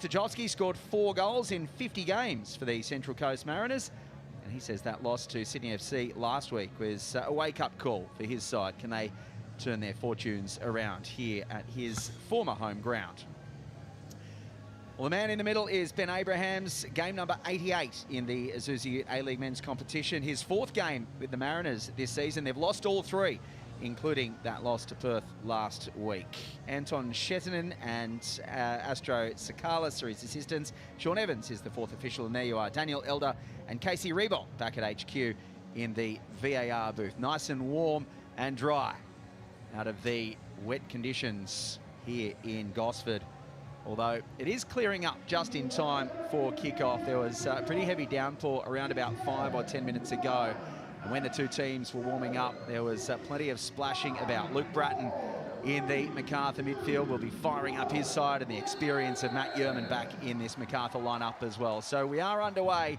Tajovski scored 4 goals in 50 games for the Central Coast Mariners, and he says that loss to Sydney FC last week was a wake-up call for his side. Can they turn their fortunes around here at his former home ground? Well, the man in the middle is Ben Abraham's game number 88 in the Azusa A-League men's competition. His 4th game with the Mariners this season. They've lost all 3, including that loss to Perth last week. Anton Shetinen and Astro Sakalis are his assistants. Sean Evans is the 4th official, and there you are, Daniel Elder and Casey Rebold back at HQ in the VAR booth. Nice and warm and dry out of the wet conditions here in Gosford. Although it is clearing up just in time for kickoff. There was a pretty heavy downpour around about 5 or 10 minutes ago. And when the two teams were warming up, there was plenty of splashing about. Luke Bratton in the Macarthur midfield will be firing up his side, and the experience of Matt Yerman back in this Macarthur lineup as well. So we are underway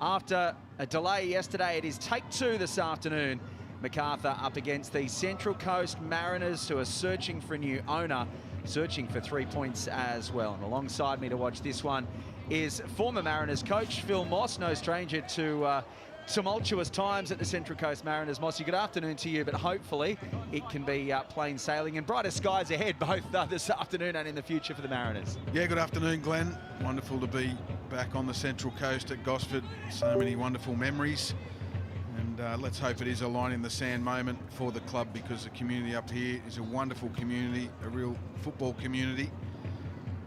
after a delay yesterday. It is take 2 this afternoon. Macarthur up against the Central Coast Mariners, who are searching for a new owner, searching for 3 points as well. And alongside me to watch this one is former Mariners coach Phil Moss, no stranger to tumultuous times at the Central Coast Mariners. Mossy, good afternoon to you, but hopefully it can be plain sailing and brighter skies ahead, both this afternoon and in the future for the Mariners. Yeah, good afternoon, Glenn. Wonderful to be back on the Central Coast at Gosford. So many wonderful memories. And let's hope it is a line in the sand moment for the club, because the community up here is a wonderful community, a real football community.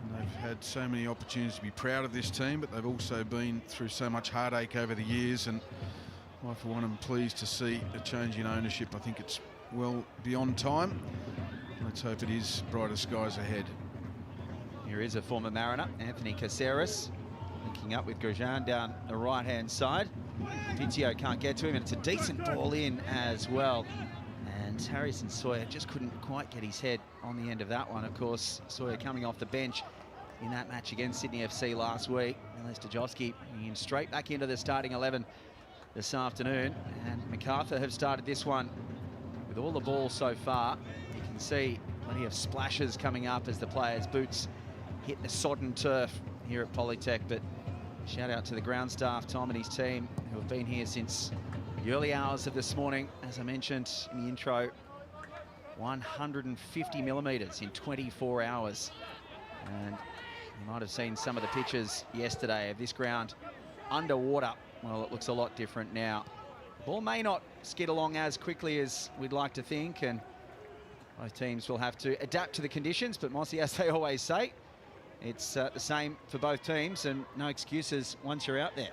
And they've had so many opportunities to be proud of this team, but they've also been through so much heartache over the years. And I, for one, am pleased to see a change in ownership. I think it's well beyond time. Let's hope it is brighter skies ahead. Here is a former Mariner, Anthony Caceres, linking up with Grosjean down the right-hand side. Pizio can't get to him, and it's a decent ball in as well. And Harrison Sawyer just couldn't quite get his head on the end of that one. Of course, Sawyer coming off the bench in that match against Sydney FC last week. And Tajovski bringing him straight back into the starting 11 this afternoon. And Macathur have started this one with all the ball so far. You can see plenty of splashes coming up as the players' boots hit the sodden turf here at Polytech. But shout out to the ground staff, Tom and his team, who have been here since the early hours of this morning. As I mentioned in the intro, 150 millimetres in 24 hours. And you might have seen some of the pictures yesterday of this ground underwater. Well, it looks a lot different now. The ball may not skid along as quickly as we'd like to think, and both teams will have to adapt to the conditions. But Mossy, as they always say, it's the same for both teams, and no excuses once you're out there.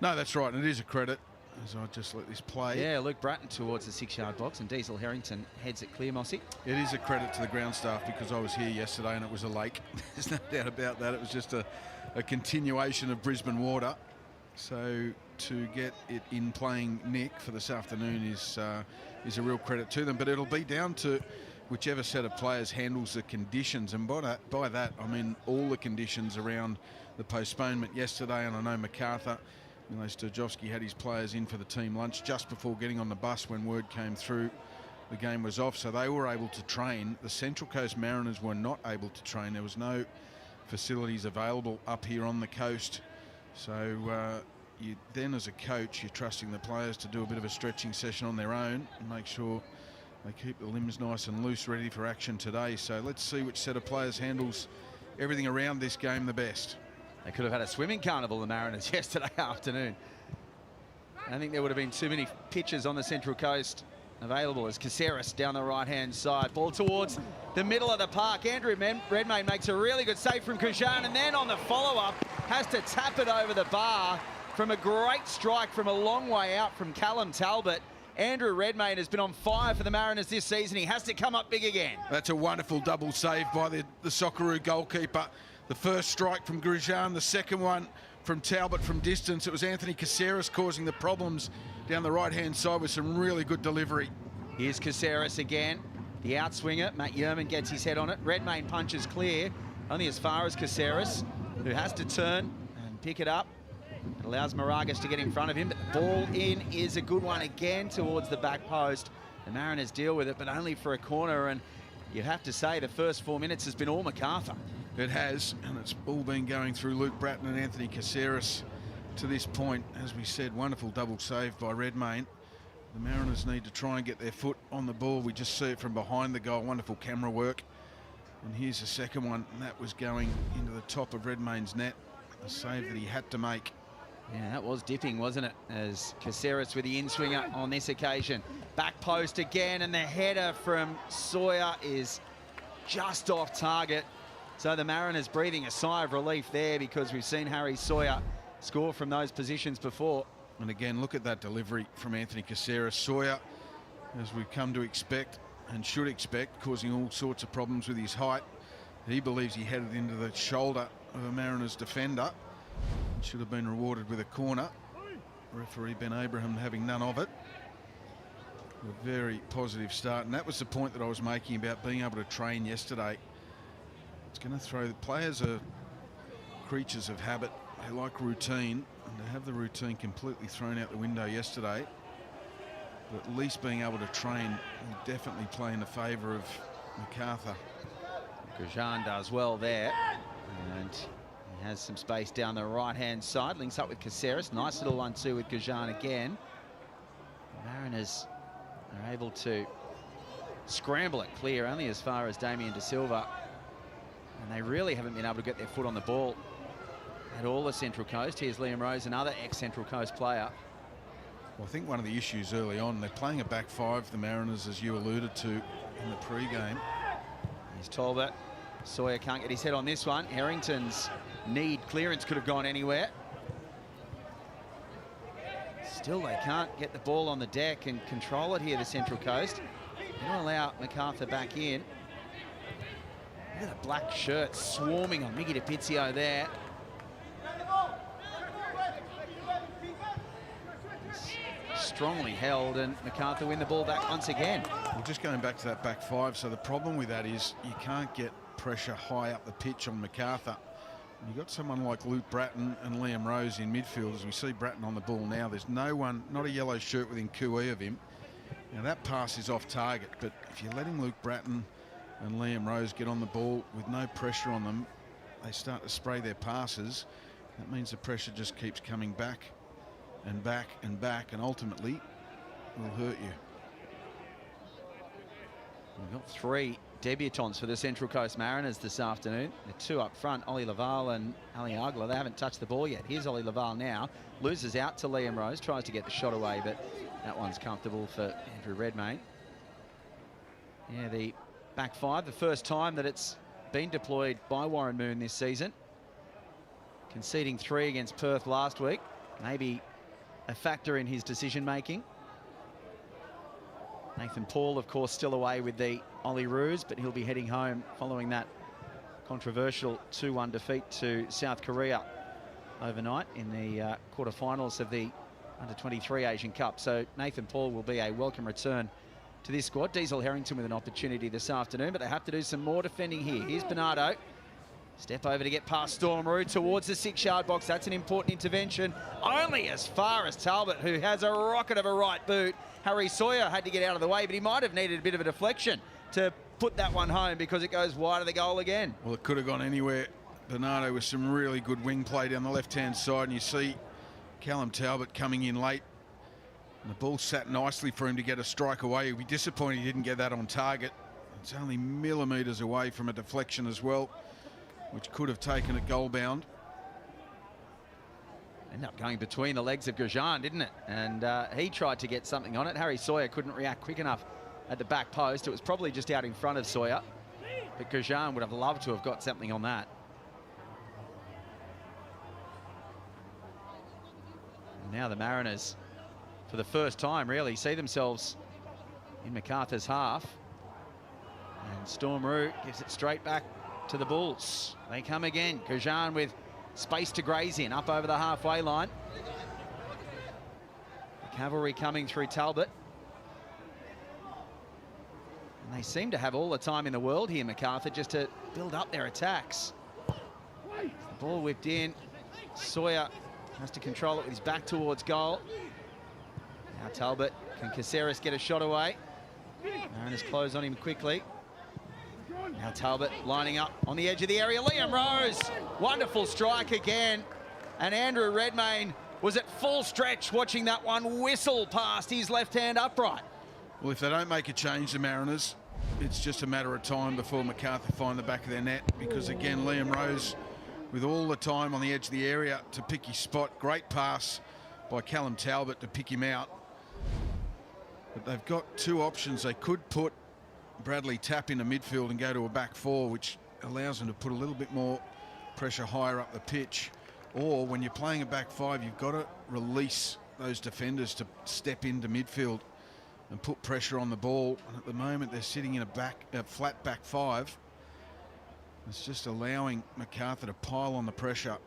No, that's right, and it is a credit, as I just let this play. Yeah, Luke Bratton towards the 6-yard box, and Diesel Harrington heads it clear, Mossy. It is a credit to the ground staff, because I was here yesterday and it was a lake. There's no doubt about that. It was just a continuation of Brisbane water. So to get it in playing Nick for this afternoon is a real credit to them. But it'll be down to whichever set of players handles the conditions, and by that I mean all the conditions around the postponement yesterday. And I know Macarthur, Tajovski had his players in for the team lunch just before getting on the bus when word came through the game was off, so they were able to train. The Central Coast Mariners were not able to train. There was no facilities available up here on the coast. So you then, as a coach, you're trusting the players to do a bit of a stretching session on their own and make sure they keep the limbs nice and loose, ready for action today. So let's see which set of players handles everything around this game the best. They could have had a swimming carnival, the Mariners, yesterday afternoon. I don't think there would have been too many pitches on the Central Coast available, as Caceres down the right-hand side. Ball towards the middle of the park. Andrew Redmayne makes a really good save from Grosjean, and then on the follow-up has to tap it over the bar from a great strike from a long way out from Callum Talbot. Andrew Redmayne has been on fire for the Mariners this season. He has to come up big again. That's a wonderful double save by the Socceroo goalkeeper. The first strike from Grosjean, the second one from Talbot from distance. It was Anthony Caceres causing the problems down the right-hand side with some really good delivery. Here's Caceres again. The outswinger, Matt Yerman, gets his head on it. Redmayne punches clear, only as far as Caceres, who has to turn and pick it up. It allows Moragas to get in front of him, but the ball in is a good one again towards the back post. The Mariners deal with it, but only for a corner, and you have to say the first 4 minutes has been all Macarthur. It has, and it's all been going through Luke Bratton and Anthony Caceres to this point. As we said, wonderful double save by Redmayne. The Mariners need to try and get their foot on the ball. We just see it from behind the goal. Wonderful camera work. And here's the second one, and that was going into the top of Redmayne's net. A save that he had to make. Yeah, that was dipping, wasn't it? As Caceres with the in-swinger on this occasion. Back post again, and the header from Sawyer is just off target. So the Mariners breathing a sigh of relief there, because we've seen Harry Sawyer score from those positions before. And again, look at that delivery from Anthony Caceres. Sawyer, as we've come to expect and should expect, causing all sorts of problems with his height. He believes he headed into the shoulder of a Mariners defender. Should have been rewarded with a corner. Referee Ben Abraham having none of it. A very positive start, and that was the point that I was making about being able to train yesterday. It's going to throw, the players are creatures of habit. They like routine, and to have the routine completely thrown out the window yesterday, but at least being able to train will definitely play in the favour of Macarthur. Grosjean does well there, and he has some space down the right-hand side. Links up with Caceres. Nice little 1-2 with Grosjean again. The Mariners are able to scramble it clear only as far as Damien De Silva, and they really haven't been able to get their foot on the ball at all the Central Coast. Here's Liam Rose, another ex-Central Coast player. Well, I think one of the issues early on, they're playing a back five, the Mariners, as you alluded to in the pre-game. Here's Talbot. Sawyer can't get his head on this one. Harrington's need clearance could have gone anywhere. Still, they can't get the ball on the deck and control it here, the Central Coast. They don't allow Macarthur back in. Look at the black shirt swarming on Miggy DiPizio there. Strongly held, and Macarthur win the ball back once again. Well, just going back to that back five, so the problem with that is you can't get pressure high up the pitch on Macarthur. You've got someone like Luke Bratton and Liam Rose in midfield. As we see Bratton on the ball now, there's no one, not a yellow shirt within QE of him. Now that pass is off target, but if you're letting Luke Bratton and Liam Rose get on the ball with no pressure on them, they start to spray their passes. That means the pressure just keeps coming back and back and back, and ultimately will hurt you. We've got 3 debutants for the Central Coast Mariners this afternoon. The 2 up front, Ollie Laval and Ali Agla. They haven't touched the ball yet. Here's Ollie Laval now. Loses out to Liam Rose. Tries to get the shot away, but that one's comfortable for Andrew Redmayne. Yeah, the back five, the first time that it's been deployed by Warren Moon this season. Conceding 3 against Perth last week. Maybe a factor in his decision-making. Nathan Paul, of course, still away with the Ollie Roos, but he'll be heading home following that controversial 2-1 defeat to South Korea overnight in the quarterfinals of the Under-23 Asian Cup. So Nathan Paul will be a welcome return to this squad. Diesel Harrington with an opportunity this afternoon, but they have to do some more defending here. Here's Bernardo. Step over to get past Storm Roux towards the 6-yard box. That's an important intervention. Only as far as Talbot, who has a rocket of a right boot. Harry Sawyer had to get out of the way, but he might have needed a bit of a deflection to put that one home, because it goes wide of the goal again. Well, it could have gone anywhere. Bernardo with some really good wing play down the left-hand side, and you see Callum Talbot coming in late. And the ball sat nicely for him to get a strike away. He'll be disappointed he didn't get that on target. It's only millimetres away from a deflection as well, which could have taken it goal bound. Ended up going between the legs of Grosjean, didn't it? And he tried to get something on it. Harry Sawyer couldn't react quick enough at the back post. It was probably just out in front of Sawyer, but Grosjean would have loved to have got something on that. And now the Mariners, for the first time really, see themselves in Macarthur's half. And Storm Roux gives it straight back to the Bulls. They come again. Grosjean with space to graze in, up over the halfway line. The cavalry coming through Talbot. And they seem to have all the time in the world here, Macarthur, just to build up their attacks. The ball whipped in. Sawyer has to control it with his back towards goal. Now Talbot, can Caceres get a shot away? Mariners close on him quickly. Now Talbot lining up on the edge of the area. Liam Rose, wonderful strike again. And Andrew Redmayne was at full stretch watching that one whistle past his left-hand upright. Well, if they don't make a change, the Mariners, it's just a matter of time before Macarthur find the back of their net, because again, Liam Rose with all the time on the edge of the area to pick his spot. Great pass by Callum Talbot to pick him out. But they've got two options. They could put Bradley Tapp into midfield and go to a back four, which allows them to put a little bit more pressure higher up the pitch. Or when you're playing a back five, you've got to release those defenders to step into midfield and put pressure on the ball. And at the moment, they're sitting in a flat back five. It's just allowing Macarthur to pile on the pressure.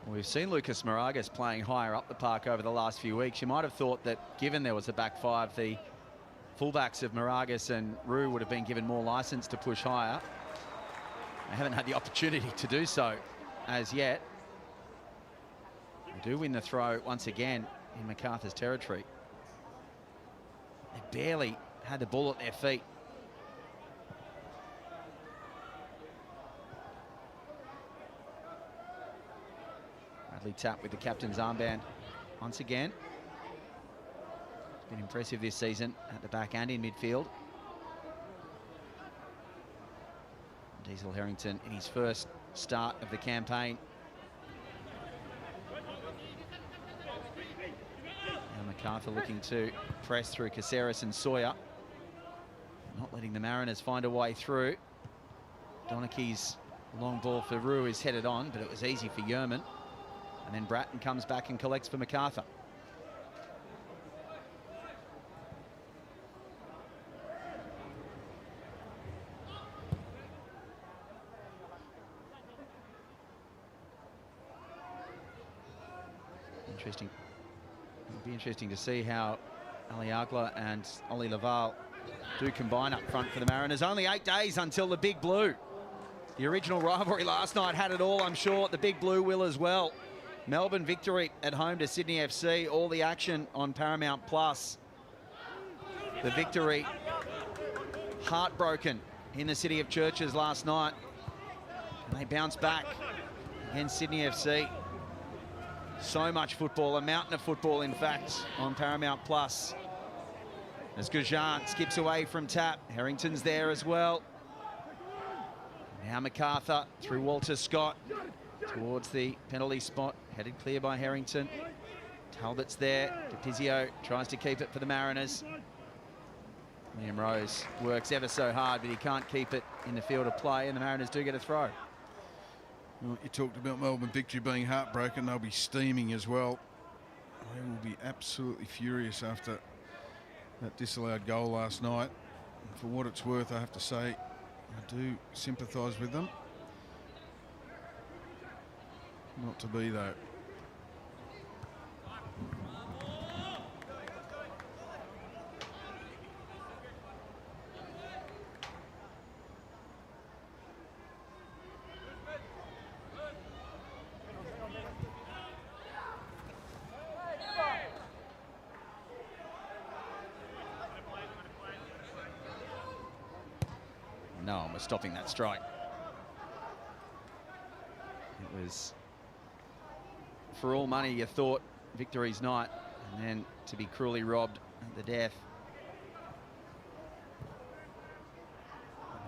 We've seen Lucas Moragas playing higher up the park over the last few weeks. You might have thought that given there was a back five, the fullbacks of Moragas and Rue would have been given more license to push higher. They haven't had the opportunity to do so as yet. They do win the throw once again in Macarthur's territory. They barely had the ball at their feet. Bradley Tapp with the captain's armband once again. It's been impressive this season at the back and in midfield. Diesel Harrington in his first start of the campaign. Now Macarthur looking to press through Caceres and Sawyer. Not letting the Mariners find a way through. Donachie's long ball for Rue is headed on, but it was easy for Yerman. And then Bratton comes back and collects for Macarthur. Interesting. It'll be interesting to see how Ali Agla and Ollie Laval do combine up front for the Mariners. Only 8 days until the Big Blue. The original rivalry last night had it all, I'm sure. The Big Blue will as well. Melbourne victory at home to Sydney FC. All the action on Paramount Plus. The victory heartbroken in the City of Churches last night. And they bounce back against Sydney FC. So much football, a mountain of football, in fact, on Paramount Plus. As Gujan skips away from Tapp. Harrington's there as well. Now Macarthur through Walter Scott towards the penalty spot. Headed clear by Harrington. Talbot's there. DePizio tries to keep it for the Mariners. Liam Rose works ever so hard, but he can't keep it in the field of play, and the Mariners do get a throw. Well, you talked about Melbourne victory being heartbroken. They'll be steaming as well. They will be absolutely furious after that disallowed goal last night. And for what it's worth, I have to say, I do sympathise with them. Not to be, though. No one was stopping that strike. It was, for all money, you thought victory's night, and then to be cruelly robbed at the death.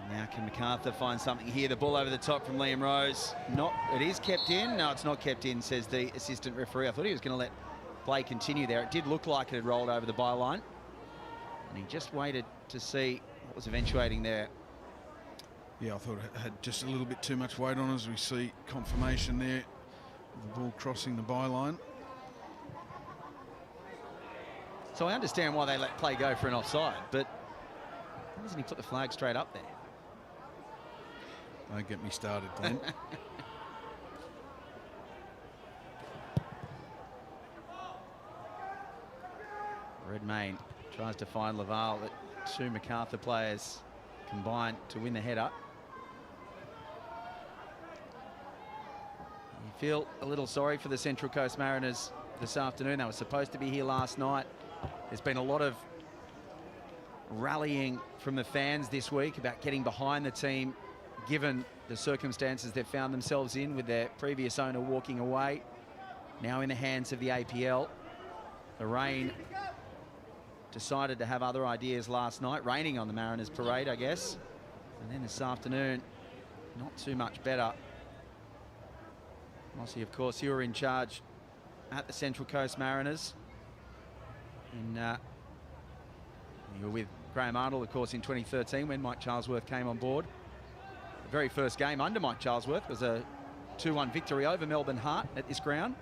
And now can Macarthur find something here? The ball over the top from Liam Rose. It is kept in. No, it's not kept in, says the assistant referee. I thought he was going to let play continue there. It did look like it had rolled over the byline, and he just waited to see what was eventuating there. Yeah, I thought it had just a little bit too much weight on, as we see confirmation there. The ball crossing the byline. So I understand why they let play go for an offside, but why doesn't he put the flag straight up there? Don't get me started, Glenn. Redmayne tries to find Laval, but two Macarthur players combined to win the header. You feel a little sorry for the Central Coast Mariners this afternoon. They were supposed to be here last night. There's been a lot of rallying from the fans this week about getting behind the team, given the circumstances they've found themselves in with their previous owner walking away. Now in the hands of the APL. The rain decided to have other ideas last night, raining on the Mariners parade, I guess. And then this afternoon, not too much better. Mossy, of course, you were in charge at the Central Coast Mariners. And you were with Graham Arnold, of course, in 2013 when Mike Charlesworth came on board. The very first game under Mike Charlesworth was a 2-1 victory over Melbourne Heart at this ground.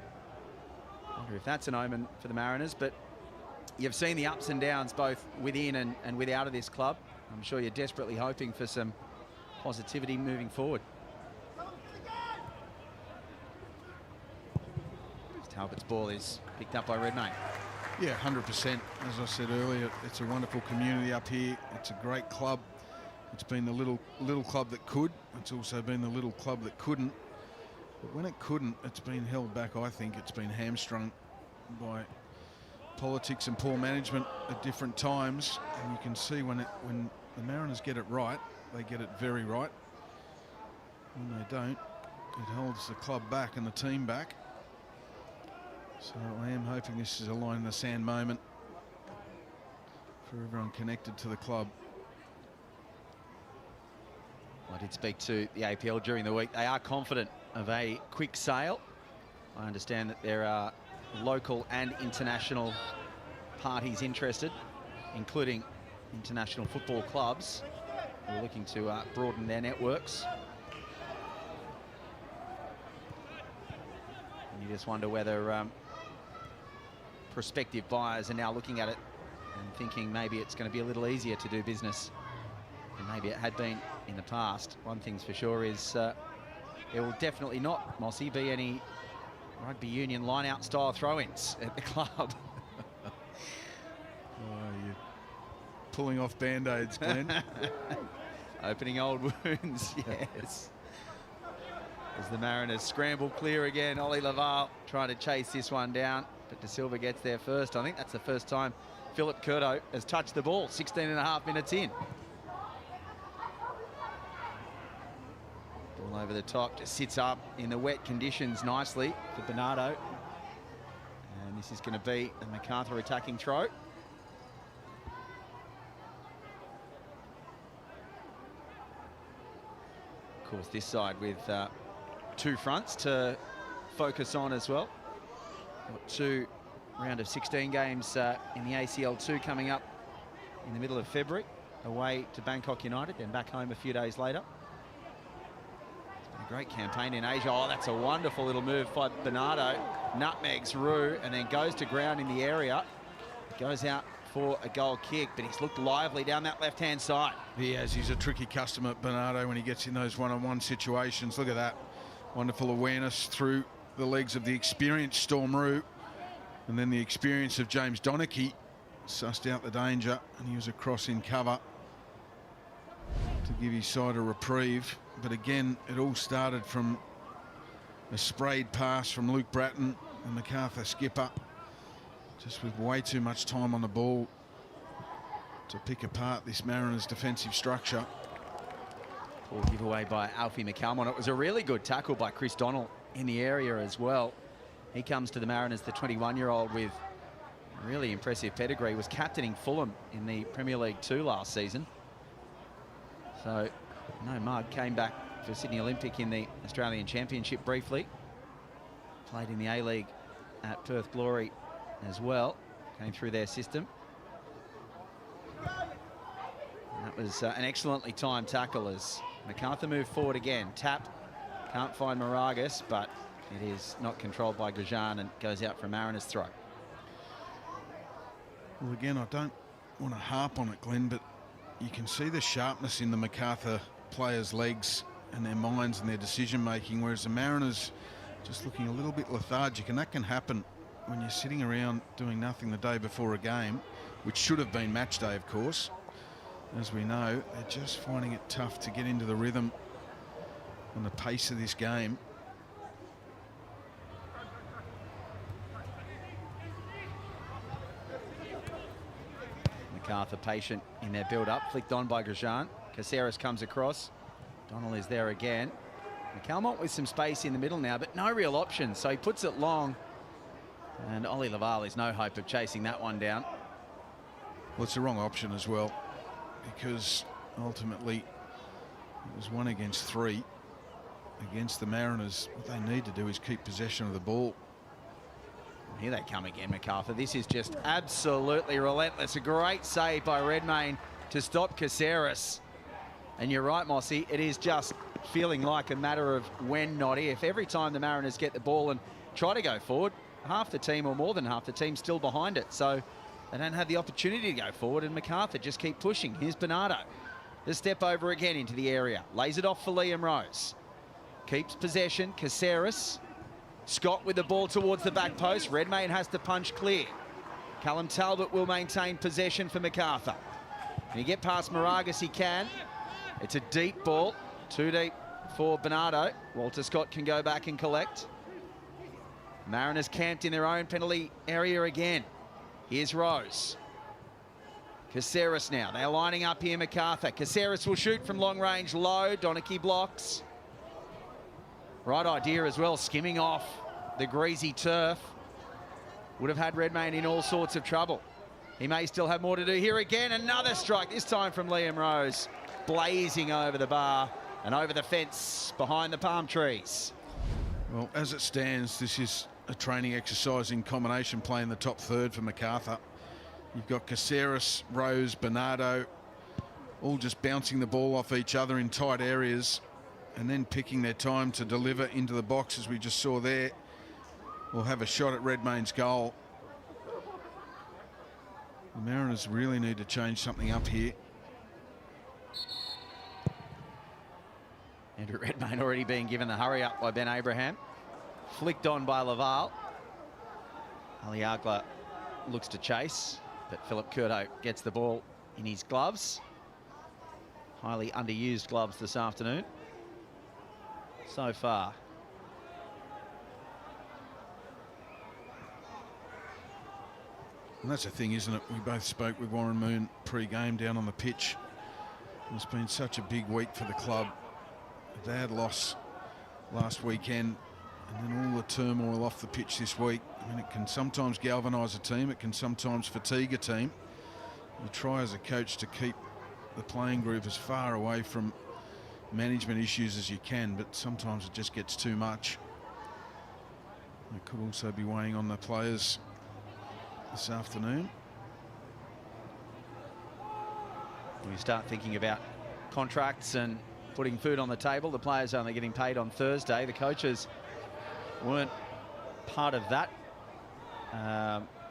I wonder if that's an omen for the Mariners, but you've seen the ups and downs both within and without of this club. I'm sure you're desperately hoping for some positivity moving forward. Talbot's ball is picked up by Redmayne. Yeah, 100%. As I said earlier, it's a wonderful community up here. It's a great club. It's been the little club that could. It's also been the little club that couldn't. But when it couldn't, it's been held back, I think. It's been hamstrung by politics and poor management at different times. And you can see when the Mariners get it right, they get it very right. When they don't, it holds the club back and the team back. So I am hoping this is a line in the sand moment for everyone connected to the club. I did speak to the APL during the week. They are confident of a quick sale. I understand that there are local and international parties interested, including international football clubs who are looking to broaden their networks. And you just wonder whether prospective buyers are now looking at it and thinking maybe it's going to be a little easier to do business than maybe it had been in the past. One thing's for sure is there will definitely not, Mossy, be any rugby union line-out style throw-ins at the club. Oh, you're pulling off band-aids, Glenn. Opening old wounds, yes. As the Mariners scramble clear again, Ollie Laval trying to chase this one down, but De Silva gets there first. I think that's the first time Philip Curto has touched the ball, 16.5 minutes in. Ball over the top, just sits up in the wet conditions nicely for Bernardo. And this is going to be a Macarthur attacking throw. Of course, this side with two fronts to focus on as well. Got two round of 16 games in the ACL2 coming up in the middle of February, away to Bangkok United, then back home a few days later. It's been a great campaign in Asia. Oh, that's a wonderful little move by Bernardo. Nutmegs Rue and then goes to ground in the area. Goes out for a goal kick, but he's looked lively down that left-hand side. He has. He's a tricky customer, Bernardo, when he gets in those one-on-one situations. Look at that. Wonderful awareness through the legs of the experienced Storm Rue. And then the experience of James Donachie sussed out the danger, and he was across in cover to give his side a reprieve. But again, it all started from a sprayed pass from Luke Bratton, the Macarthur skipper, just with way too much time on the ball to pick apart this Mariners defensive structure. Poor giveaway by Alfie McCalmon. It was a really good tackle by Chris Donnell in the area as well. He comes to the Mariners, the 21-year-old, with a really impressive pedigree. He was captaining Fulham in the Premier League 2 last season. So, no mug. Came back for Sydney Olympic in the Australian Championship briefly. Played in the A-League at Perth Glory as well. Came through their system. And that was an excellently timed tackle as Macarthur moved forward again. Tap. Can't find Moragas, but it is not controlled by Gajan and goes out for a Mariners throw. Well, again, I don't want to harp on it, Glenn, but you can see the sharpness in the Macarthur players' legs and their minds and their decision-making, whereas the Mariners just looking a little bit lethargic, and that can happen when you're sitting around doing nothing the day before a game, which should have been match day, of course. As we know, they're just finding it tough to get into the rhythm and the pace of this game. Macarthur patient in their build-up. Flicked on by Grosjean. Caceres comes across. Donald is there again. McCalmont with some space in the middle now, but no real options. So he puts it long. And Ollie Laval is no hope of chasing that one down. Well, it's the wrong option as well, because ultimately it was 1 against 3 against the Mariners. What they need to do is keep possession of the ball. Here they come again, Macarthur. This is just absolutely relentless. A great save by Redmayne to stop Caceres. And you're right, Mossy, it is just feeling like a matter of when, not if. Every time the Mariners get the ball and try to go forward, half the team or more than half the team still behind it. So they don't have the opportunity to go forward, and Macarthur just keep pushing. Here's Bernardo. The step over again into the area. Lays it off for Liam Rose. Keeps possession. Caceres. Scott with the ball towards the back post. Redmayne has to punch clear. Callum Talbot will maintain possession for Macarthur. Can he get past Moragas? He can. It's a deep ball. Too deep for Bernardo. Walter Scott can go back and collect. Mariners camped in their own penalty area again. Here's Rose. Caceres now. They're lining up here, Macarthur. Caceres will shoot from long range low. Donachie blocks. Right idea as well, skimming off the greasy turf. Would have had Redmayne in all sorts of trouble. He may still have more to do here again. Another strike, this time from Liam Rose. Blazing over the bar and over the fence behind the palm trees. Well, as it stands, this is a training exercise in combination play in the top third for Macarthur. You've got Caceres, Rose, Bernardo, all just bouncing the ball off each other in tight areas and then picking their time to deliver into the box, as we just saw there. We'll have a shot at Redmayne's goal. The Mariners really need to change something up here. Andrew Redmayne already being given the hurry up by Ben Abraham. Flicked on by Laval. Ali Agla looks to chase, but Philip Curto gets the ball in his gloves. Highly underused gloves this afternoon so far. And that's the thing, isn't it? We both spoke with Warren Moon pre-game down on the pitch. It's been such a big week for the club. A bad loss last weekend, and then all the turmoil off the pitch this week. I mean, it can sometimes galvanise a team, it can sometimes fatigue a team. You try as a coach to keep the playing group as far away from management issues as you can, but sometimes it just gets too much. It could also be weighing on the players this afternoon. When you start thinking about contracts and putting food on the table, the players only getting paid on Thursday. The coaches weren't part of that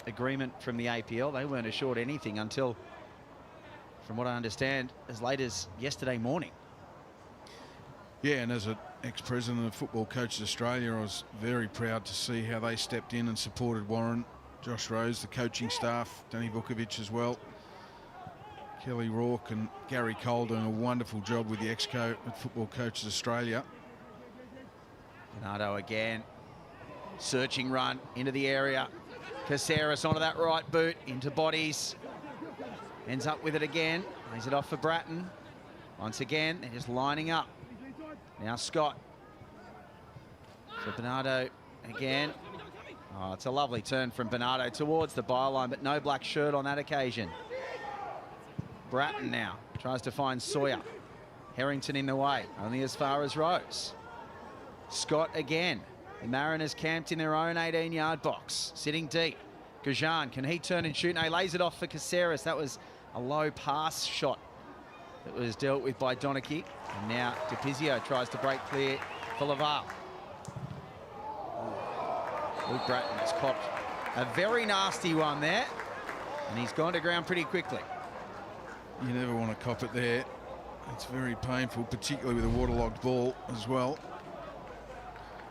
agreement from the APL. They weren't assured anything until, from what I understand, as late as yesterday morning. Yeah, and as an ex-president of Football Coaches Australia, I was very proud to see how they stepped in and supported Warren, Josh Rose, the coaching staff, Danny Vukovic as well. Kelly Rourke and Gary Cole doing a wonderful job with the Exco at Football Coaches Australia. Bernardo again. Searching run into the area. Caceres onto that right boot, into bodies. Ends up with it again. Lays it off for Bratton. Once again, they're just lining up. Now Scott. So Bernardo again. Oh, it's a lovely turn from Bernardo towards the byline, but no black shirt on that occasion. Bratton now tries to find Sawyer. Harrington in the way, only as far as Rose. Scott again. The Mariners camped in their own 18-yard box, sitting deep. Gajan, can he turn and shoot? No, he lays it off for Caceres. That was a low pass shot that was dealt with by Donachie. And now DePizio tries to break clear for Laval. Luke Bratton has copped a very nasty one there, and he's gone to ground pretty quickly. You never want to cop it there. It's very painful, particularly with a waterlogged ball as well.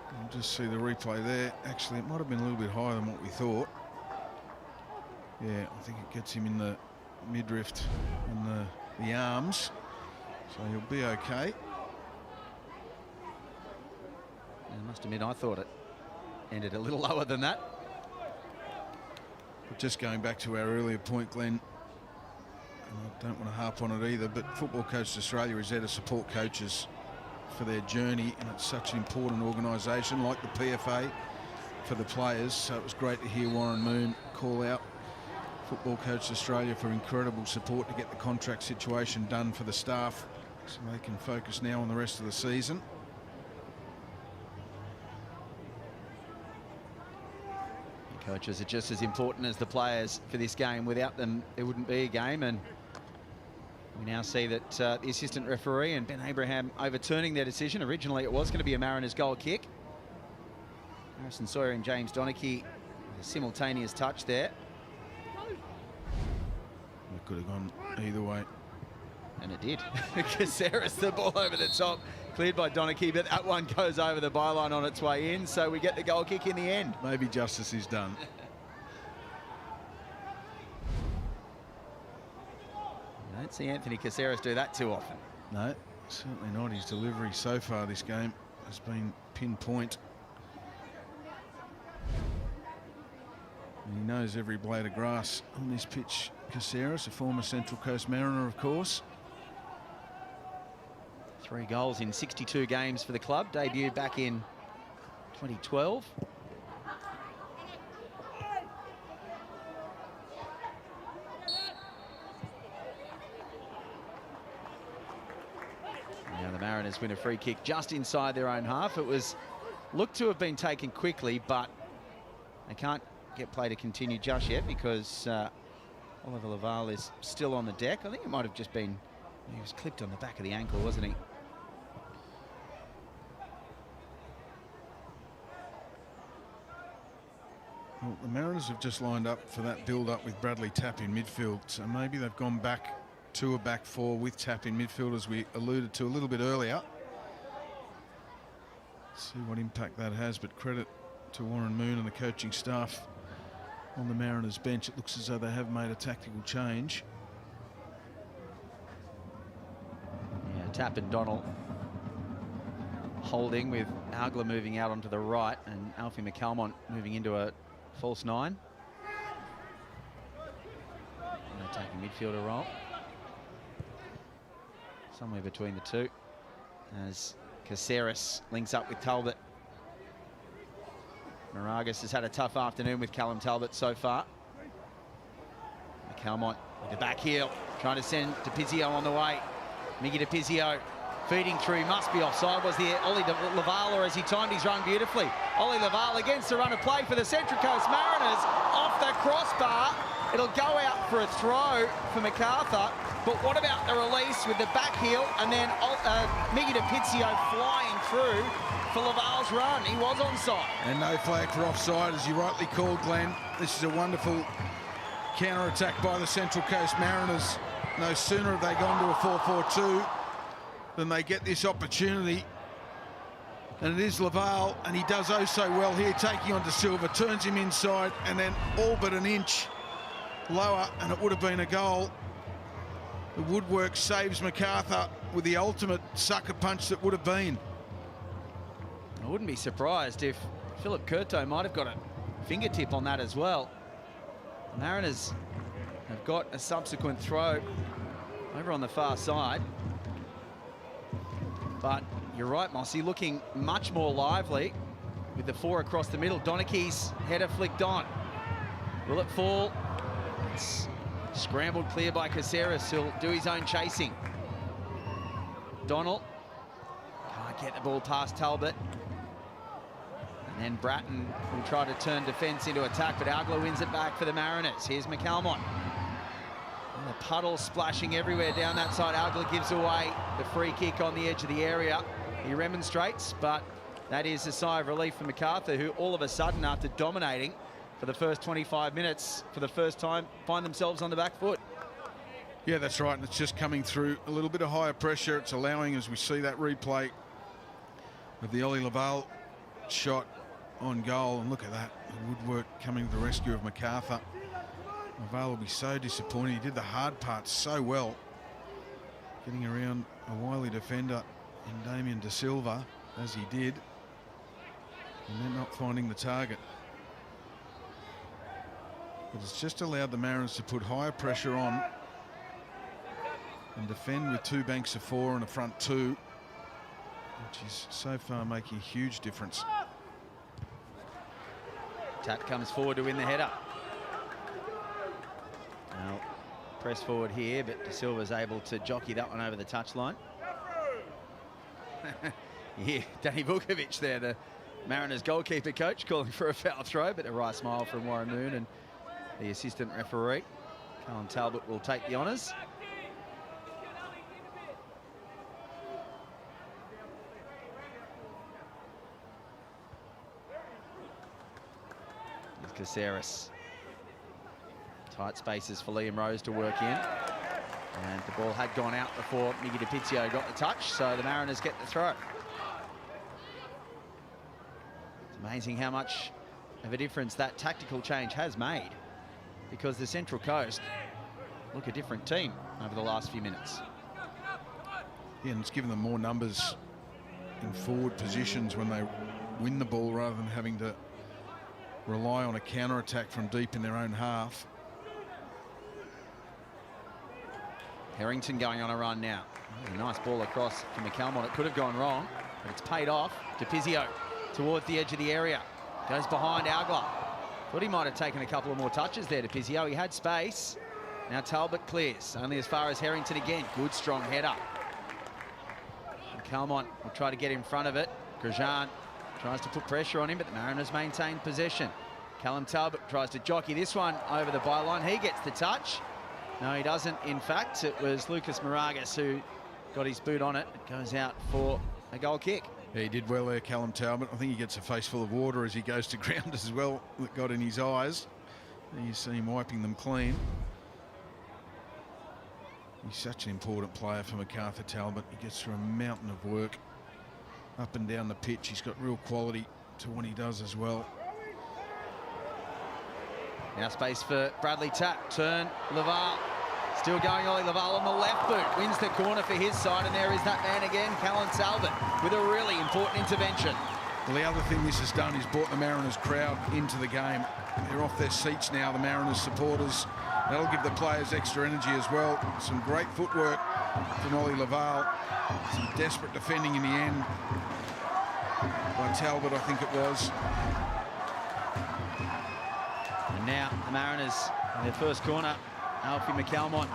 You'll just see the replay there. Actually, it might have been a little bit higher than what we thought. Yeah, I think it gets him in the midriff and the arms, so he'll be okay. I must admit, I thought it ended a little lower than that. But just going back to our earlier point, Glenn, I don't want to harp on it either, but Football Coaches Australia is there to support coaches for their journey, and it's such an important organisation like the PFA for the players. So it was great to hear Warren Moon call out Football Coaches Australia for incredible support to get the contract situation done for the staff so they can focus now on the rest of the season. Coaches are just as important as the players for this game. Without them, there wouldn't be a game. And we now see that the assistant referee and Ben Abraham overturning their decision. Originally, it was going to be a Mariners goal kick. Harrison Sawyer and James Donachie, a simultaneous touch there. It could have gone either way. And it did. Caceres, the ball over the top, cleared by Donachie, but that one goes over the byline on its way in, so we get the goal kick in the end. Maybe justice is done. You don't see Anthony Caceres do that too often. No, certainly not. His delivery so far this game has been pinpoint. And he knows every blade of grass on this pitch. Caceres, a former Central Coast Mariner, of course. 3 goals in 62 games for the club, debuted back in 2012. Now the Mariners win a free kick just inside their own half. It was looked to have been taken quickly, but they can't get play to continue just yet because Oliver Laval is still on the deck. I think it might have just been, he was clipped on the back of the ankle, wasn't he? Well, the Mariners have just lined up for that build-up with Bradley Tapp in midfield, so maybe they've gone back to a back four with Tapp in midfield, as we alluded to a little bit earlier. See what impact that has, but credit to Warren Moon and the coaching staff on the Mariners bench. It looks as though they have made a tactical change. Yeah, Tapp and Donald holding, with Algler moving out onto the right and Alfie McCalmont moving into a false 9. And attacking midfielder role. Somewhere between the two, as Caceres links up with Talbot. Moragas has had a tough afternoon with Callum Talbot so far. McCalmont with the back heel, trying to send DePizio on the way. Miggy DePizio feeding through, must be offside. Was the Ollie Laval, or as he timed his run beautifully. Ollie Laval against the run of play for the Central Coast Mariners, off the crossbar. It'll go out for a throw for Macarthur, but what about the release with the back heel and then Miggy DePizio flying through for Laval's run? He was onside. And no flag for offside, as you rightly called, Glenn. This is a wonderful counter-attack by the Central Coast Mariners. No sooner have they gone to a 4-4-2 than they get this opportunity. And it is Laval, and he does oh so well here, taking on De Silva, turns him inside, and then all but an inch lower, and it would have been a goal. The woodwork saves Macarthur with the ultimate sucker punch that would have been. I wouldn't be surprised if Philip Curto might have got a fingertip on that as well. The Mariners have got a subsequent throw over on the far side. But you're right, Mossy, looking much more lively with the 4 across the middle. Donachie's header flicked on. Will it fall? It's scrambled clear by Caceres. He'll do his own chasing. Donald can't get the ball past Talbot. And then Bratton will try to turn defence into attack, but Algler wins it back for the Mariners. Here's McCalmont. And the puddle splashing everywhere down that side. Algler gives away the free kick on the edge of the area. He remonstrates, but that is a sigh of relief for Macarthur, who all of a sudden, after dominating for the first 25 minutes, for the first time, find themselves on the back foot. Yeah, that's right, and it's just coming through a little bit of higher pressure. It's allowing, as we see that replay of the Ollie Laval shot on goal, and look at that, the woodwork coming to the rescue of Macarthur. Laval will be so disappointed. He did the hard part so well, getting around a wily defender in Damien De Silva, as he did, and then not finding the target. But it's just allowed the Mariners to put higher pressure on and defend with 2 banks of 4 and a front 2, which is so far making a huge difference. Tapp comes forward to win the header. Now, press forward here, but De Silva's able to jockey that one over the touchline. Yeah, Danny Vukovic there, the Mariners goalkeeper coach, calling for a foul throw, but a wry smile from Warren Moon and the assistant referee. Callum Talbot will take the honours. Here's Caceres. Tight spaces for Liam Rose to work in. And the ball had gone out before Miggy DiPizio got the touch, so the Mariners get the throw. It's amazing how much of a difference that tactical change has made, because the Central Coast look a different team over the last few minutes. Yeah, and it's given them more numbers in forward positions when they win the ball rather than having to rely on a counter-attack from deep in their own half. Harrington going on a run now. Oh, a nice ball across from McCalmont. It could have gone wrong, but it's paid off. DiPizio towards the edge of the area. Goes behind Algler. Thought he might have taken a couple of more touches there, DiPizio. He had space. Now Talbot clears, only as far as Harrington again. Good, strong header. McCalmont will try to get in front of it. Grosjean tries to put pressure on him, but the Mariners maintain possession. Callum Talbot tries to jockey this one over the byline. He gets the touch. No, he doesn't. In fact, it was Lucas Moragas who got his boot on it. It goes out for a goal kick. Yeah, he did well there, Callum Talbot. I think he gets a face full of water as he goes to ground as well, that got in his eyes. You see him wiping them clean. He's such an important player for Macarthur, Talbot. He gets through a mountain of work up and down the pitch. He's got real quality to what he does as well. Now space for Bradley Tapp. Turn, Laval. Still going, Ollie Laval on the left boot. Wins the corner for his side, and there is that man again, Callum Talbot, with a really important intervention. Well, the other thing this has done is brought the Mariners crowd into the game. They're off their seats now, the Mariners supporters. That'll give the players extra energy as well. Some great footwork from Ollie Laval. Some desperate defending in the end by Talbot, I think it was. And now the Mariners in their first corner. Alfie McCalmont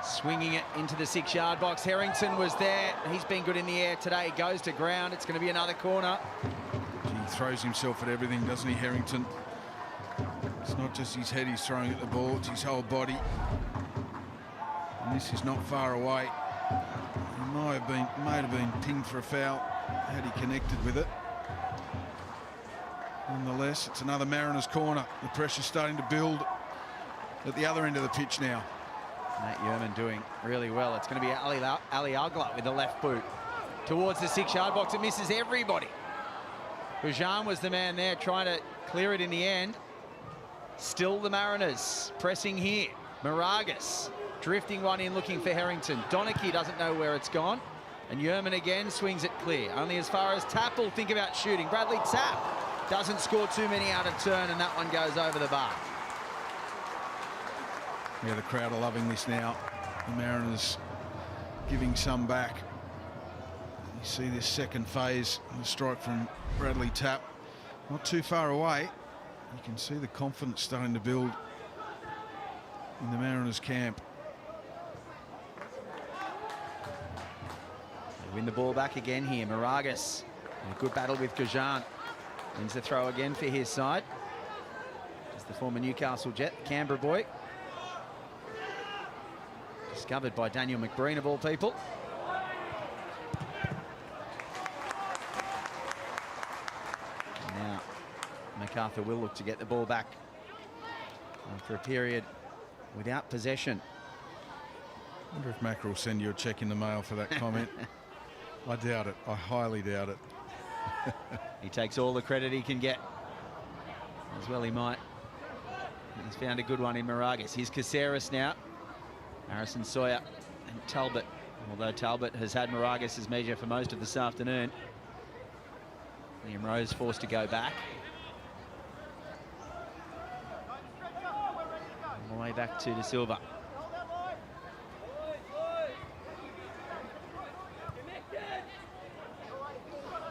swinging it into the 6-yard box. Harrington was there. He's been good in the air today. Goes to ground. It's going to be another corner. He throws himself at everything, doesn't he, Harrington? It's not just his head he's throwing at the ball, it's his whole body. And this is not far away. He might have been pinged for a foul had he connected with it. Nonetheless, it's another Mariners corner. The pressure's starting to build at the other end of the pitch now. Matt Yerman doing really well. It's going to be Ali Algler with the left boot towards the 6-yard box. It misses everybody. Grosjean was the man there trying to clear it in the end. Still the Mariners pressing here. Moragas drifting one in, looking for Harrington. Donachie doesn't know where it's gone. And Yerman again swings it clear. Only as far as Tapp will think about shooting. Bradley Tapp doesn't score too many out of turn, and that one goes over the bar. Yeah, the crowd are loving this now. The Mariners giving some back. You see this second phase, the strike from Bradley Tapp. Not too far away. You can see the confidence starting to build in the Mariners camp. They win the ball back again here. Moragas in a good battle with Grosjean. Wins the throw again for his side. It's the former Newcastle Jet, Canberra boy. Discovered by Daniel McBreen of all people. And now Macathur will look to get the ball back after a period without possession. I wonder if Mackerel will send you a check in the mail for that comment. I doubt it. I highly doubt it. He takes all the credit he can get. As well he might. He's found a good one in Moragas. Here's Caceres now. Harrison Sawyer and Talbot. Although Talbot has had Moragas' measure for most of this afternoon. Liam Rose forced to go back. All the way back to De Silva.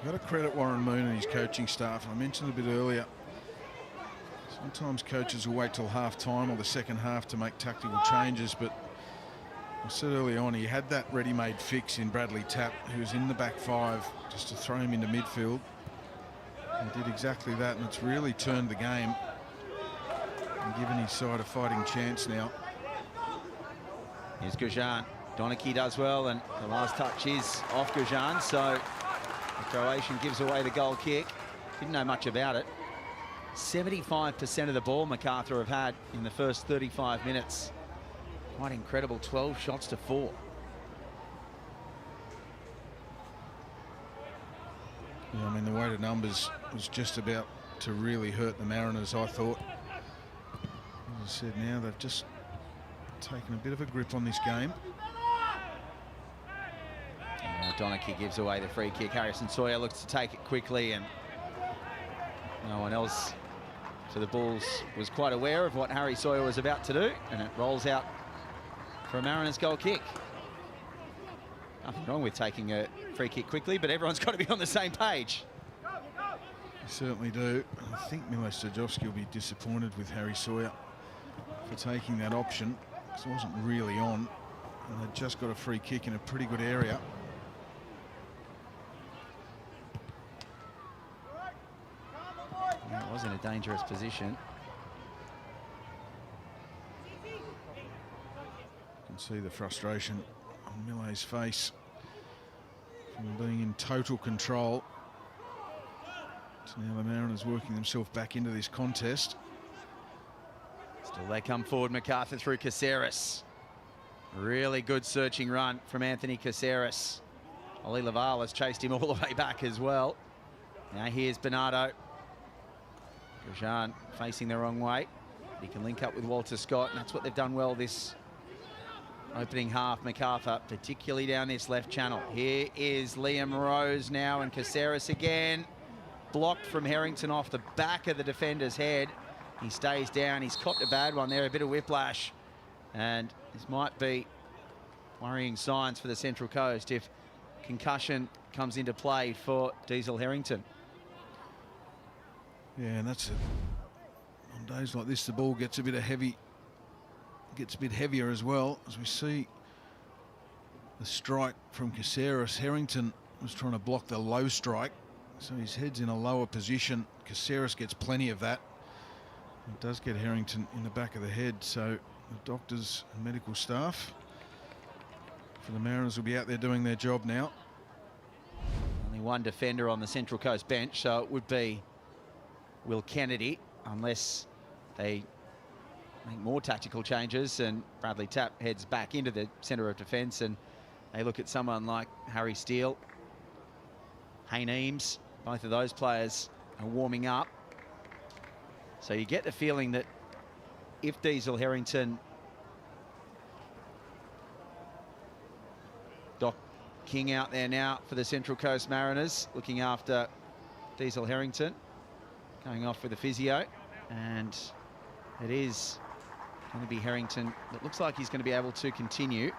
Got to credit Warren Moon and his coaching staff. I mentioned a bit earlier, sometimes coaches will wait till half time or the second half to make tactical changes, but I said early on he had that ready-made fix in Bradley Tapp, who was in the back five, just to throw him into midfield. He did exactly that, and it's really turned the game and given his side a fighting chance now. Here's Gujan. Donachie does well, and the last touch is off Gujan, so the Croatian gives away the goal kick. Didn't know much about it. 75% of the ball Macarthur have had in the first 35 minutes. Quite incredible, 12 shots to 4. Yeah, I mean, the weight of numbers was just about to really hurt the Mariners, I thought. As I said, now they've just taken a bit of a grip on this game. Donachie gives away the free kick. Harrison Sawyer looks to take it quickly, and no one else for the Bulls was quite aware of what Harry Sawyer was about to do, and it rolls out for a Mariners goal kick. Nothing wrong with taking a free kick quickly, but everyone's got to be on the same page. They certainly do. I think Milos Stojovski will be disappointed with Harry Sawyer for taking that option, because it wasn't really on, and they just got a free kick in a pretty good area. Yeah, it was in a dangerous position. You can see the frustration on Millet's face from being in total control. So now the Mariners working themselves back into this contest. Still they come forward, Macathur through Caceres. Really good searching run from Anthony Caceres. Ollie Laval has chased him all the way back as well. Now here's Bernardo. Grosjean facing the wrong way. He can link up with Walter Scott, and that's what they've done well this opening half. Macarthur, particularly down this left channel. Here is Liam Rose now, and Caceres again. Blocked from Harrington off the back of the defender's head. He stays down. He's copped a bad one there, a bit of whiplash. And this might be worrying signs for the Central Coast if concussion comes into play for Diesel Harrington. Yeah, and that's it. On days like this, the ball gets a bit heavier as well, as we see the strike from Caceres. Harrington was trying to block the low strike, so his head's in a lower position. Caceres gets plenty of that. It does get Harrington in the back of the head, so the doctors and medical staff for the Mariners will be out there doing their job now. Only one defender on the Central Coast bench, so it would be Will Kennedy, unless they make more tactical changes and Bradley Tapp heads back into the centre of defence and they look at someone like Harry Steele, Hayne Eames. Both of those players are warming up. So you get the feeling that if Diesel Harrington, Doc King out there now for the Central Coast Mariners, looking after Diesel Harrington, going off with the physio, and it is going to be Harrington that looks like he's going to be able to continue.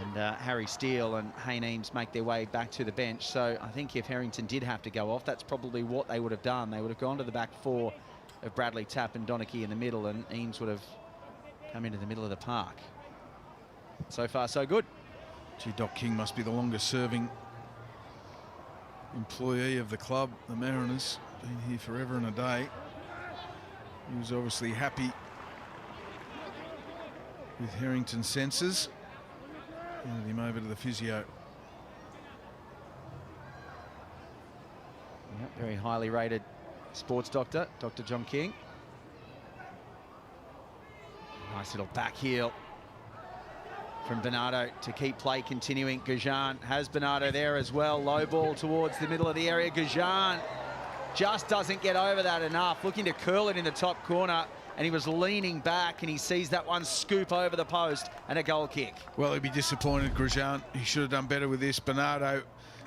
And Harry Steele and Hayne Eames make their way back to the bench. So I think if Harrington did have to go off, that's probably what they would have done. They would have gone to the back four of Bradley Tapp and Donachie in the middle, and Eames would have come into the middle of the park. So far, so good. Gee, Doc King must be the longest serving employee of the club, the Mariners. Been here forever and a day. He was obviously happy with Harrington's senses. Handed him over to the physio. Yep, very highly rated sports doctor, Dr. John King. Nice little back heel from Bernardo to keep play continuing. Gujan has Bernardo there as well. Low ball towards the middle of the area. Gujan just doesn't get over that enough. Looking to curl it in the top corner, and he was leaning back, and he sees that one scoop over the post and a goal kick. Well, he'd be disappointed, Grosjean. He should have done better with this. Bernardo,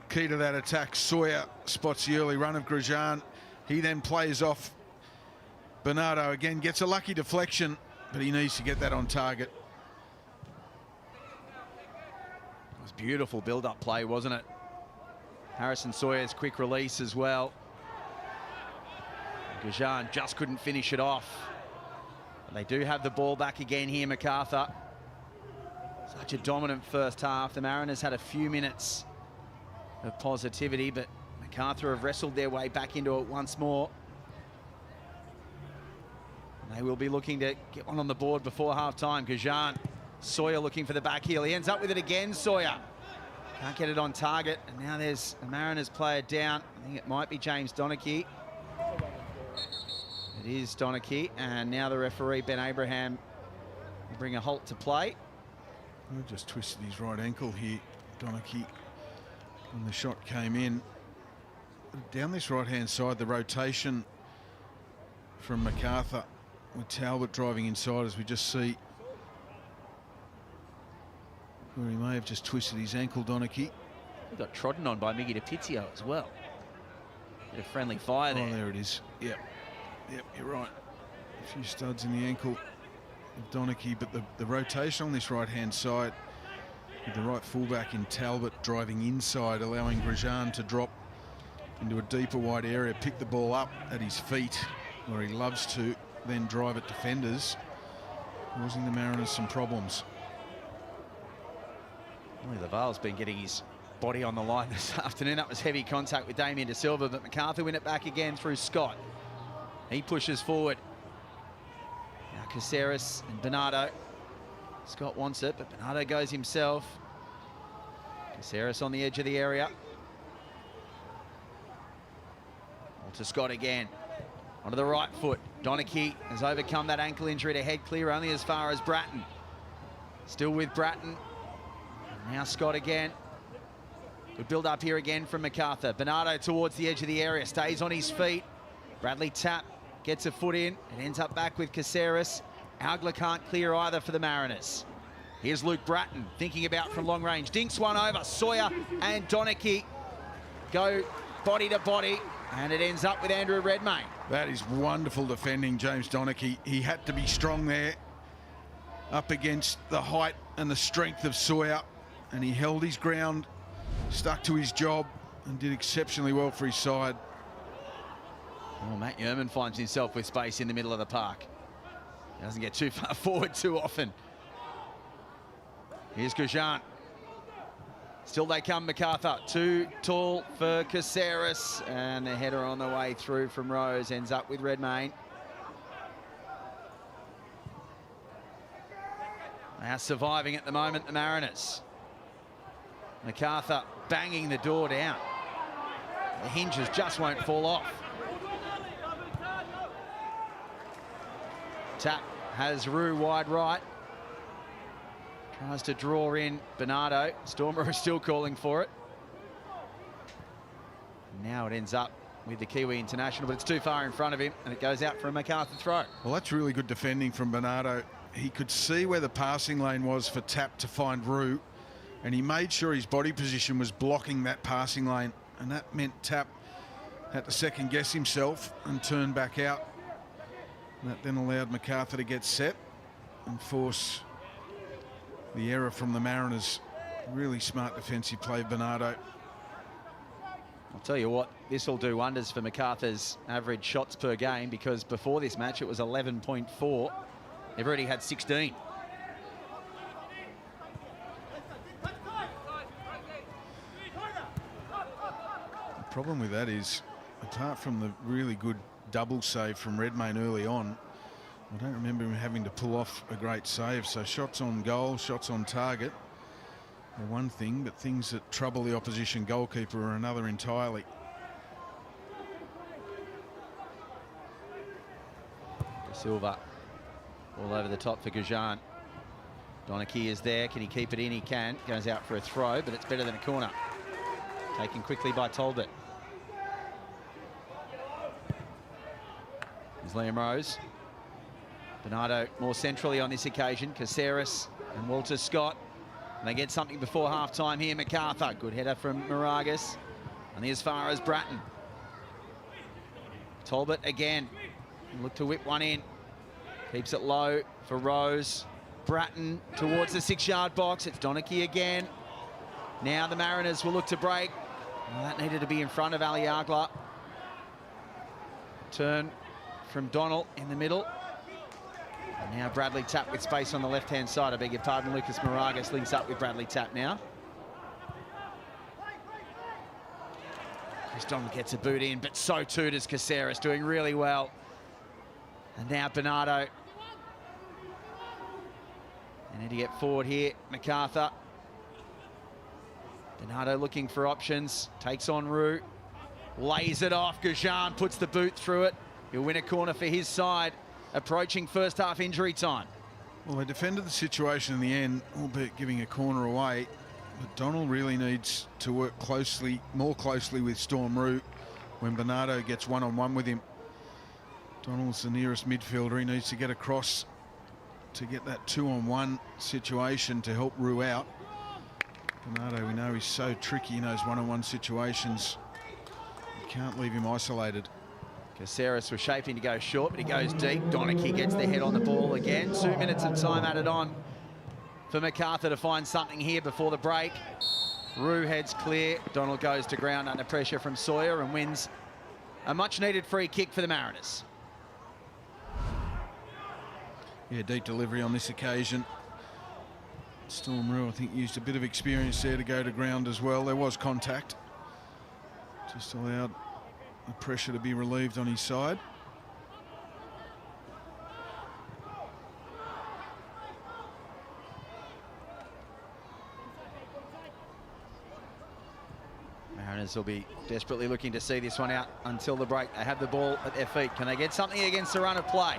key to that attack. Sawyer spots the early run of Grosjean. He then plays off. Bernardo again gets a lucky deflection, but he needs to get that on target. It was beautiful build-up play, wasn't it? Harrison Sawyer's quick release as well. Gajan just couldn't finish it off. But they do have the ball back again here, Macarthur. Such a dominant first half. The Mariners had a few minutes of positivity, but Macathur have wrestled their way back into it once more. And they will be looking to get one on the board before half-time. Gajan, Sawyer looking for the back heel. He ends up with it again, Sawyer. Can't get it on target. And now there's a Mariners player down. I think it might be James Donachie. It is Donachie. And now the referee, Ben Abraham, will bring a halt to play. He just twisted his right ankle here, Donachie, when the shot came in. Down this right-hand side, the rotation from Macarthur with Talbot driving inside, as we just see where he may have just twisted his ankle, Donachie. He got trodden on by Miggy DiPizio as well. Bit of friendly fire there. Oh, there it is. Yep, you're right. A few studs in the ankle of Donachie, but the rotation on this right-hand side with the right fullback in Talbot driving inside, allowing Grosjean to drop into a deeper wide area, pick the ball up at his feet where he loves to, then drive at defenders, causing the Mariners some problems. Well, Laval's been getting his body on the line this afternoon. That was heavy contact with Damien De Silva, but Macarthur win it back again through Scott. He pushes forward. Now Caceres and Bernardo. Scott wants it, but Bernardo goes himself. Caceres on the edge of the area. To Scott again. Onto the right foot. Donachie has overcome that ankle injury to head clear only as far as Bratton. Still with Bratton. Now Scott again. Good build up here again from Macarthur. Bernardo towards the edge of the area. Stays on his feet. Bradley Tapp gets a foot in and ends up back with Caceres. Augler can't clear either for the Mariners. Here's Luke Bratton thinking about from long range. Dinks one over. Sawyer and Donachie go body to body. And it ends up with Andrew Redmayne. That is wonderful defending, James Donachie. He had to be strong there, up against the height and the strength of Sawyer, and he held his ground, stuck to his job, and did exceptionally well for his side. Well, Matt Yerman finds himself with space in the middle of the park. He doesn't get too far forward too often. Here's Grosjean. Still they come, Macarthur. Too tall for Caceres. And the header on the way through from Rose ends up with Redmayne. They are surviving at the moment, the Mariners. Macarthur banging the door down. The hinges just won't fall off. Tapp has Rue wide right. Tries to draw in Bernardo. Stormer is still calling for it. Now it ends up with the Kiwi international, but it's too far in front of him, and it goes out for a Macarthur throw. Well, that's really good defending from Bernardo. He could see where the passing lane was for Tapp to find Rue, and he made sure his body position was blocking that passing lane, and that meant Tapp had to second guess himself and turn back out. And that then allowed Macarthur to get set and force the error from the Mariners. Really smart defensive play, Bernardo. I'll tell you what, this will do wonders for Macarthur's average shots per game, because before this match it was 11.4. They've already had 16. The problem with that is, apart from the really good double save from Redmayne early on, I don't remember him having to pull off a great save. So shots on goal, shots on target are one thing, but things that trouble the opposition goalkeeper are another entirely. Silva all over the top for Gajan. Donachie is there. Can he keep it in? He can. Goes out for a throw, but it's better than a corner. Taken quickly by Talbot. Here's Liam Rose. Bernardo more centrally on this occasion. Caceres and Walter Scott. And they get something before half-time here. Macarthur. Good header from Moragas. And as far as Bratton. Talbot again. Look to whip one in. Keeps it low for Rose. Bratton towards the 6-yard box. It's Donachie again. Now the Mariners will look to break. Well, that needed to be in front of Aliagla. Turn from Donald in the middle. And now Bradley Tapp with space on the left-hand side. I beg your pardon, Lucas Moragas links up with Bradley Tapp now. Chris Donald gets a boot in, but so too does Caceres, doing really well. And now Bernardo. They need to get forward here, Macarthur. Bernardo looking for options, takes on Roux, lays it off. Gajan puts the boot through it. He'll win a corner for his side, approaching first half injury time. Well, they defended the situation in the end, albeit giving a corner away. But Donald really needs to work more closely with Storm Roux when Bernardo gets one-on-one with him. Donald's the nearest midfielder. He needs to get across to get that 2-on-1 situation to help Roux out. Bernardo, we know he's so tricky in those one-on-one situations. You can't leave him isolated. Caceres was shaping to go short, but he goes deep. Donachie gets the head on the ball again. 2 minutes of time added on for Macarthur to find something here before the break. Roux heads clear. Donald goes to ground under pressure from Sawyer and wins a much-needed free kick for the Mariners. Yeah, deep delivery on this occasion. Storm Roux, I think, used a bit of experience there to go to ground as well. There was contact. Just allowed the pressure to be relieved on his side. Mariners will be desperately looking to see this one out until the break. They have the ball at their feet. Can they get something against the run of play?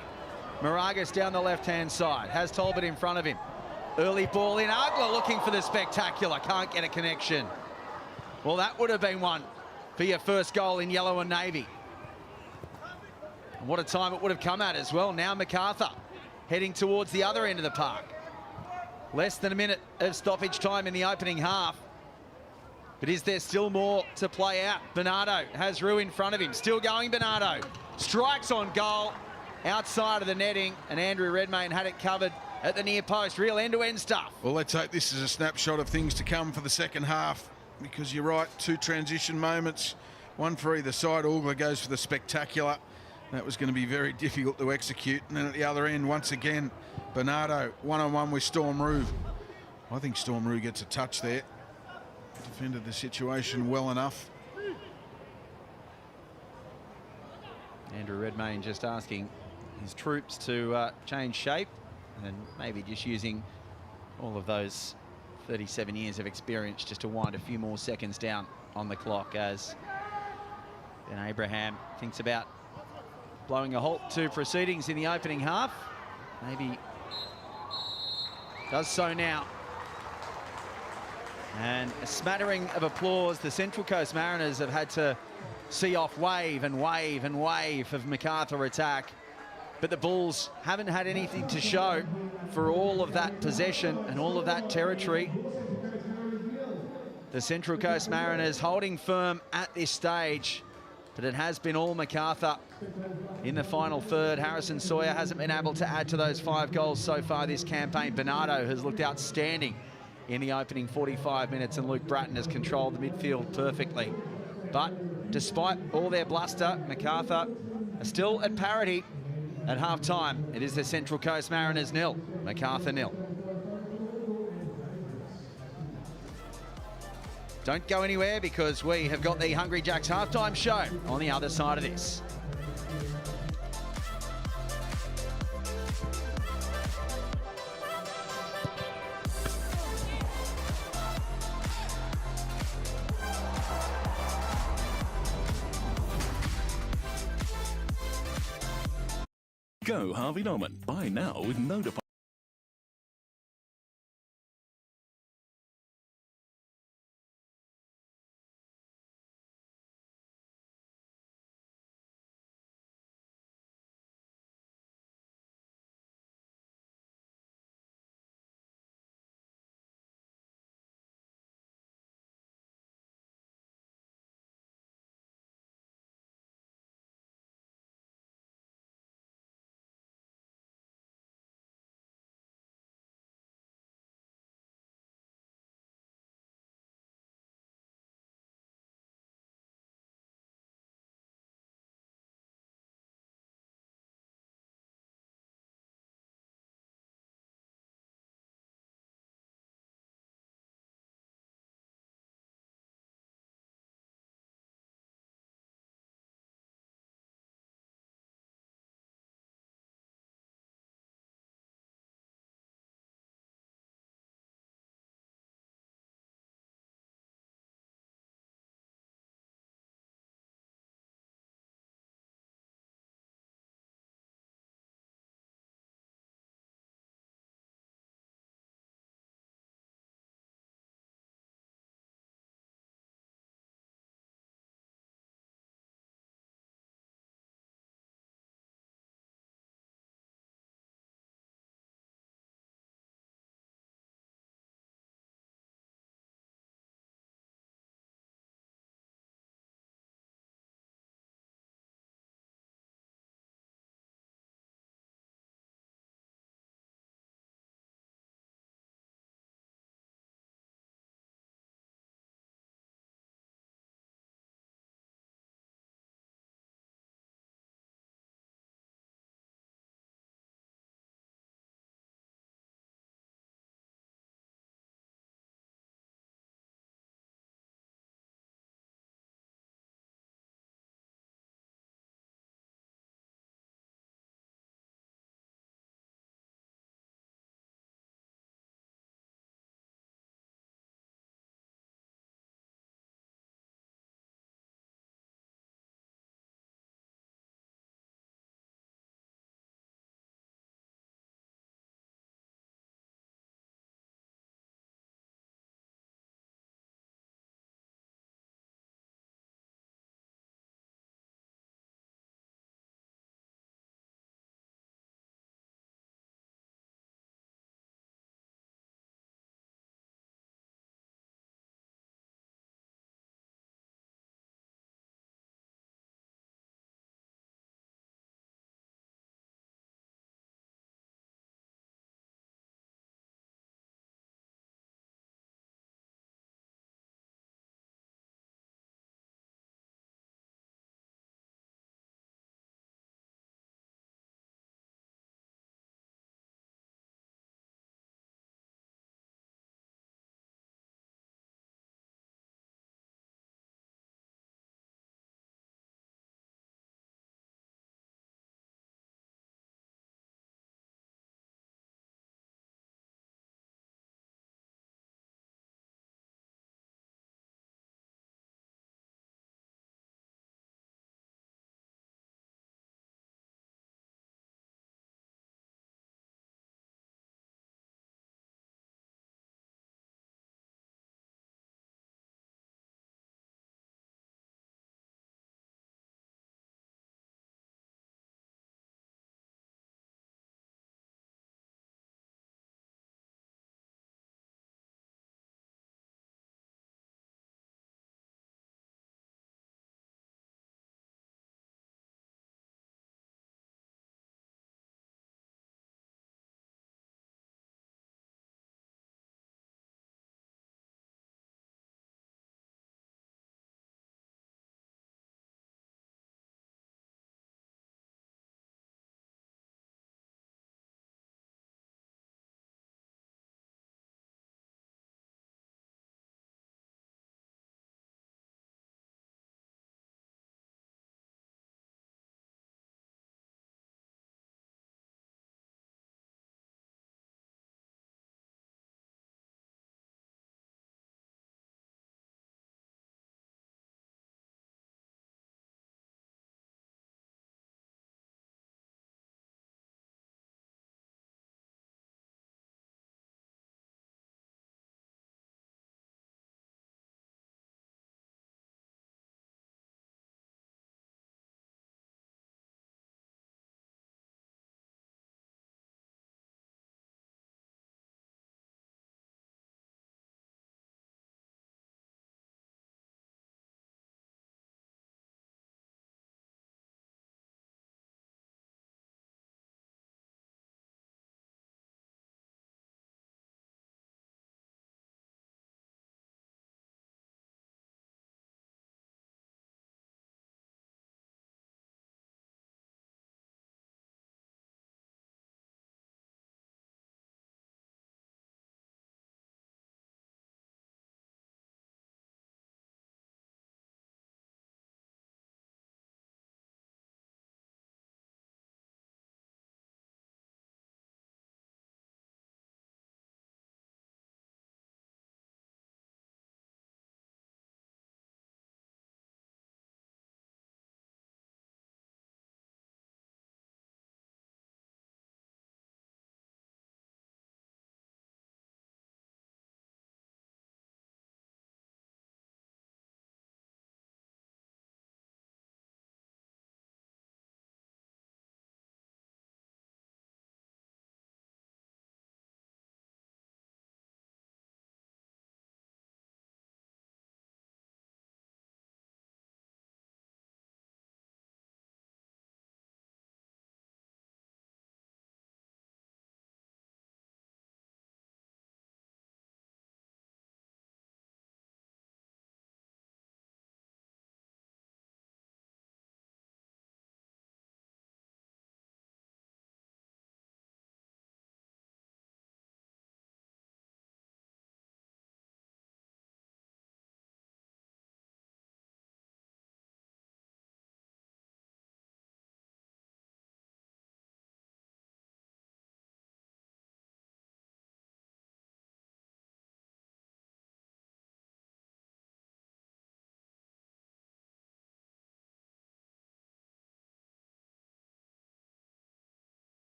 Moragas down the left-hand side, has Talbot in front of him. Early ball in, Agla looking for the spectacular, can't get a connection. Well, that would have been one for your first goal in yellow and navy. And what a time it would have come at as well. Now Macarthur heading towards the other end of the park. Less than a minute of stoppage time in the opening half. But is there still more to play out? Bernardo has Roux in front of him. Still going, Bernardo. Strikes on goal outside of the netting, and Andrew Redmayne had it covered at the near post. Real end-to-end stuff. Well, let's hope this is a snapshot of things to come for the second half, because you're right, 2 transition moments, one for either side. Augler goes for the spectacular. That was going to be very difficult to execute. And then at the other end, once again, Bernardo one-on-one with Storm Roux. I think Storm Roux gets a touch there. Defended the situation well enough. Andrew Redmayne just asking his troops to change shape, and maybe just using all of those 37 years of experience just to wind a few more seconds down on the clock, as Ben Abraham thinks about blowing a halt to proceedings in the opening half. Maybe does so now. And a smattering of applause. The Central Coast Mariners have had to see off wave and wave and wave of Macarthur attack, but the Bulls haven't had anything to show for all of that possession and all of that territory. The Central Coast Mariners holding firm at this stage, but it has been all Macarthur in the final third. Harrison Sawyer hasn't been able to add to those 5 goals so far this campaign. Bernardo has looked outstanding in the opening 45 minutes, and Luke Bratton has controlled the midfield perfectly. But despite all their bluster, Macarthur are still at parity at half-time. It is the Central Coast Mariners 0, Macarthur 0. Don't go anywhere, because we have got the Hungry Jacks halftime show on the other side of this. Go Harvey Norman. Buy now with no deposit.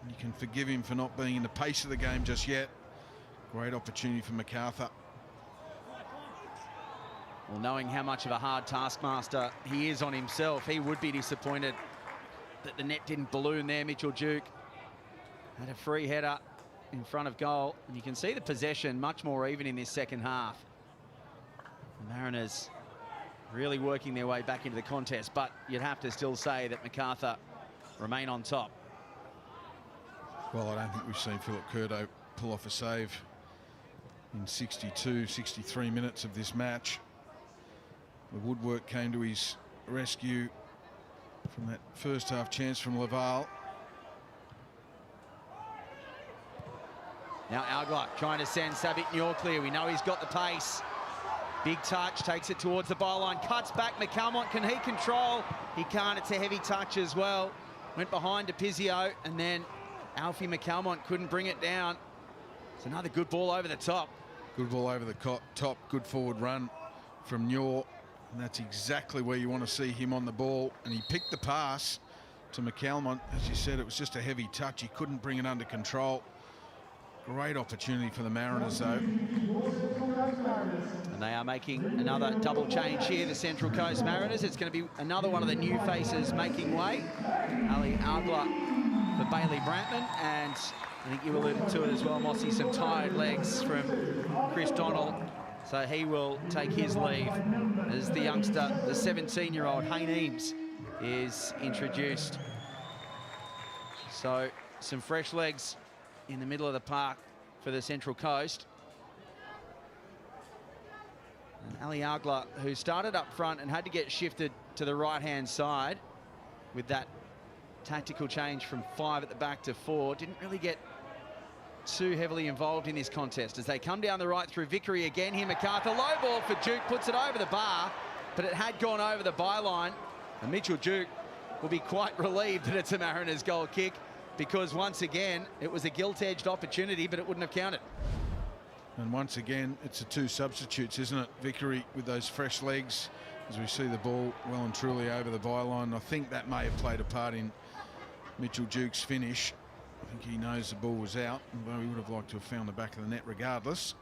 You can forgive him for not being in the pace of the game just yet. Great opportunity for Macarthur. Well, knowing how much of a hard taskmaster he is on himself, he would be disappointed that the net didn't balloon there. Mitchell Duke had a free header in front of goal, and you can see the possession much more even in this second half. The Mariners really working their way back into the contest, but you'd have to still say that Macarthur remain on top. Well, I don't think we've seen Philip Curto pull off a save in 62, 63 minutes of this match. The woodwork came to his rescue from that first half chance from Laval. Now Algler trying to send Sabit Nyor clear. We know he's got the pace. Big touch, takes it towards the byline, cuts back. McCalmont, can he control? He can't, it's a heavy touch as well. Went behind to Pizio, and then Alfie McCalmont couldn't bring it down. It's another good ball over the top. Good ball over the top, good forward run from Nyor. And that's exactly where you want to see him on the ball. And he picked the pass to McCalmont. As you said, it was just a heavy touch. He couldn't bring it under control. Great opportunity for the Mariners, though. And they are making another double change here, the Central Coast Mariners. It's going to be another one of the new faces making way. Ali Algler for Bailey Brantman, and I think you alluded to it as well, Mossy, some tired legs from Chris Donald. So he will take his leave as the youngster, the 17-year-old Hayne Eames, is introduced. So some fresh legs in the middle of the park for the Central Coast. And Ali Algler, who started up front and had to get shifted to the right-hand side with that tactical change from 5 at the back to 4, didn't really get too heavily involved in this contest as they come down the right through Vickery again here. Macarthur, low ball for Duke, puts it over the bar, but it had gone over the byline. And Mitchell Duke will be quite relieved that it's a Mariners goal kick, because once again it was a gilt-edged opportunity, but it wouldn't have counted. And once again it's the 2 substitutes, isn't it? Vickery with those fresh legs as we see the ball well and truly over the byline. I think that may have played a part in Mitchell Duke's finish. I think he knows the ball was out, although he would have liked to have found the back of the net regardless.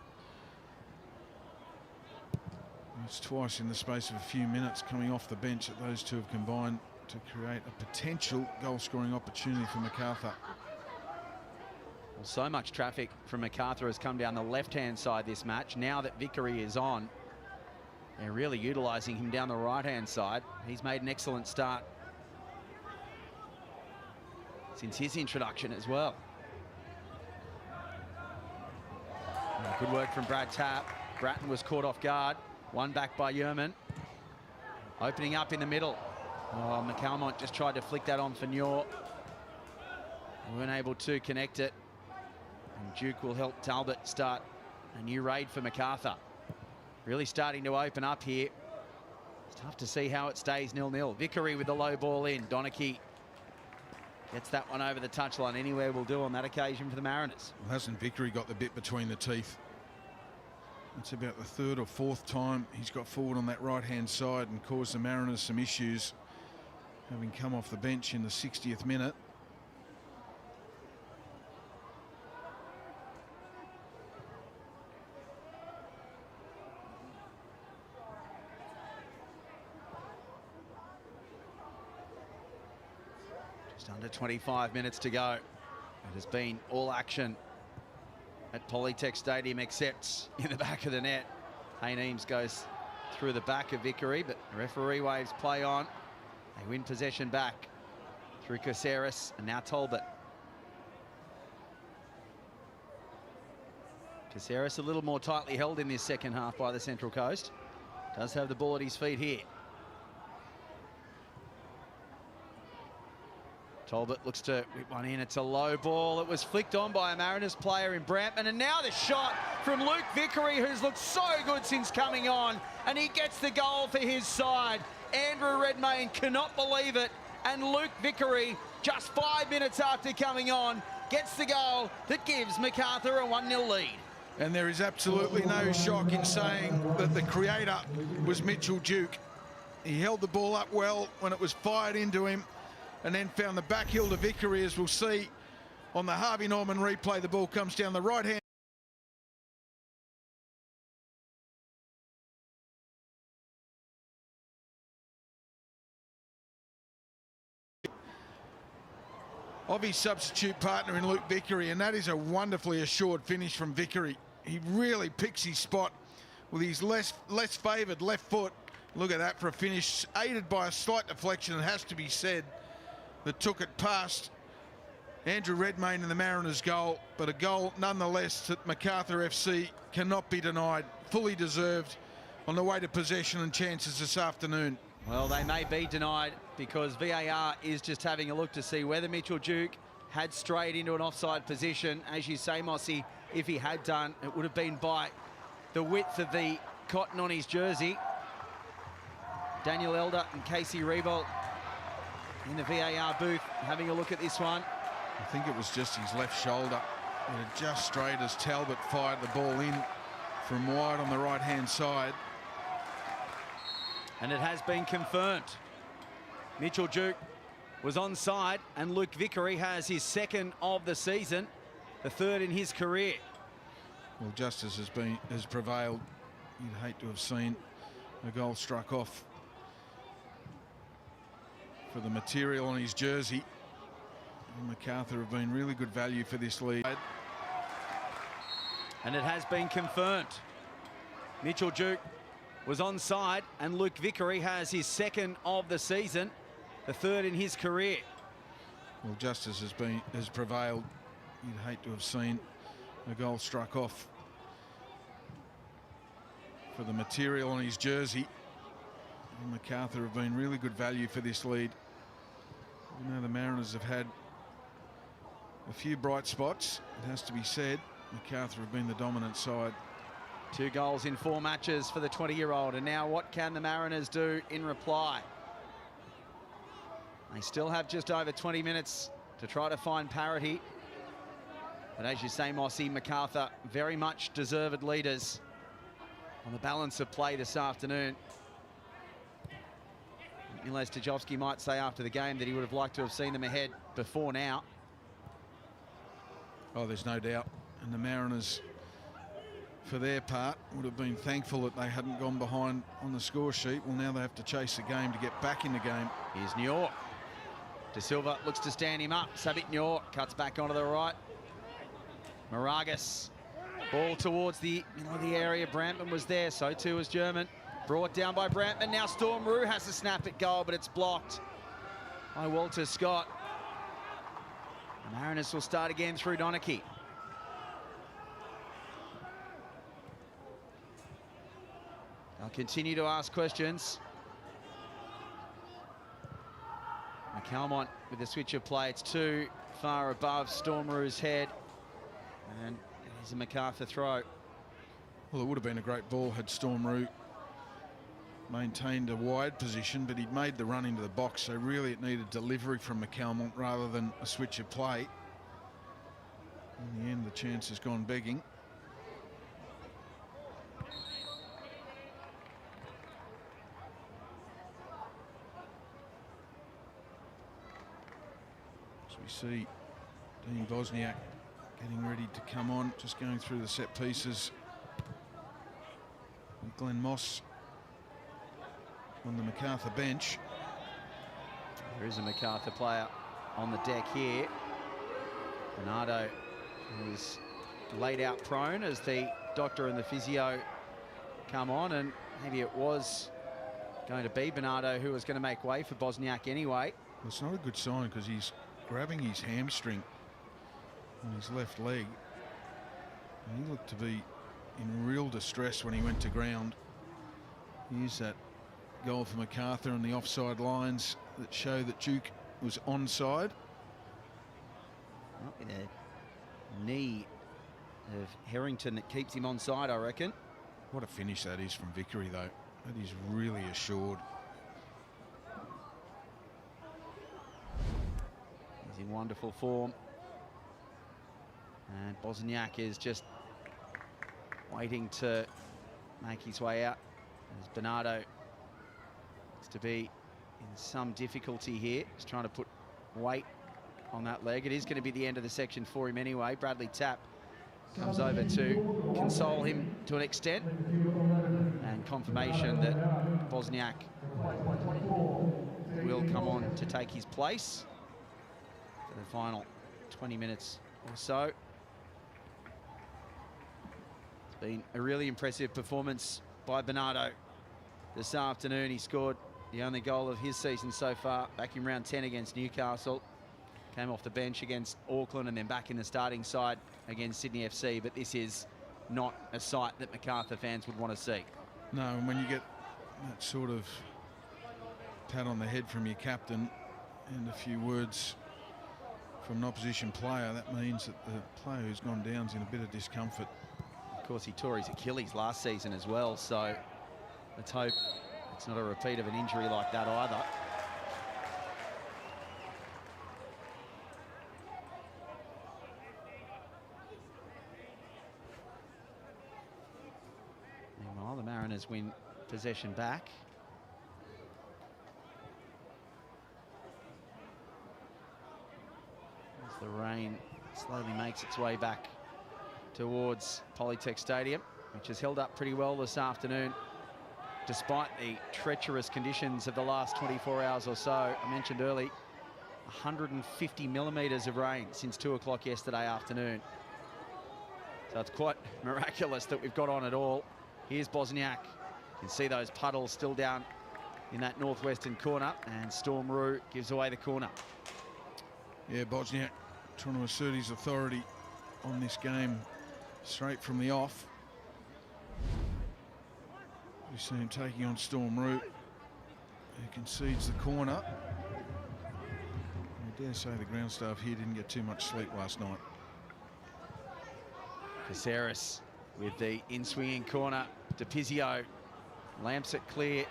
It's twice in the space of a few minutes coming off the bench that those two have combined to create a potential goal-scoring opportunity for Macarthur. Well, so much traffic from Macarthur has come down the left-hand side this match. Now that Vickery is on, they're really utilising him down the right-hand side. He's made an excellent start since his introduction as well. Good work from Brad Tapp. Bratton was caught off guard. One back by Yerman. Opening up in the middle. Oh, McCalmont just tried to flick that on for Nyor. We weren't able to connect it. And Duke will help Talbot start a new raid for Macarthur. Really starting to open up here. It's tough to see how it stays 0-0. Vickery with the low ball in. Donachie gets that one over the touchline. Anywhere will do on that occasion for the Mariners. Well, hasn't Vickery got the bit between the teeth? It's about the 3rd or 4th time he's got forward on that right-hand side and caused the Mariners some issues, having come off the bench in the 60th minute. Just under 25 minutes to go. It has been all action at Polytech Stadium, except in the back of the net. Hayne Eames goes through the back of Vickery, but the referee waves play on. They win possession back through Caceres and now Talbot. Caceres a little more tightly held in this second half by the Central Coast. Does have the ball at his feet here. Talbot looks to whip one in. It's a low ball. It was flicked on by a Mariners player in Brantman. And now the shot from Luke Vickery, who's looked so good since coming on. And he gets the goal for his side. Andrew Redmayne cannot believe it. And Luke Vickery, just 5 minutes after coming on, gets the goal that gives Macarthur a 1-0 lead. And there is absolutely no shock in saying that the creator was Mitchell Duke. He held the ball up well when it was fired into him, and then found the back heel to Vickery, as we'll see on the Harvey Norman replay. The ball comes down the right hand. Of his substitute partner in Luke Vickery, and that is a wonderfully assured finish from Vickery. He really picks his spot with his less favoured left foot. Look at that for a finish, aided by a slight deflection, it has to be said, that took it past Andrew Redmayne in the Mariners' goal, but a goal nonetheless that Macarthur FC cannot be denied. Fully deserved on the way to possession and chances this afternoon. Well, they may be denied because VAR is just having a look to see whether Mitchell Duke had strayed into an offside position. As you say, Mossy, if he had done, it would have been by the width of the cotton on his jersey. Daniel Elder and Casey Rebolt in the VAR booth having a look at this one. I think it was just his left shoulder. It had just strayed as Talbot fired the ball in from wide on the right-hand side. And it has been confirmed. Mitchell Duke was onside, and Luke Vickery has his second of the season, the third in his career. Well, justice has prevailed. You'd hate to have seen a goal struck off for the material on his jersey. And Macathur have been really good value for this lead. And it has been confirmed. Mitchell Duke was onside, and Luke Vickery has his second of the season, the third in his career. Well, justice has prevailed. You'd hate to have seen a goal struck off for the material on his jersey. And Macathur have been really good value for this lead. You know, the Mariners have had a few bright spots, it has to be said. Macathur have been the dominant side. 2 goals in 4 matches for the 20-year-old. And now what can the Mariners do in reply? They still have just over 20 minutes to try to find parity. But as you say, Mossy, Macarthur very much deserved leaders on the balance of play this afternoon. Miles Stajovski might say after the game that he would have liked to have seen them ahead before now. Oh, there's no doubt. And the Mariners, for their part, would have been thankful that they hadn't gone behind on the score sheet. Well, now they have to chase the game to get back in the game. Here's Niort. De Silva looks to stand him up. Sabit Niort cuts back onto the right. Moragas, ball towards the middle of the area. Brantman was there, so too was German. Brought down by Brantman. Now Storm Rue has to snap at goal, but it's blocked by Walter Scott. The Mariners will start again through Donachie. They'll continue to ask questions. McAlmont with the switch of play. It's too far above Storm Rue's head. And it is a Macarthur throw. Well, it would have been a great ball had Storm Rue maintained a wide position, but he'd made the run into the box, so really it needed delivery from McAlmont rather than a switch of play. In the end, the chance has gone begging. So we see Dean Bosniak getting ready to come on, just going through the set pieces. And Glenn Moss on the Macarthur bench. There is a Macarthur player on the deck here. Bernardo is laid out prone as the doctor and the physio come on, and maybe it was going to be Bernardo who was going to make way for Bosniak anyway. Well, it's not a good sign because he's grabbing his hamstring on his left leg. And he looked to be in real distress when he went to ground. Here's that goal for Macarthur and the offside lines that show that Duke was onside. Might be the knee of Harrington that keeps him onside, I reckon. What a finish that is from Vickery, though. That is really assured. He's in wonderful form. And Bosniak is just waiting to make his way out as Bernardo looks to be in some difficulty here. He's trying to put weight on that leg. It is going to be the end of the section for him anyway. Bradley Tapp comes over to console him to an extent, and confirmation that Bosniak will come on to take his place for the final 20 minutes or so. It's been a really impressive performance by Bernardo this afternoon. He scored the only goal of his season so far back in round 10 against Newcastle. Came off the bench against Auckland and then back in the starting side against Sydney FC. But this is not a sight that Macarthur fans would want to see. No, and when you get that sort of pat on the head from your captain and a few words from an opposition player, that means that the player who's gone down is in a bit of discomfort. Of course, he tore his Achilles last season as well, so let's hope it's not a repeat of an injury like that either. Meanwhile, the Mariners win possession back. As the rain slowly makes its way back towards Polytech Stadium, which has held up pretty well this afternoon, despite the treacherous conditions of the last 24 hours or so. I mentioned early, 150 millimetres of rain since 2 o'clock yesterday afternoon. So it's quite miraculous that we've got on at all. Here's Bosniak. You can see those puddles still down in that northwestern corner, and Storm Roo gives away the corner. Yeah, Bosniak trying to assert his authority on this game straight from the off. We see him taking on Storm Roo, who concedes the corner. I dare say the ground staff here didn't get too much sleep last night. Caceres with the in-swinging corner. DePizio lamps it clear.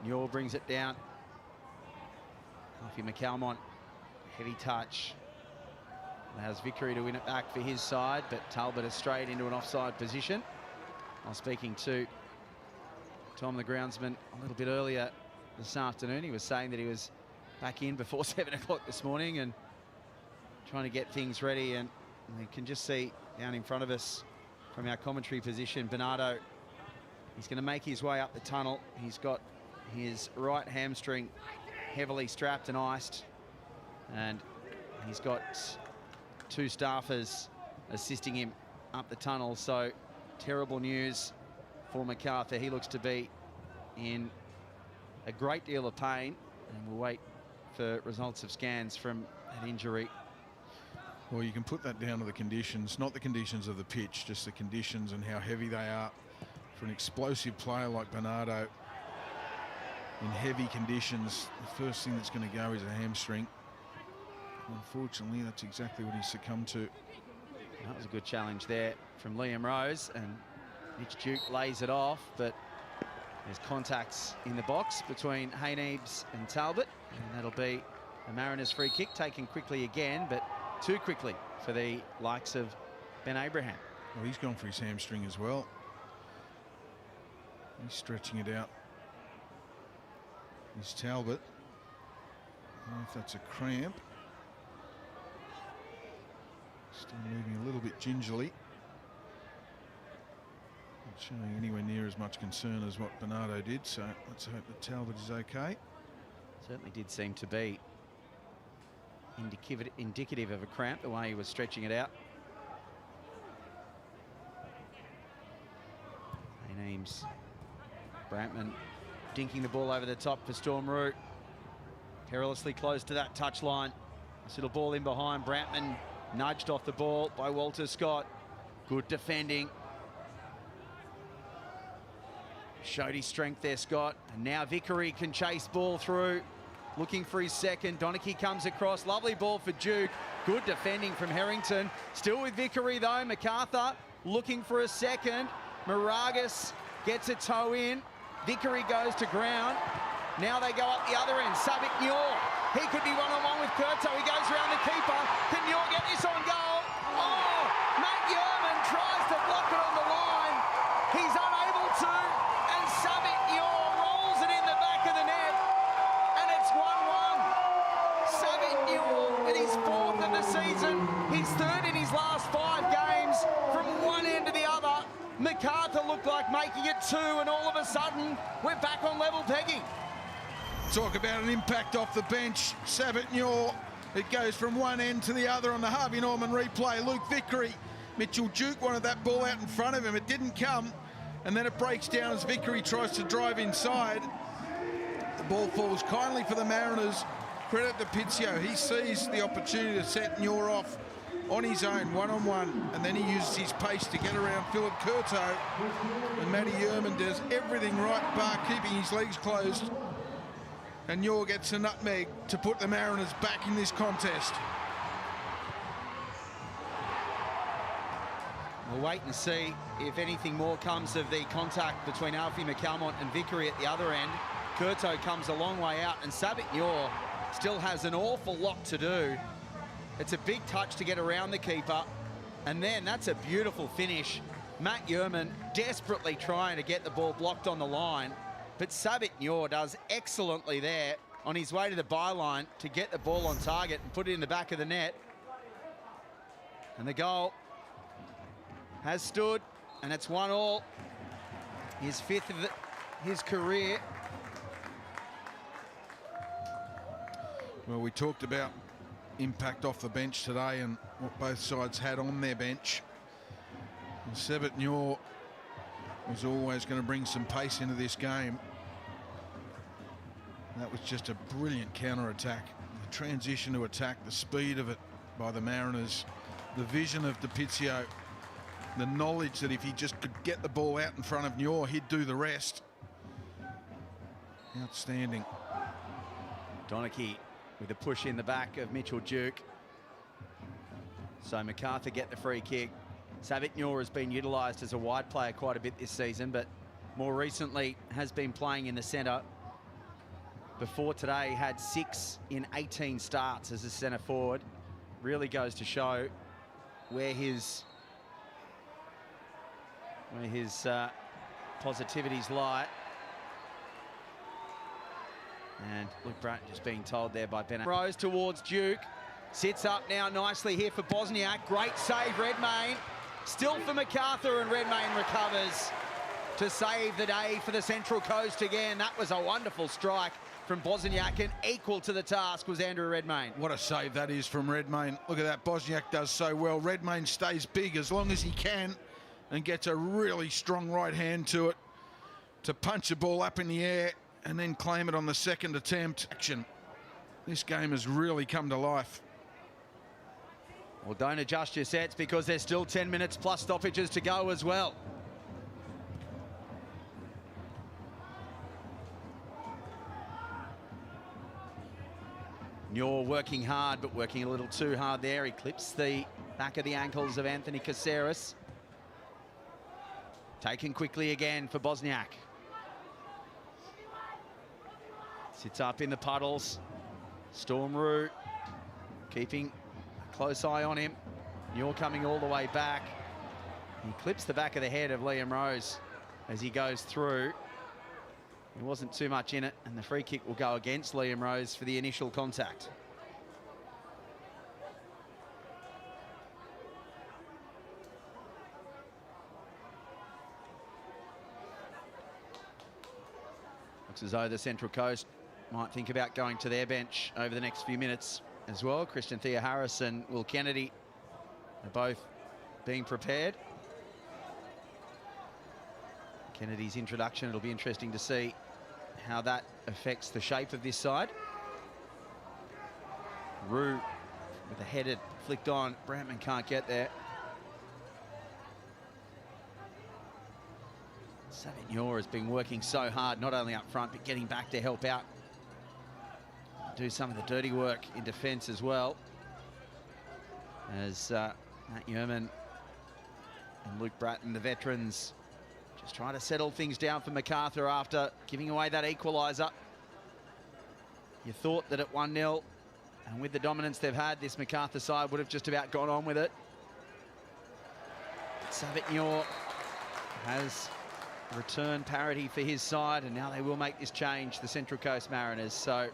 Newell brings it down. Coffey McCalmont, heavy touch. Allows Vickery to win it back for his side, but Talbot is straight into an offside position. I was speaking to Tom, the groundsman, a little bit earlier this afternoon. He was saying that he was back in before 7 o'clock this morning and trying to get things ready. And you can just see down in front of us from our commentary position, Bernardo, he's going to make his way up the tunnel. He's got his right hamstring heavily strapped and iced, and he's got 2 staffers assisting him up the tunnel. So terrible news for Macarthur. He looks to be in a great deal of pain, and we'll wait for results of scans from that injury. Well, you can put that down to the conditions, not the conditions of the pitch, just the conditions and how heavy they are. For an explosive player like Bernardo, in heavy conditions, the first thing that's going to go is a hamstring. Unfortunately, that's exactly what he succumbed to. That was a good challenge there from Liam Rose, and Mitch Duke lays it off, but there's contacts in the box between Hayneebs and Talbot, and that'll be a Mariners free kick taken quickly again, but too quickly for the likes of Ben Abraham. Well, he's gone for his hamstring as well. He's stretching it out. Here's Talbot. I don't know if that's a cramp. Still moving a little bit gingerly. Not showing anywhere near as much concern as what Bernardo did, so let's hope that Talbot is okay. Certainly did seem to be indicative of a cramp, the way he was stretching it out. Hayneebs, Brantman dinking the ball over the top for Storm Roo. Perilously close to that touchline. Nice little ball in behind. Brantman nudged off the ball by Walter Scott. Good defending. Showed his strength there, Scott. And now Vickery can chase ball through. Looking for his second. Donachie comes across. Lovely ball for Duke. Good defending from Harrington. Still with Vickery though. Macarthur looking for a second. Moragas gets a toe in. Vickery goes to ground. Now they go up the other end. Savic Newell. He could be one-on-one with Curto. He goes around the keeper. Can Newell get this on goal? Oh, Matt Yerman tries to block it on the line. He's unable to. And Savic Newell rolls it in the back of the net. And it's 1-1. looked like making it 2, and all of a sudden, we're back on level pegging. Talk about an impact off the bench. Sabatnur, it goes from one end to the other on the Harvey Norman replay. Luke Vickery, Mitchell Duke wanted that ball out in front of him. It didn't come, and then it breaks down as Vickery tries to drive inside. The ball falls kindly for the Mariners. Credit to Pizio. He sees the opportunity to set Muir off on his own, one-on-one, and then he uses his pace to get around Philip Curto. And Matty Yerman does everything right, bar keeping his legs closed. And Muir gets a nutmeg to put the Mariners back in this contest. We'll wait and see if anything more comes of the contact between Alfie McCalmont and Vickery at the other end. Curto comes a long way out, and Sabatnur still has an awful lot to do. It's a big touch to get around the keeper, and then that's a beautiful finish. Matt Yerman desperately trying to get the ball blocked on the line, but Sabatnur does excellently there on his way to the byline to get the ball on target and put it in the back of the net. And the goal has stood, and it's 1-1. His 5th of his career. Well, we talked about impact off the bench today and what both sides had on their bench. And Sabatnur was always going to bring some pace into this game. That was just a brilliant counter-attack. The transition to attack, the speed of it by the Mariners, the vision of DiPizio, the knowledge that if he just could get the ball out in front of Muir, he'd do the rest. Outstanding. Donachie with a push in the back of Mitchell Duke. So Macarthur get the free kick. Sabatnur has been utilised as a wide player quite a bit this season, but more recently has been playing in the centre. Before today, had 6 in 18 starts as a centre forward. Really goes to show where his positivities lie. And Luke Bratton just being told there by Bennett. Rose towards Duke. Sits up now nicely here for Bosniak. Great save, Redmayne. Still for Macarthur, and Redmayne recovers to save the day for the Central Coast again. That was a wonderful strike from Bosniak, and equal to the task was Andrew Redmayne. What a save that is from Redmayne. Look at that, Bosniak does so well. Redmayne stays big as long as he can and gets a really strong right hand to it to punch the ball up in the air and then claim it on the second attempt. Action. This game has really come to life. Well, don't adjust your sets because there's still 10 minutes plus stoppages to go as well. Muir working hard, but working a little too hard there. He clips the back of the ankles of Anthony Caceres. Taken quickly again for Bosniak. Sits up in the puddles. Storm Roux keeping a close eye on him. Muir coming all the way back. He clips the back of the head of Liam Rose as he goes through. There wasn't too much in it, and the free kick will go against Liam Rose for the initial contact. Looks as though the Central Coast might think about going to their bench over the next few minutes as well. Christian Theoharis and Will Kennedy are both being prepared. Kennedy's introduction, it'll be interesting to see how that affects the shape of this side. Roux with the headed flicked on. Brantman can't get there. Sabatnur has been working so hard, not only up front, but getting back to help out. Do some of the dirty work in defence as well. As Matt Yerman and Luke Bratton, the veterans, just trying to settle things down for Macarthur after giving away that equaliser. You thought that at 1-0, and with the dominance they've had, this Macarthur side would have just about gone on with it. Sabatnur has returned parity for his side, and now they will make this change, the Central Coast Mariners. So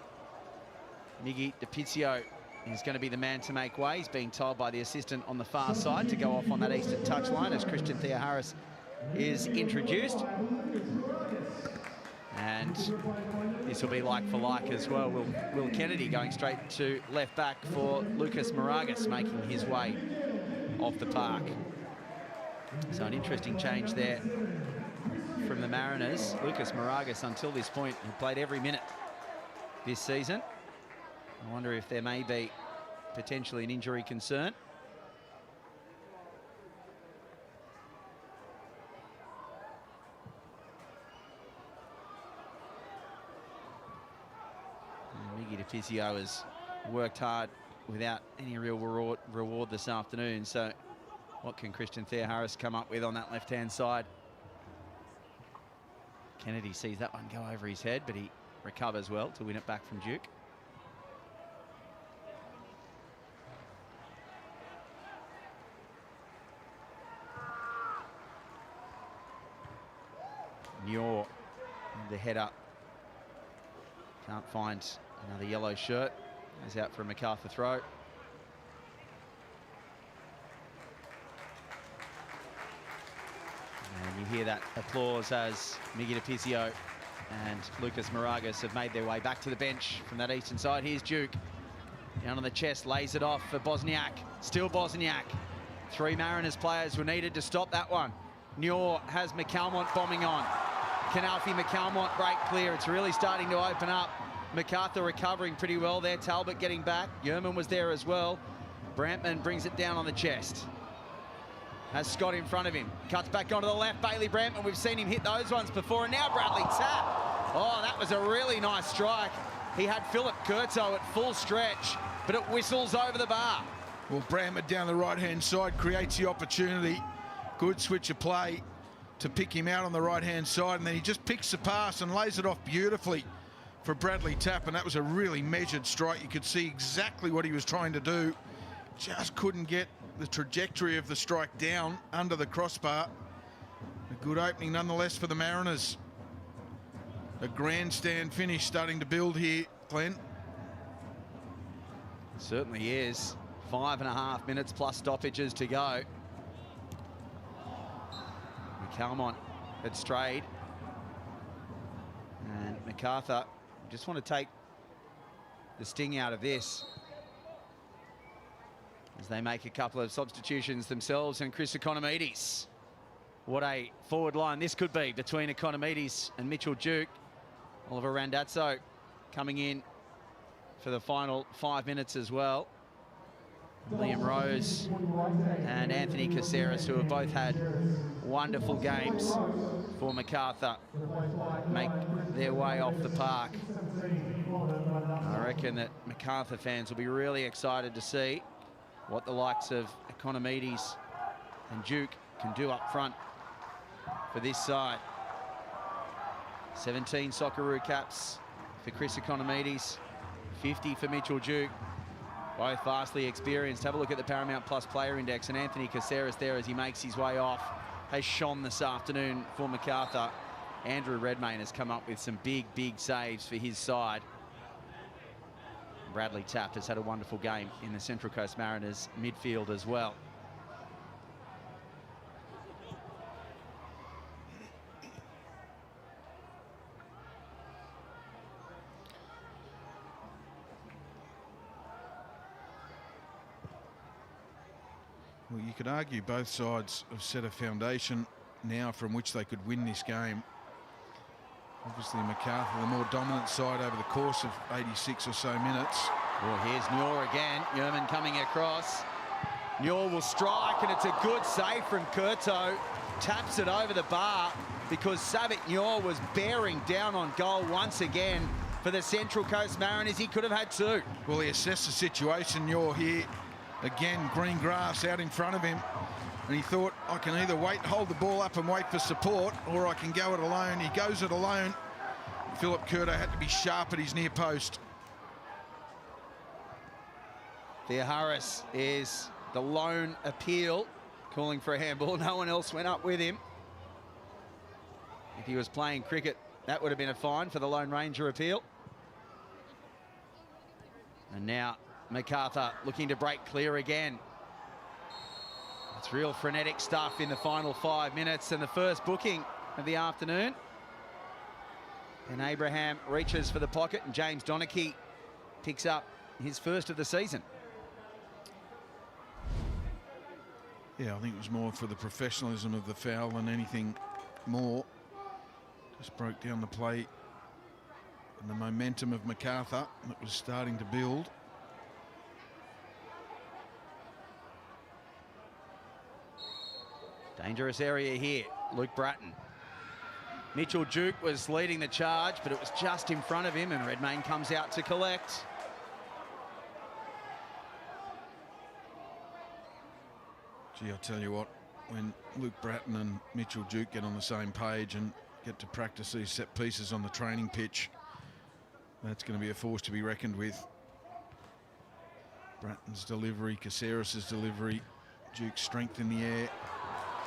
Miggy DiPizio is going to be the man to make way. He's being told by the assistant on the far side to go off on that eastern touchline as Christian Theoharis is introduced. And this will be like for like as well. Will Kennedy going straight to left back for Lucas Moragas, making his way off the park. So an interesting change there from the Mariners. Lucas Moragas, until this point, who played every minute this season. I wonder if there may be potentially an injury concern. Miggy DeFizio has worked hard without any real reward this afternoon. So what can Christian Theoharis come up with on that left-hand side? Kennedy sees that one go over his head, but he recovers well to win it back from Duke. Muir, the head up. Can't find another yellow shirt. Goes out for a Macarthur throw. And you hear that applause as Miggy DeFizio and Lucas Moragas have made their way back to the bench from that eastern side. Here's Duke. Down on the chest, lays it off for Bosniak. Still Bosniak. 3 Mariners players were needed to stop that one. Muir has McCalmont bombing on. Can Alfie McCalmont break clear? It's really starting to open up. Macarthur recovering pretty well there. Talbot getting back. Yerman was there as well. Brantman brings it down on the chest. Has Scott in front of him. Cuts back onto the left. Bailey Brantman, we've seen him hit those ones before. And now Bradley Tapp. Oh, that was a really nice strike. He had Philip Curto at full stretch, but it whistles over the bar. Well, Brantman down the right-hand side creates the opportunity. Good switch of play to pick him out on the right-hand side, and then he just picks the pass and lays it off beautifully for Bradley Tapp, and that was a really measured strike. You could see exactly what he was trying to do. Just couldn't get the trajectory of the strike down under the crossbar. A good opening nonetheless for the Mariners. A grandstand finish starting to build here, Glenn. Certainly is. 5.5 minutes plus stoppages to go. McCalmont had strayed. And Macarthur just want to take the sting out of this as they make a couple of substitutions themselves. And Chris Economides. What a forward line this could be between Economides and Mitchell Duke. Oliver Randazzo coming in for the final 5 minutes as well. Liam Rose and Anthony Caceres, who have both had wonderful games for Macarthur, make their way off the park. I reckon that Macarthur fans will be really excited to see what the likes of Economides and Duke can do up front for this side. 17 Socceroo caps for Chris Economides, 50 for Mitchell Duke. Both vastly experienced. Have a look at the Paramount Plus player index, and Anthony Caceres there as he makes his way off has shone this afternoon for Macarthur. Andrew Redmayne has come up with some big saves for his side. Bradley Tapp has had a wonderful game in the Central Coast Mariners midfield as well. Well, you could argue both sides have set a foundation now from which they could win this game. Obviously, Macarthur, the more dominant side over the course of 86 or so minutes. Well, here's Muir again. Yerman coming across. Muir will strike, and it's a good save from Curto. Taps it over the bar because Savit Muir was bearing down on goal once again for the Central Coast Mariners. He could have had 2. Well, he assessed the situation. Muir here. Again, green grass out in front of him. And he thought, I can either hold the ball up and wait for support, or I can go it alone. He goes it alone. Philip Curto had to be sharp at his near post. Theoharis is the lone appeal, calling for a handball. No one else went up with him. If he was playing cricket, that would have been a fine for the Lone Ranger appeal. And now Macarthur looking to break clear again. It's real frenetic stuff in the final 5 minutes, and the first booking of the afternoon. And Abraham reaches for the pocket, and James Donachie picks up his first of the season. Yeah, I think it was more for the professionalism of the foul than anything more. Just broke down the play and the momentum of Macarthur that was starting to build. Dangerous area here, Luke Bratton. Mitchell Duke was leading the charge, but it was just in front of him, and Redmayne comes out to collect. Gee, I'll tell you what, when Luke Bratton and Mitchell Duke get on the same page and get to practice these set pieces on the training pitch, that's going to be a force to be reckoned with. Bratton's delivery, Caceres' delivery, Duke's strength in the air.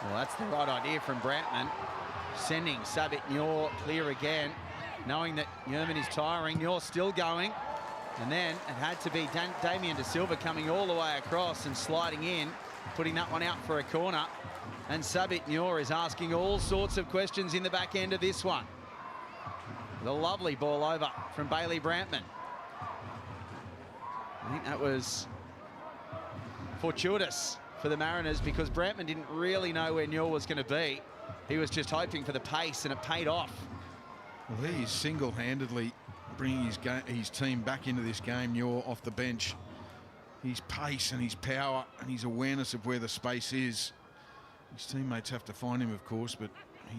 Well, that's the right idea from Bratton, sending Sabit Nyor clear again, knowing that Yerman is tiring. Nyor's still going, and then it had to be Damien De Silva coming all the way across and sliding in, putting that one out for a corner. And Sabit Nyor is asking all sorts of questions in the back end of this one. The lovely ball over from Bailey Brantman. I think that was fortuitous for the Mariners, because Brantman didn't really know where Nyor was going to be. He was just hoping for the pace, and it paid off. Well, he's single-handedly bringing his team back into this game, Nyor, off the bench. His pace and his power and his awareness of where the space is. His teammates have to find him, of course, but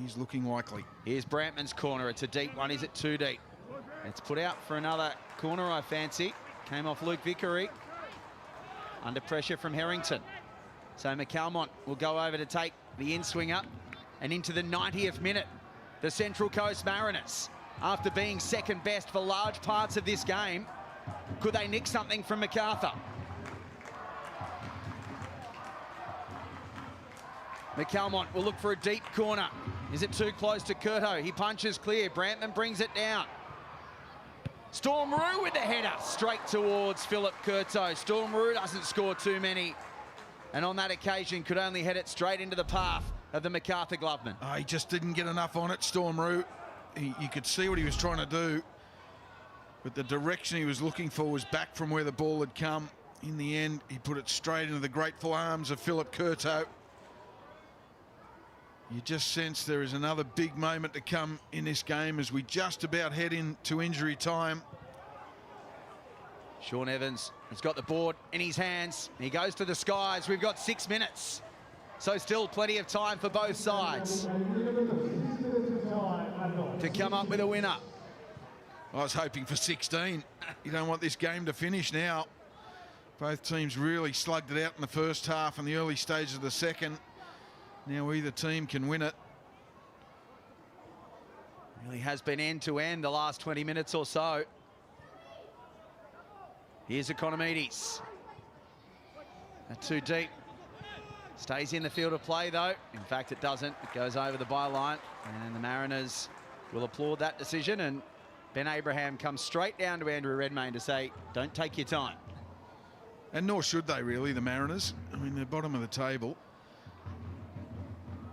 he's looking likely. Here's Brantman's corner. It's a deep one. Is it too deep? It's put out for another corner, I fancy. Came off Luke Vickery. Under pressure from Harrington. So McCalmont will go over to take the in-swing up, and into the 90th minute, the Central Coast Mariners, after being second best for large parts of this game, could they nick something from Macarthur? McCalmont will look for a deep corner. Is it too close to Curto? He punches clear. Brantman brings it down. Storm Roo with the header straight towards Philip Curto. Storm Roo doesn't score too many, and on that occasion could only head it straight into the path of the Macarthur Gloveman. Oh, he just didn't get enough on it, Storm Roo. You could see what he was trying to do, but the direction he was looking for was back from where the ball had come. In the end, he put it straight into the grateful arms of Philip Curto. You just sense there is another big moment to come in this game as we just about head into injury time. Sean Evans has got the board in his hands. He goes to the skies. We've got 6 minutes. So still plenty of time for both sides to come up with a winner. I was hoping for 16. You don't want this game to finish now. Both teams really slugged it out in the first half and the early stages of the second. Now either team can win it. Really has been end to end the last 20 minutes or so. Here's Economides. Too deep. Stays in the field of play though. In fact, it doesn't. It goes over the byline, and the Mariners will applaud that decision. And Ben Abraham comes straight down to Andrew Redmayne to say, don't take your time. And nor should they really, the Mariners. I mean, they're bottom of the table.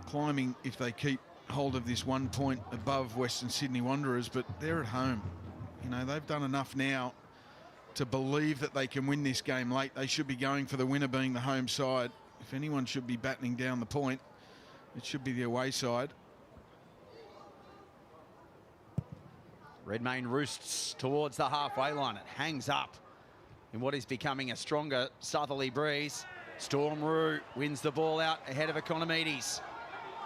Climbing if they keep hold of this 1 point above Western Sydney Wanderers, but they're at home. You know, they've done enough now to believe that they can win this game late. They should be going for the winner, being the home side. If anyone should be battening down the point, it should be the away side. Redmayne roosts towards the halfway line. It hangs up in what is becoming a stronger southerly breeze. Storm Roo wins the ball out ahead of Economides.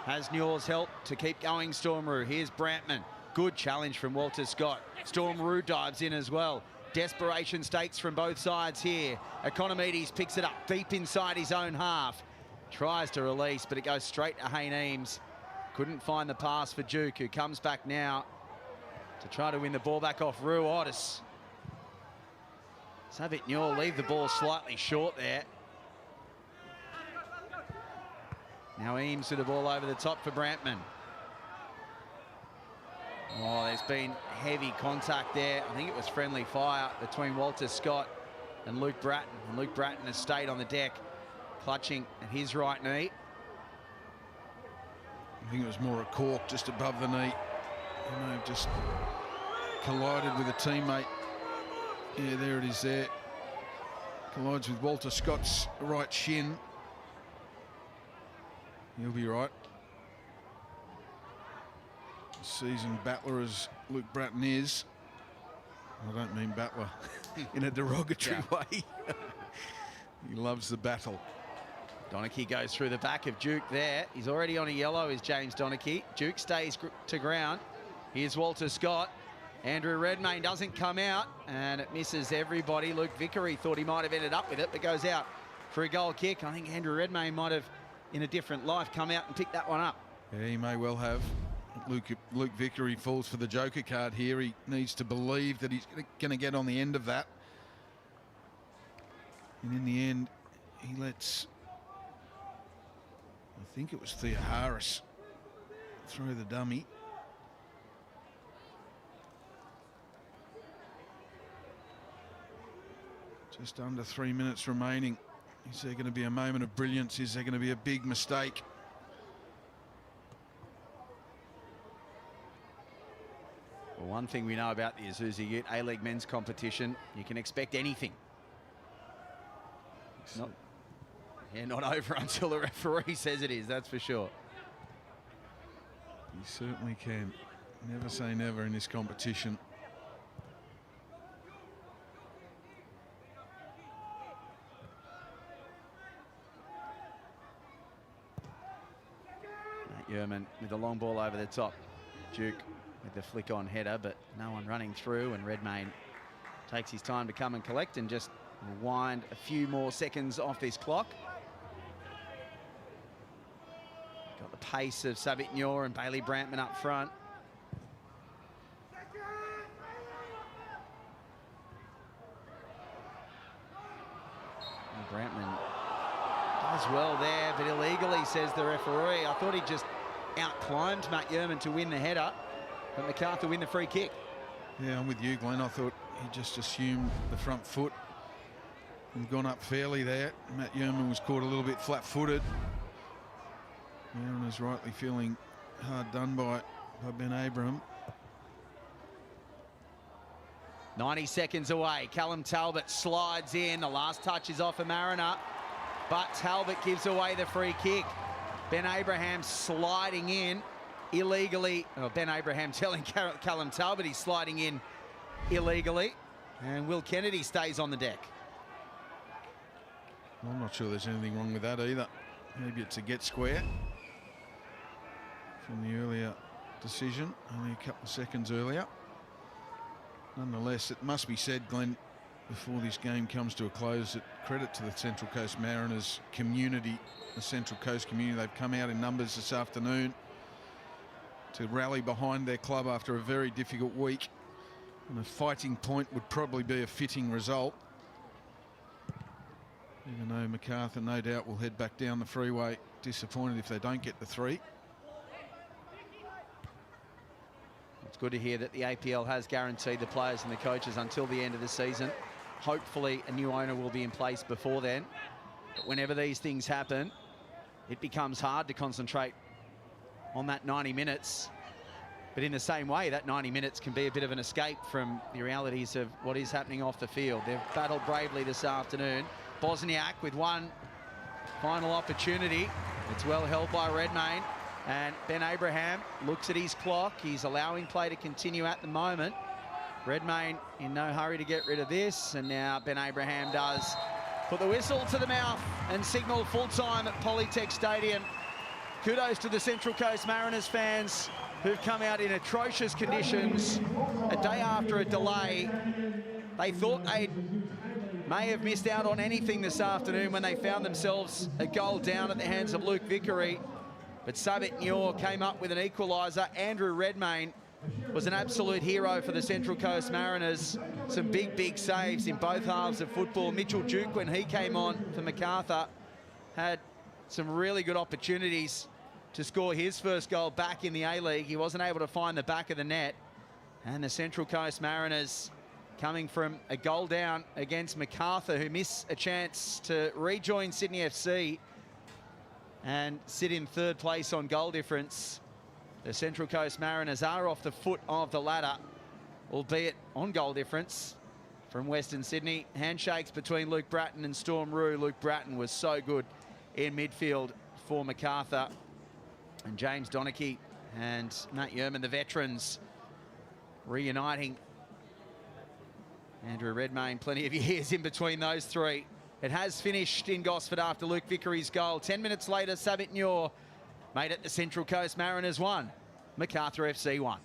Has Nyor's help to keep going, Storm Roo. Here's Brantman. Good challenge from Walter Scott. Storm Roo dives in as well. Desperation stakes from both sides here. Economides picks it up deep inside his own half. Tries to release, but it goes straight to Hayne Eames. Couldn't find the pass for Duke, who comes back now to try to win the ball back off Roo. Otis. Sabit Nyor leave the ball slightly short there. Now Eames with the ball over the top for Brantman. Oh, there's been heavy contact there. I think it was friendly fire between Walter Scott and Luke Bratton. And Luke Bratton has stayed on the deck, clutching at his right knee. I think it was more a cork just above the knee. He may have just collided with a teammate. Yeah, there it is there. Collides with Walter Scott's right shin. He'll be right. Seasoned battler as Luke Bratton is. I don't mean battler in a derogatory way. He loves the battle. Donachie goes through the back of Duke there. He's already on a yellow, is James Donachie. Duke stays to ground. Here's Walter Scott. Andrew Redmayne doesn't come out, and it misses everybody. Luke Vickery thought he might have ended up with it, but goes out for a goal kick. I think Andrew Redmayne might have, in a different life, come out and picked that one up. Yeah, he may well have. Luke Vickery falls for the joker card here. He needs to believe that he's going to get on the end of that. And in the end, he lets, I think it was Thea Harris, throw the dummy. Just under 3 minutes remaining. Is there going to be a moment of brilliance? Is there going to be a big mistake? Well, one thing we know about the Isuzu Ute A-League men's competition, you can expect anything. It's not over until the referee says it is, that's for sure. You certainly can. Never say never in this competition. Matt Yerman with the long ball over the top. Duke with the flick on header, but no one running through, and Redmayne takes his time to come and collect and just wind a few more seconds off this clock. Got the pace of Sabit Nyor and Bailey Brantman up front. And Brantman does well there, but illegally, says the referee. I thought he just out-climbed Matt Yerman to win the header, but Macarthur win the free kick. Yeah, I'm with you, Glenn. I thought he just assumed the front foot and gone up fairly there. Matt Yerman was caught a little bit flat-footed. Aaron is rightly feeling hard done by Ben Abraham. 90 seconds away. Callum Talbot slides in. The last touch is off a Mariner, but Talbot gives away the free kick. Ben Abraham sliding in illegally. Oh, Ben Abraham telling Callum Talbot he's sliding in illegally. And Will Kennedy stays on the deck. I'm not sure there's anything wrong with that either. Maybe it's a get square from the earlier decision, only a couple of seconds earlier. Nonetheless, it must be said, Glenn, before this game comes to a close, that credit to the Central Coast Mariners community, the Central Coast community. They've come out in numbers this afternoon to rally behind their club after a very difficult week. And a fighting point would probably be a fitting result. Even though Macarthur no doubt will head back down the freeway, disappointed if they don't get the 3. It's good to hear that the APL has guaranteed the players and the coaches until the end of the season. Hopefully a new owner will be in place before then. But whenever these things happen, it becomes hard to concentrate on that 90 minutes. But in the same way, that 90 minutes can be a bit of an escape from the realities of what is happening off the field. They've battled bravely this afternoon. Bosniak with one final opportunity. It's well held by Redmayne. And Ben Abraham looks at his clock. He's allowing play to continue at the moment. Redmayne in no hurry to get rid of this. And now Ben Abraham does put the whistle to the mouth and signal full time at Polytech Stadium. Kudos to the Central Coast Mariners fans who've come out in atrocious conditions a day after a delay. They thought they may have missed out on anything this afternoon when they found themselves a goal down at the hands of Luke Vickery. But Sabit Nyor came up with an equaliser. Andrew Redmayne was an absolute hero for the Central Coast Mariners. Some big, big saves in both halves of football. Mitchell Duke, when he came on for Macarthur, had some really good opportunities to score his first goal back in the A-League. He wasn't able to find the back of the net. And the Central Coast Mariners coming from a goal down against Macarthur, who missed a chance to rejoin Sydney FC and sit in third place on goal difference. The Central Coast Mariners are off the foot of the ladder, albeit on goal difference from Western Sydney. Handshakes between Luke Bratton and Storm Rue. Luke Bratton was so good in midfield for Macarthur. And James Donachie and Matt Yerman, the veterans, reuniting. Andrew Redmayne, plenty of years in between those three. It has finished in Gosford after Luke Vickery's goal. 10 minutes later, Sabit Nyor made it the Central Coast Mariners 1, Macathur FC 1.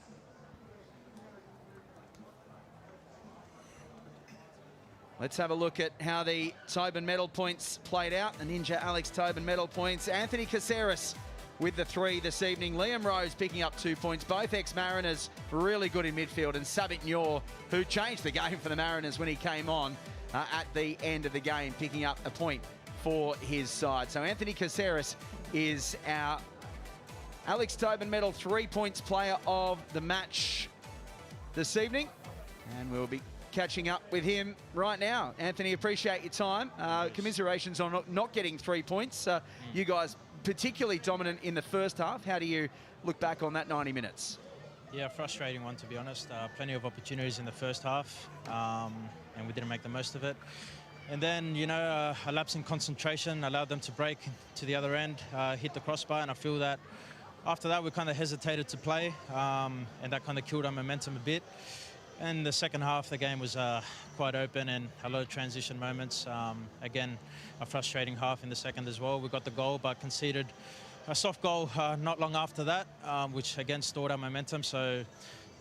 Let's have a look at how the Tobin medal points played out. The Ninja Alex Tobin medal points. Anthony Caceres with the 3 this evening. Liam Rose picking up 2 points. Both ex-Mariners really good in midfield. And Sabit Nyor, who changed the game for the Mariners when he came on at the end of the game, picking up a point for his side. So Anthony Caceres is our Alex Tobin medal 3 points player of the match this evening. And we'll be catching up with him right now. Anthony, appreciate your time. Commiserations on not getting 3 points. You guys particularly dominant in the first half. How do you look back on that 90 minutes? Yeah, frustrating one, to be honest. Plenty of opportunities in the first half, and we didn't make the most of it. And then, you know, a lapse in concentration allowed them to break to the other end, hit the crossbar, and I feel that after that we kind of hesitated to play, and that kind of killed our momentum a bit. And the second half, the game was quite open and a lot of transition moments. Again, a frustrating half in the second as well. We got the goal, but conceded a soft goal not long after that, which again stalled our momentum. So,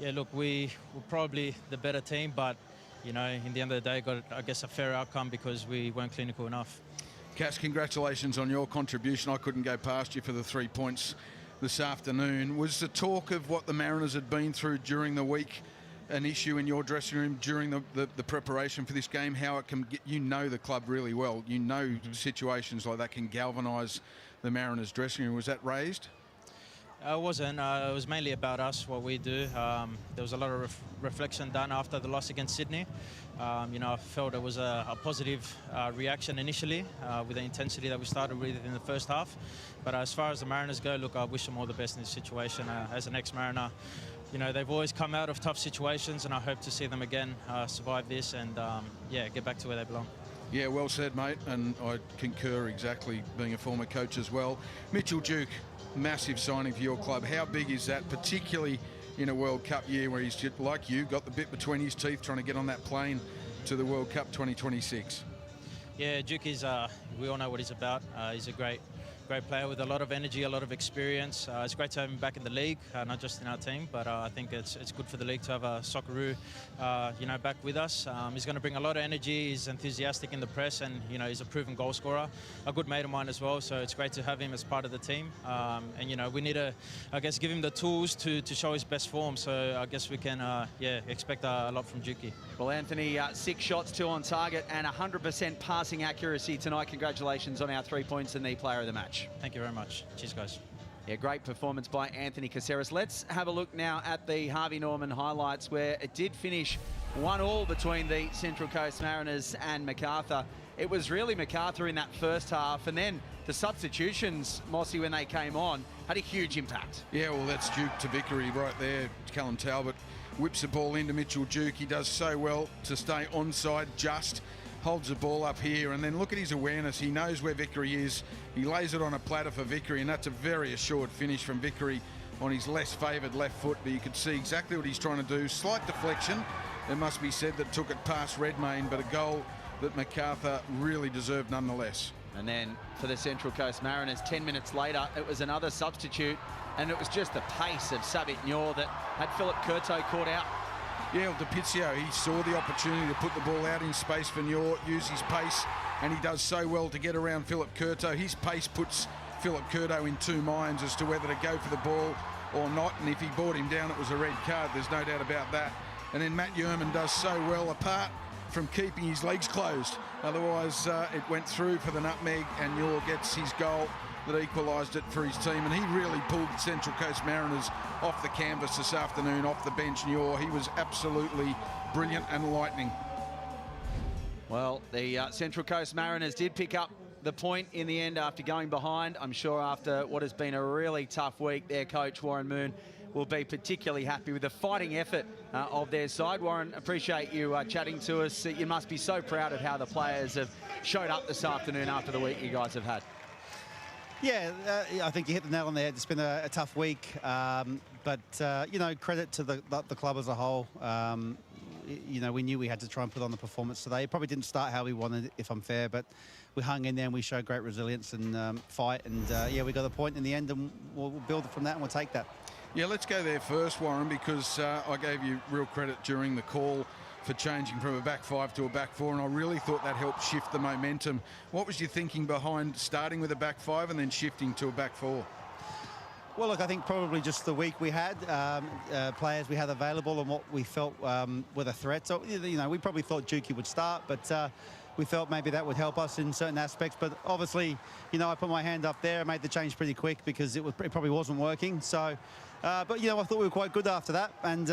yeah, look, we were probably the better team, but, you know, in the end of the day, got, I guess, a fair outcome because we weren't clinical enough. Cass, congratulations on your contribution. I couldn't go past you for the 3 points this afternoon. Was the talk of what the Mariners had been through during the week an issue in your dressing room during the preparation for this game? How it can get, you know the club really well. You know situations like that can galvanise the Mariners dressing room. Was that raised? It wasn't. It was mainly about us, what we do. There was a lot of reflection done after the loss against Sydney. You know, I felt it was a positive reaction initially with the intensity that we started with in the first half. But as far as the Mariners go, look, I wish them all the best in this situation. As an ex-Mariner, you know, they've always come out of tough situations, and I hope to see them again survive this and, yeah, get back to where they belong. Yeah, well said, mate, and I concur exactly, being a former coach as well. Mitchell Duke, massive signing for your club. How big is that, particularly in a World Cup year where he's, just, like you, got the bit between his teeth trying to get on that plane to the World Cup 2026? Yeah, Duke is, we all know what he's about. He's a great player with a lot of energy, a lot of experience. It's great to have him back in the league, not just in our team, but I think it's good for the league to have a Socceroo, you know, back with us. He's going to bring a lot of energy. He's enthusiastic in the press, and you know, he's a proven goal scorer, a good mate of mine as well. So it's great to have him as part of the team. And you know, we need to, I guess, give him the tools to show his best form. So I guess we can, yeah, expect a lot from Dukey. Well, Anthony, 6 shots, 2 on target, and 100% passing accuracy tonight. Congratulations on our 3 points and the player of the match. Thank you very much. Cheers, guys. Yeah, great performance by Anthony Caceres. Let's have a look now at the Harvey Norman highlights, where it did finish 1-1 between the Central Coast Mariners and Macarthur. It was really Macarthur in that first half, and then the substitutions, Mossy, when they came on, had a huge impact. Yeah, well, that's Duke to Vickery right there. Callum Talbot whips the ball into Mitchell Duke. He does so well to stay onside just. Holds the ball up here, and then look at his awareness. He knows where Vickery is. He lays it on a platter for Vickery, and that's a very assured finish from Vickery on his less favoured left foot, but you could see exactly what he's trying to do. Slight deflection, it must be said, that took it past Redmayne, but a goal that Macarthur really deserved nonetheless. And then for the Central Coast Mariners, 10 minutes later, it was another substitute, and it was just the pace of Sabit Nyor that had Philip Curto caught out. Yeah, well, DePizio, he saw the opportunity to put the ball out in space for Nyor, use his pace, and he does so well to get around Philip Curto. His pace puts Philip Curto in two minds as to whether to go for the ball or not, and if he brought him down, it was a red card, there's no doubt about that. And then Matt Yerman does so well, apart from keeping his legs closed. Otherwise, it went through for the nutmeg, and Nyor gets his goal that equalised it for his team, and he really pulled Central Coast Mariners off the canvas this afternoon, off the bench. Nyor, he was absolutely brilliant and lightning. Well, the Central Coast Mariners did pick up the point in the end after going behind. I'm sure after what has been a really tough week, their coach, Warren Moon, will be particularly happy with the fighting effort of their side. Warren, appreciate you chatting to us. You must be so proud of how the players have showed up this afternoon after the week you guys have had. Yeah, I think you hit the nail on the head. It's been a tough week, but you know, credit to the club as a whole. You know, we knew we had to try and put on the performance today. It probably didn't start how we wanted, if I'm fair, but we hung in there and we showed great resilience and fight. And yeah, we got a point in the end, and we'll build from that and we'll take that. Yeah, let's go there first, Warren, because I gave you real credit during the call for changing from a back five to a back four, and I really thought that helped shift the momentum. What was your thinking behind starting with a back five and then shifting to a back four? Well, look, I think probably just the week we had, players we had available and what we felt were the threats. So, you know, we probably thought Juki would start, but we felt maybe that would help us in certain aspects. But obviously, you know, I put my hand up there, made the change pretty quick because it probably wasn't working. So, but, you know, I thought we were quite good after that and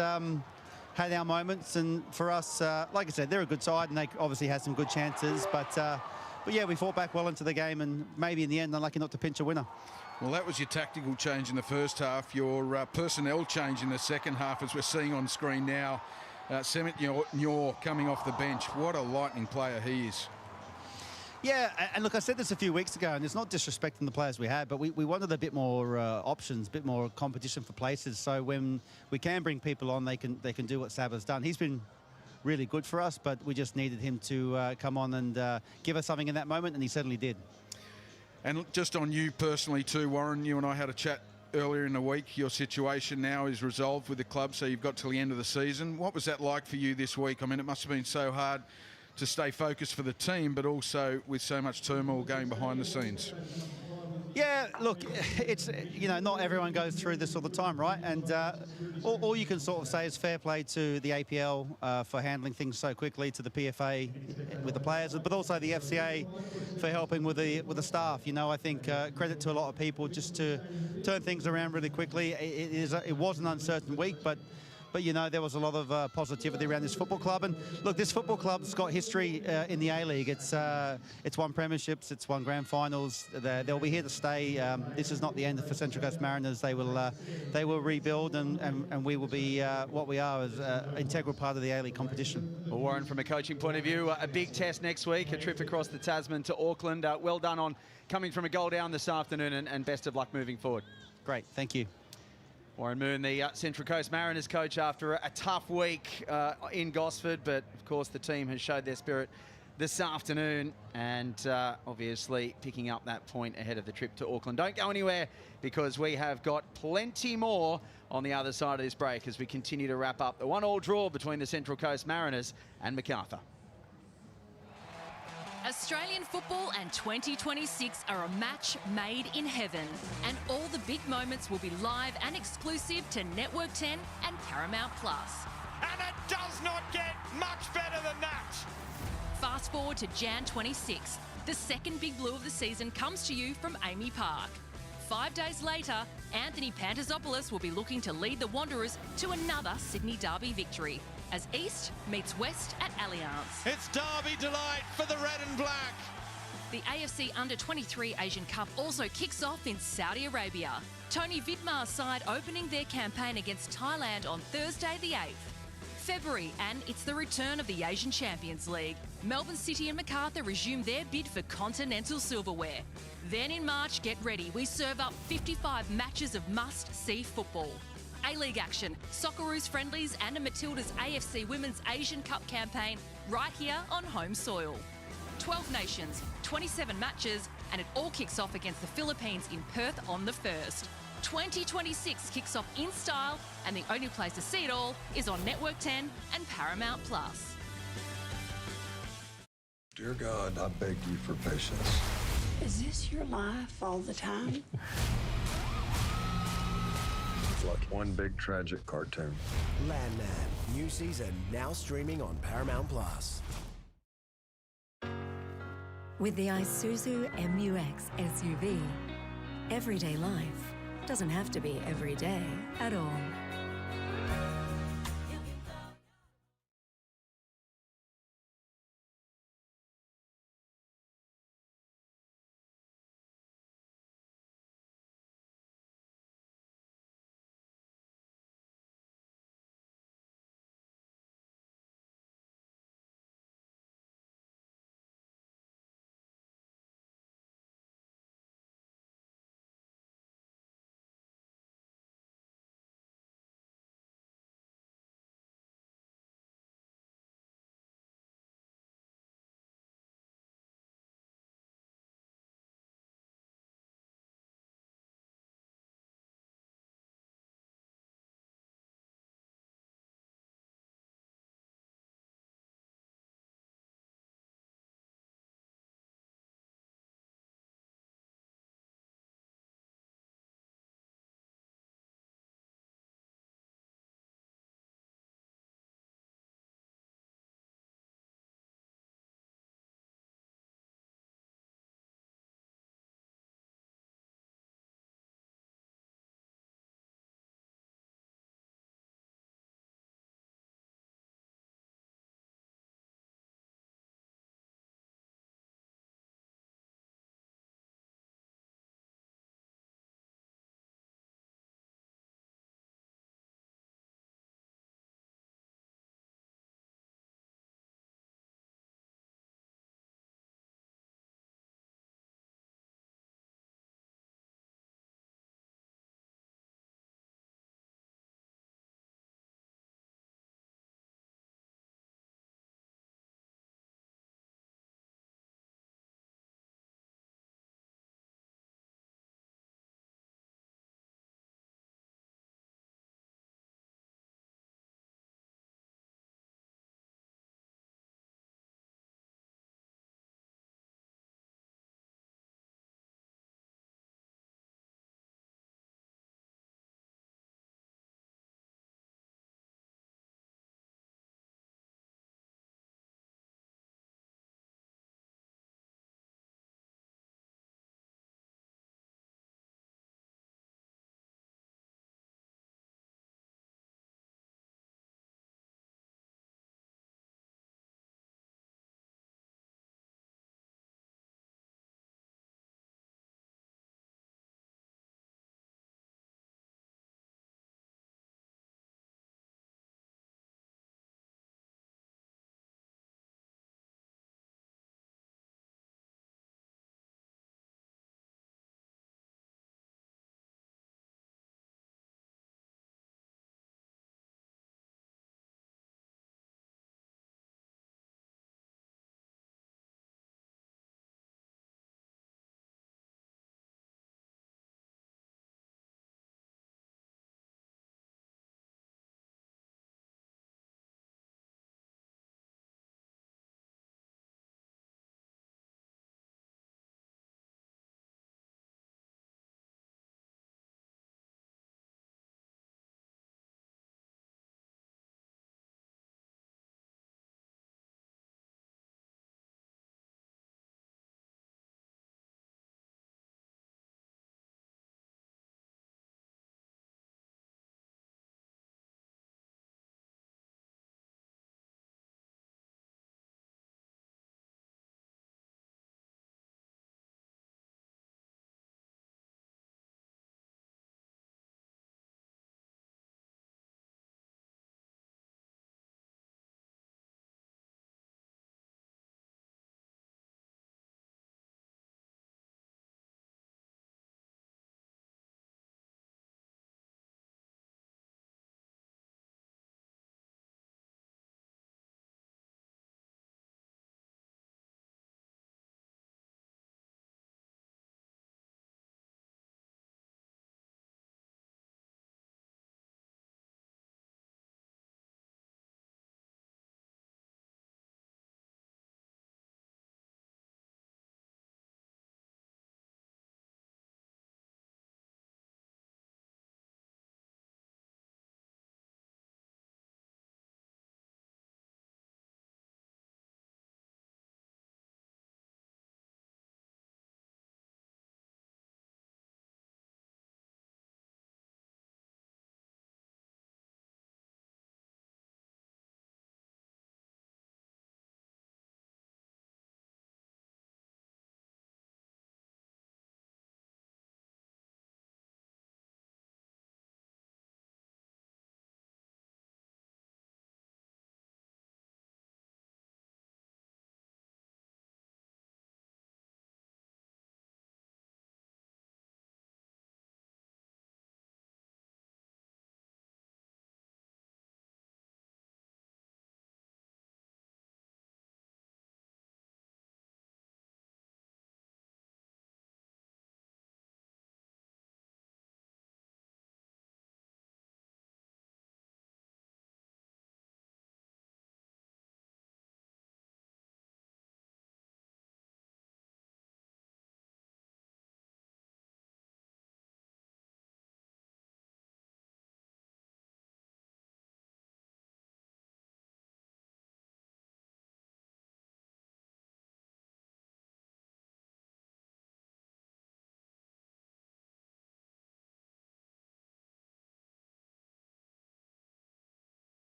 had our moments. And for us, like I said, they're a good side and they obviously had some good chances. But yeah, we fought back well into the game and maybe in the end, unlucky not to pinch a winner. Well, that was your tactical change in the first half. Your personnel change in the second half, as we're seeing on screen now. Semet coming off the bench. What a lightning player he is. Yeah, and look, I said this a few weeks ago, and it's not disrespecting the players we had, but we wanted a bit more options, a bit more competition for places. So when we can bring people on, they can do what Sab has done. He's been really good for us, but we just needed him to come on and give us something in that moment, and he certainly did. And just on you personally too, Warren, you and I had a chat earlier in the week. Your situation now is resolved with the club, so you've got till the end of the season. What was that like for you this week? I mean, it must have been so hard to stay focused for the team, but also with so much turmoil going behind the scenes. Yeah, look, it's, you know, not everyone goes through this all the time, right? And all you can sort of say is fair play to the APL for handling things so quickly, to the PFA with the players, but also the FCA for helping with the staff. You know, I think credit to a lot of people just to turn things around really quickly. It was an uncertain week, but you know, there was a lot of positivity around this football club. And look, this football club's got history in the A-League. It's won premierships, it's won grand finals. They'll be here to stay. This is not the end for Central Coast Mariners. They will rebuild, and we will be what we are as an integral part of the A-League competition. Well, Warren, from a coaching point of view, a big test next week, a trip across the Tasman to Auckland. Well done on coming from a goal down this afternoon, and best of luck moving forward. Great, thank you. Warren Moon, the Central Coast Mariners coach, after a tough week in Gosford, but of course the team has showed their spirit this afternoon and obviously picking up that point ahead of the trip to Auckland. Don't go anywhere because we have got plenty more on the other side of this break as we continue to wrap up the 1-1 draw between the Central Coast Mariners and Macarthur. Australian football and 2026 are a match made in heaven, and all the big moments will be live and exclusive to Network 10 and Paramount Plus. And it does not get much better than that. Fast forward to Jan 26. The second Big Blue of the season comes to you from Amy Park. 5 days later, Anthony Pantazopoulos will be looking to lead the Wanderers to another Sydney Derby victory as East meets West at Allianz. It's Derby delight for the red and black. The AFC Under-23 Asian Cup also kicks off in Saudi Arabia. Tony Vidmar's side opening their campaign against Thailand on Thursday the 8th. February, and it's the return of the Asian Champions League. Melbourne City and Macarthur resume their bid for continental silverware. Then in March, get ready, we serve up 55 matches of must-see football. A-League action, Socceroos friendlies and a Matilda's AFC Women's Asian Cup campaign right here on home soil. 12 nations, 27 matches, and it all kicks off against the Philippines in Perth on the 1st. 2026 kicks off in style, and the only place to see it all is on Network 10 and Paramount Plus. Dear God, I beg you for patience. Is this your life all the time? It's like one big tragic cartoon. Landman, new season now streaming on Paramount Plus. With the Isuzu MU-X SUV, everyday life doesn't have to be every day at all.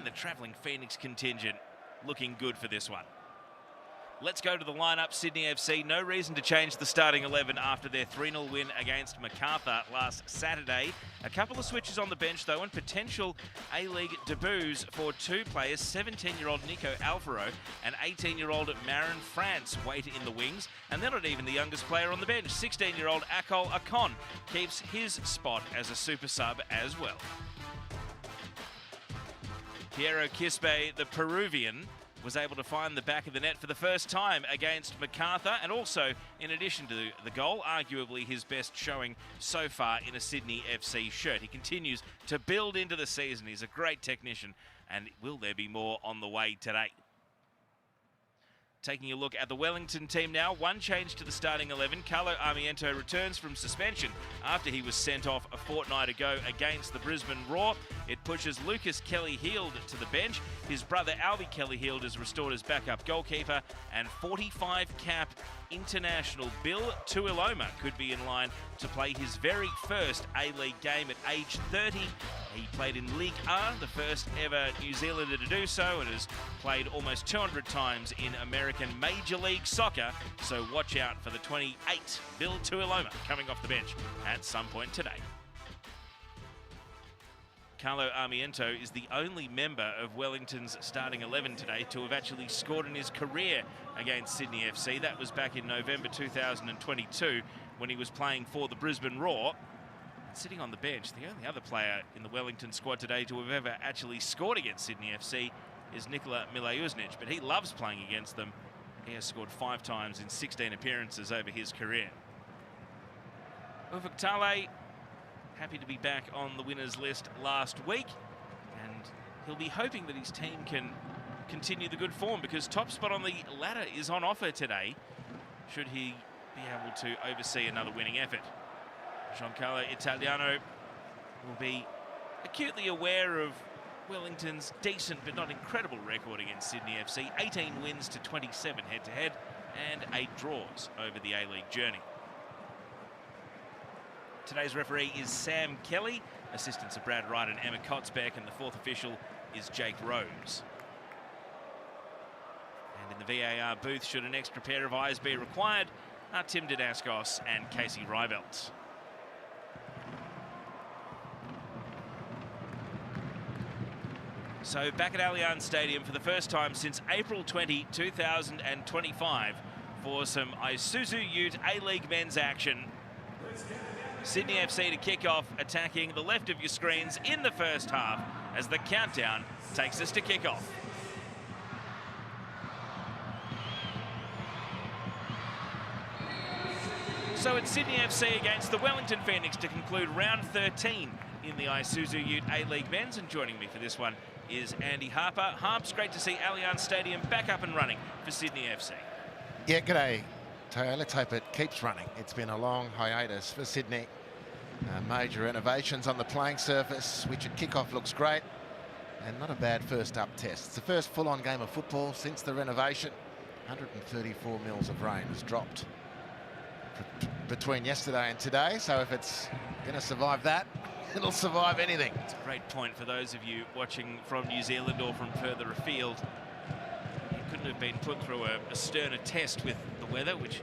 the travelling Phoenix contingent looking good for this one. Let's go to the lineup. Sydney FC, no reason to change the starting 11 after their 3-0 win against Macathur last Saturday. A couple of switches on the bench, though, and potential A-League debuts for two players, 17-year-old Nico Alvaro and 18-year-old Marin France wait in the wings. And they're not even the youngest player on the bench. 16-year-old Akol Akon keeps his spot as a super sub as well. Piero Quispe, the Peruvian, was able to find the back of the net for the first time against Macarthur, and also, in addition to the goal, arguably his best showing so far in a Sydney FC shirt. He continues to build into the season. He's a great technician, and will there be more on the way today? Taking a look at the Wellington team now, one change to the starting 11. Carlo Armiento returns from suspension after he was sent off a fortnight ago against the Brisbane Roar. It pushes Lucas Kelly-Heald to the bench. His brother Albie Kelly-Heald is restored as backup goalkeeper, and 45-cap international Bill Tuiloma could be in line to play his very first A-League game at age 30. He played in League A, the first ever New Zealander to do so, and has played almost 200 times in American Major League Soccer. So watch out for the 28, Bill Tuiloma, coming off the bench at some point today. Carlo Armiento is the only member of Wellington's starting 11 today to have actually scored in his career against Sydney FC. That was back in November 2022 when he was playing for the Brisbane Roar. And sitting on the bench, the only other player in the Wellington squad today to have ever actually scored against Sydney FC is Nikola Milausnic, but he loves playing against them. He has scored 5 times in 16 appearances over his career. Ufuk Talay, happy to be back on the winners list last week, and he'll be hoping that his team can continue the good form, because top spot on the ladder is on offer today should he be able to oversee another winning effort. Giancarlo Italiano will be acutely aware of Wellington's decent but not incredible record against Sydney FC. 18 wins to 27 head-to-head and 8 draws over the A-League journey. Today's referee is Sam Kelly. Assistants are Brad Wright and Emma Kotzbeck, and the fourth official is Jake Rose. And in the VAR booth, should an extra pair of eyes be required, are Tim Didascos and Casey Rybelt. So back at Allianz Stadium for the first time since April 20, 2025 for some Isuzu Ute A-League men's action. Sydney FC to kick off, attacking the left of your screens in the first half as the countdown takes us to kick off. So it's Sydney FC against the Wellington Phoenix to conclude round 13 in the Isuzu Ute A-League men's, and joining me for this one is Andy Harper. Harps, great to see Allianz Stadium back up and running for Sydney FC. Yeah, g'day, Teo. Let's hope it keeps running. It's been a long hiatus for Sydney. Major renovations on the playing surface, which at kickoff looks great, and not a bad first up test. It's the first full-on game of football since the renovation. 134 mils of rain has dropped between yesterday and today, so if it's going to survive that, it'll survive anything. It's a great point for those of you watching from New Zealand or from further afield. It couldn't have been put through a sterner test with the weather, which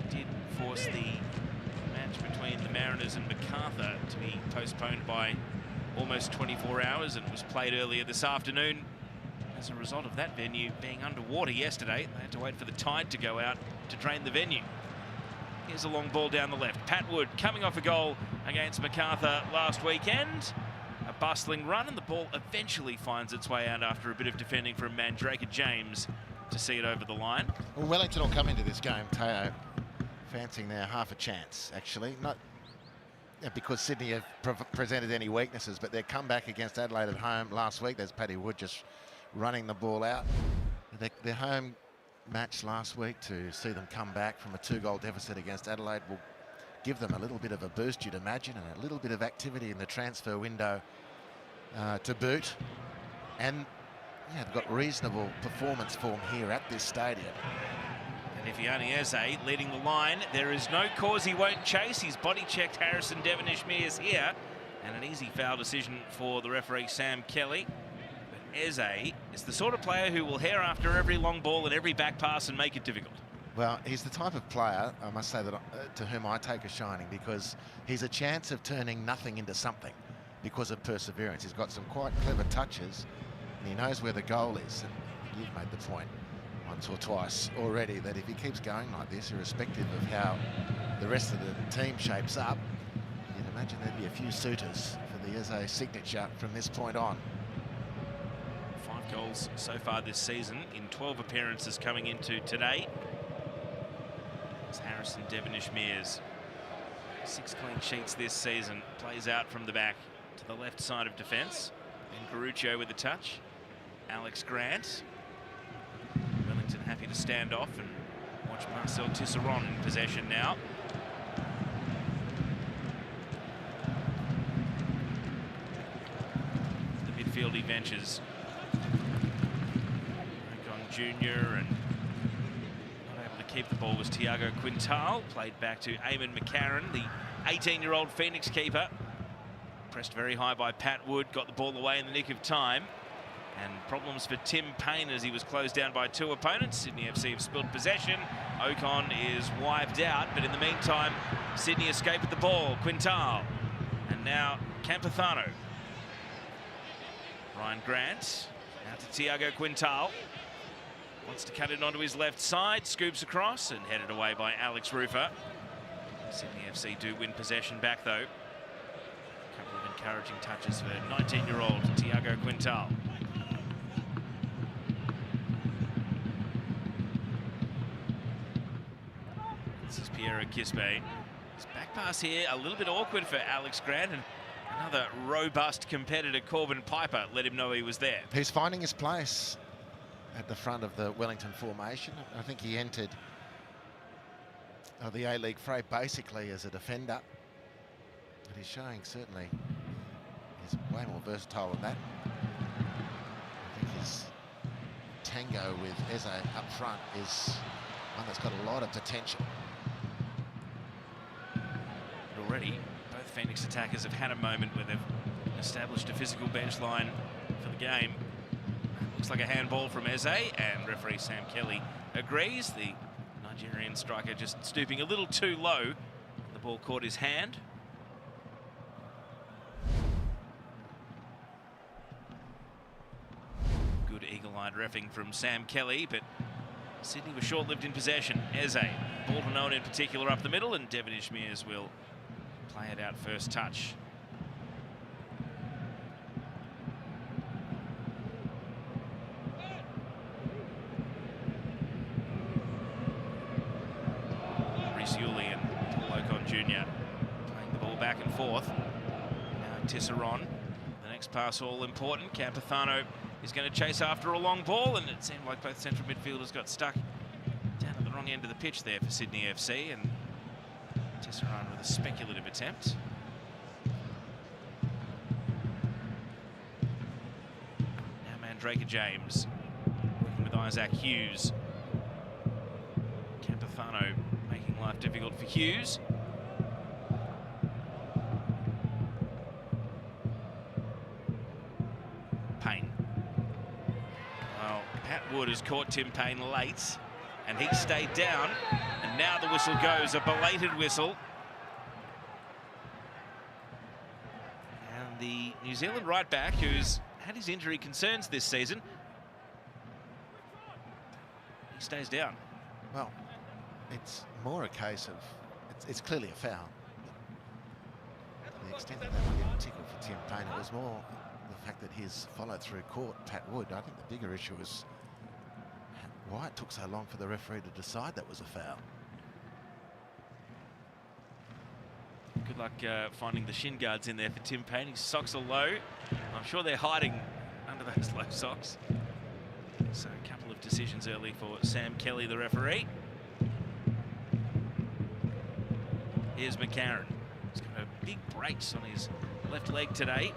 did force the match between the Mariners and Macathur to be postponed by almost 24 hours, and was played earlier this afternoon. As a result of that venue being underwater yesterday, they had to wait for the tide to go out to drain the venue. Here's a long ball down the left. Pat Wood coming off a goal against Macathur last weekend. A bustling run, and the ball eventually finds its way out after a bit of defending from Mandrake James to see it over the line. Well, Wellington will come into this game, Teo, fancying their half a chance, actually. Not because Sydney have presented any weaknesses, but their comeback against Adelaide at home last week, there's Paddy Wood just running the ball out. Their home match last week, to see them come back from a 2-goal deficit against Adelaide, will give them a little bit of a boost, you'd imagine, and a little bit of activity in the transfer window to boot. And yeah, they've got reasonable performance form here at this stadium. And Ifiani Eze leading the line. There is no cause he won't chase. He's body-checked Harrison Devonish Mears here. And an easy foul decision for the referee, Sam Kelly. But Eze is the sort of player who will hair after every long ball and every back pass and make it difficult. Well, he's the type of player, I must say, that to whom I take a shining, because he's a chance of turning nothing into something because of perseverance. He's got some quite clever touches, and he knows where the goal is. And you've made the point once or twice already that if he keeps going like this, irrespective of how the rest of the team shapes up, you'd imagine there'd be a few suitors for the Eze signature from this point on. 5 goals so far this season in 12 appearances coming into today. It's Harrison Devonish-Mears. 6 clean sheets this season. Plays out from the back to the left side of defence. And Garuccio with the touch. Alex Grant. Wellington happy to stand off and watch Marcel Tisserand in possession now. The midfield he ventures. Icon Jr. and keep the ball was Tiago Quintal, played back to Eamon McCarron, the 18-year-old Phoenix keeper. Pressed very high by Pat Wood, got the ball away in the nick of time. And problems for Tim Payne as he was closed down by 2 opponents. Sydney FC have spilled possession. Ocon is wiped out, but in the meantime, Sydney escape with the ball. Quintal, and now Campazano. Ryan Grant, out to Tiago Quintal. Wants to cut it onto his left side, scoops across and headed away by Alex Rufer. Sydney FC do win possession back though. A couple of encouraging touches for 19-year-old Tiago Quintal. This is Piero Quispe. His back pass here, a little bit awkward for Alex Grant, and another robust competitor, Corbin Piper, let him know he was there. He's finding his place at the front of the Wellington formation. I think he entered the A-League fray basically as a defender, but he's showing certainly he's way more versatile than that. I think his tango with Eze up front is one that's got a lot of potential. But already, both Phoenix attackers have had a moment where they've established a physical bench line for the game. Looks like a handball from Eze, and referee Sam Kelly agrees. The Nigerian striker just stooping a little too low. The ball caught his hand. Good eagle-eyed reffing from Sam Kelly, but Sydney was short-lived in possession. Eze, ball to no one in particular up the middle, and Devonish-Mears will play it out first touch. Jr. playing the ball back and forth. Now Tisserand. The next pass all important. Campazano is going to chase after a long ball, and it seemed like both central midfielders got stuck down at the wrong end of the pitch there for Sydney FC, and Tisserand with a speculative attempt. Now Mandrake James working with Isaac Hughes. Campazano making life difficult for Hughes. Payne. Well, Pat Wood has caught Tim Payne late, and he stayed down, and now the whistle goes, a belated whistle. And the New Zealand right back, who's had his injury concerns this season, he stays down. Well, it's more a case of, it's clearly a foul. To the extent that that might get a tickle for Tim Payne, it was more the fact that his follow-through caught Pat Wood. I think the bigger issue is why it took so long for the referee to decide that was a foul. Good luck finding the shin guards in there for Tim Payne. His socks are low. I'm sure they're hiding under those low socks. So a couple of decisions early for Sam Kelly, the referee. Here's McCarron. He's got a big brace on his left leg today.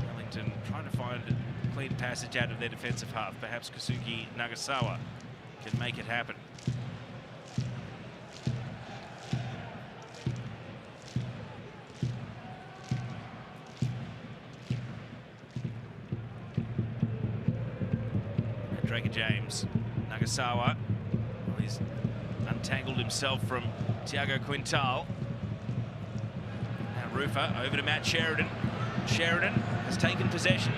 Wellington trying to find a clean passage out of their defensive half. Perhaps Kasugi Nagasawa can make it happen. Draker James. Nagasawa. Well, he's untangled himself from Tiago Quintal. Now Rufer over to Matt Sheridan. Sheridan has taken possession.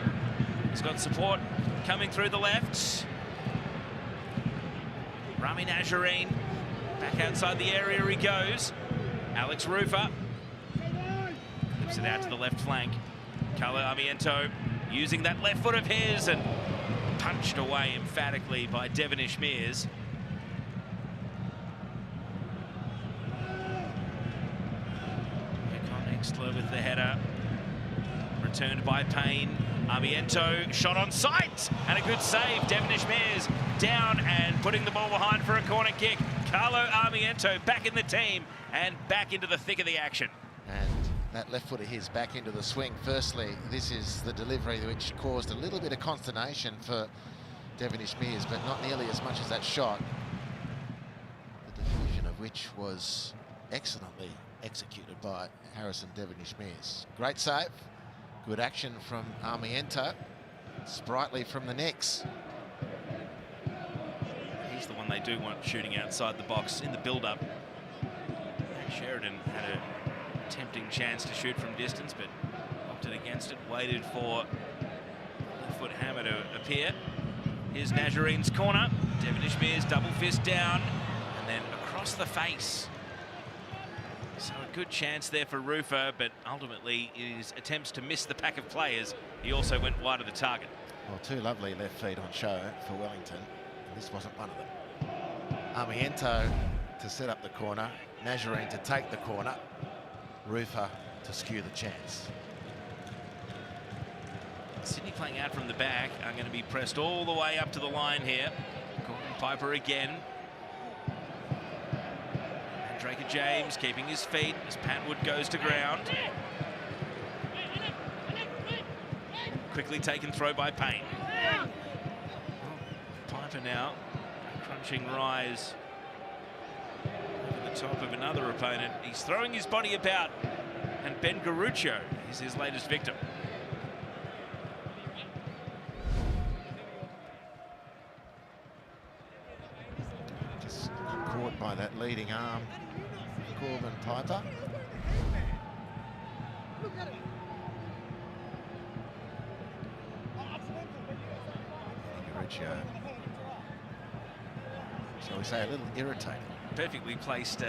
He's got support coming through the left. Rami Nazarene back outside the area he goes. Alex Rufer flips it out to the left flank. Carlo Armiento using that left foot of his and punched away emphatically by Devonish Mears. Exler with the header. Returned by Payne. Armiento shot on sight and a good save. Devonish Mears down and putting the ball behind for a corner kick. Carlo Armiento back in the team and back into the thick of the action. And that left foot of his back into the swing. Firstly, this is the delivery which caused a little bit of consternation for Devonish Mears, but not nearly as much as that shot. The diffusion of which was excellently executed by Harrison Devonish Mears. Great save. Good action from Armiento. Sprightly from the Knicks. He's the one they do want shooting outside the box in the build-up. Sheridan had a tempting chance to shoot from distance, but opted against it. Waited for the foot hammer to appear. Here's Nazarene's corner. Devonish Mears double fist down and then across the face. So a good chance there for Rufer, but ultimately his attempts to miss the pack of players. He also went wide of the target. Well, two lovely left feet on show for Wellington. And this wasn't one of them. Armiento to set up the corner. Nazarene to take the corner. Rufer to skew the chance. Sydney playing out from the back are going to be pressed all the way up to the line here. Gordon Piper again. Draker James keeping his feet as Patwood goes to ground. Quickly taken throw by Payne. Piper now, a crunching rise over the top of another opponent. He's throwing his body about, and Ben Garuccio is his latest victim. Just caught by that leading arm. Corbin Piper. Garuccio, shall we say, a little irritated. Perfectly placed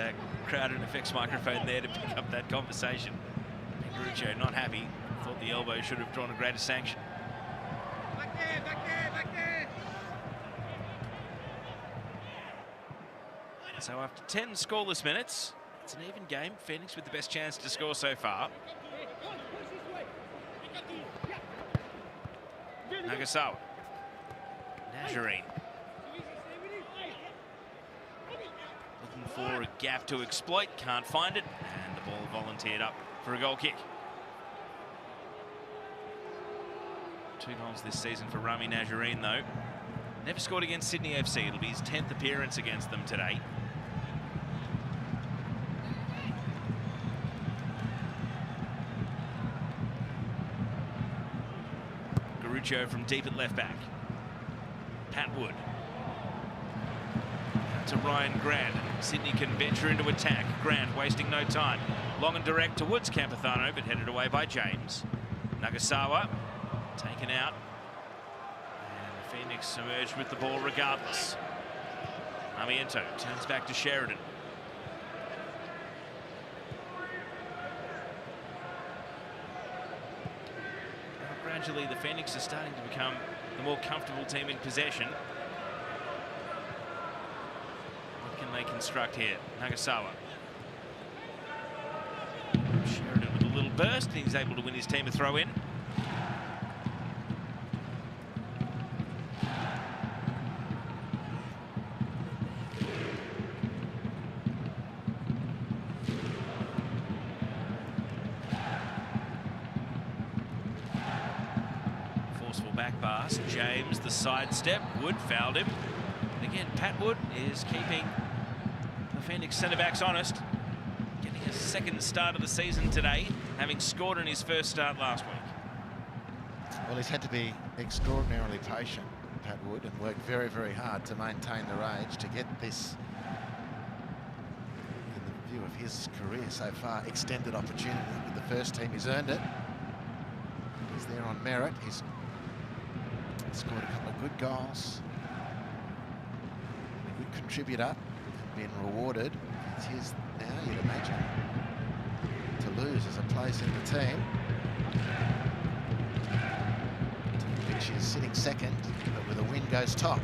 crowd and effects microphone there to pick up that conversation. Garuccio not happy. Thought the elbow should have drawn a greater sanction. Back there. So after 10 scoreless minutes, it's an even game. Phoenix with the best chance to score so far. Nagasawa. Nazarene. Looking for a gap to exploit. Can't find it. And the ball volunteered up for a goal kick. 2 goals this season for Rami Nazarene, though. Never scored against Sydney FC. It'll be his 10th appearance against them today. Garuccio from deep at left back. Patwood. To Ryan Grant. Sydney can venture into attack. Grant wasting no time. Long and direct towards Campazano, but headed away by James. Nagasawa taken out. And the Phoenix emerged with the ball regardless. Armiento turns back to Sheridan. Gradually, the Phoenix are starting to become the more comfortable team in possession. What can they construct here? Nagasawa. Sheridan with a little burst, and he's able to win his team a throw in. Back pass. James, the sidestep. Wood fouled him. And again, Patwood is keeping the Phoenix centre-backs honest. Getting a second start of the season today, having scored in his first start last week. Well, he's had to be extraordinarily patient Pat Wood, and worked very, very hard to maintain the rage to get this, in the view of his career so far, extended opportunity with the first team. He's earned it. He's there on merit. He's scored a couple of good goals. A good contributor, been rewarded. It's his now, you'd imagine, to lose as a place in the team. Which is sitting second, but with a win goes top.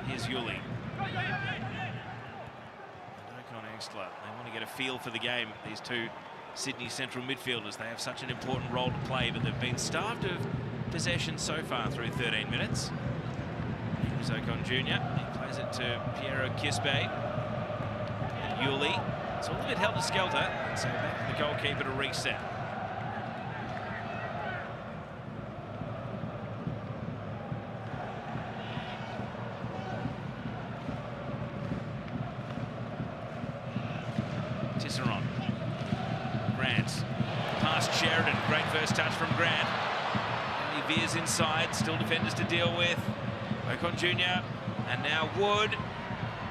Here's Yuli. Ocon Exler. They want to get a feel for the game, these two Sydney Central midfielders. They have such an important role to play, but they've been starved of possession so far through 13 minutes. Here's Ocon Jr. He plays it to Piero Kispe. And Yuli. It's all a bit helter-skelter, so back to the goalkeeper to reset. Tisserand. Grant. Past Sheridan. Great first touch from Grant. And he veers inside. Still defenders to deal with. Ocon Jr. And now Wood.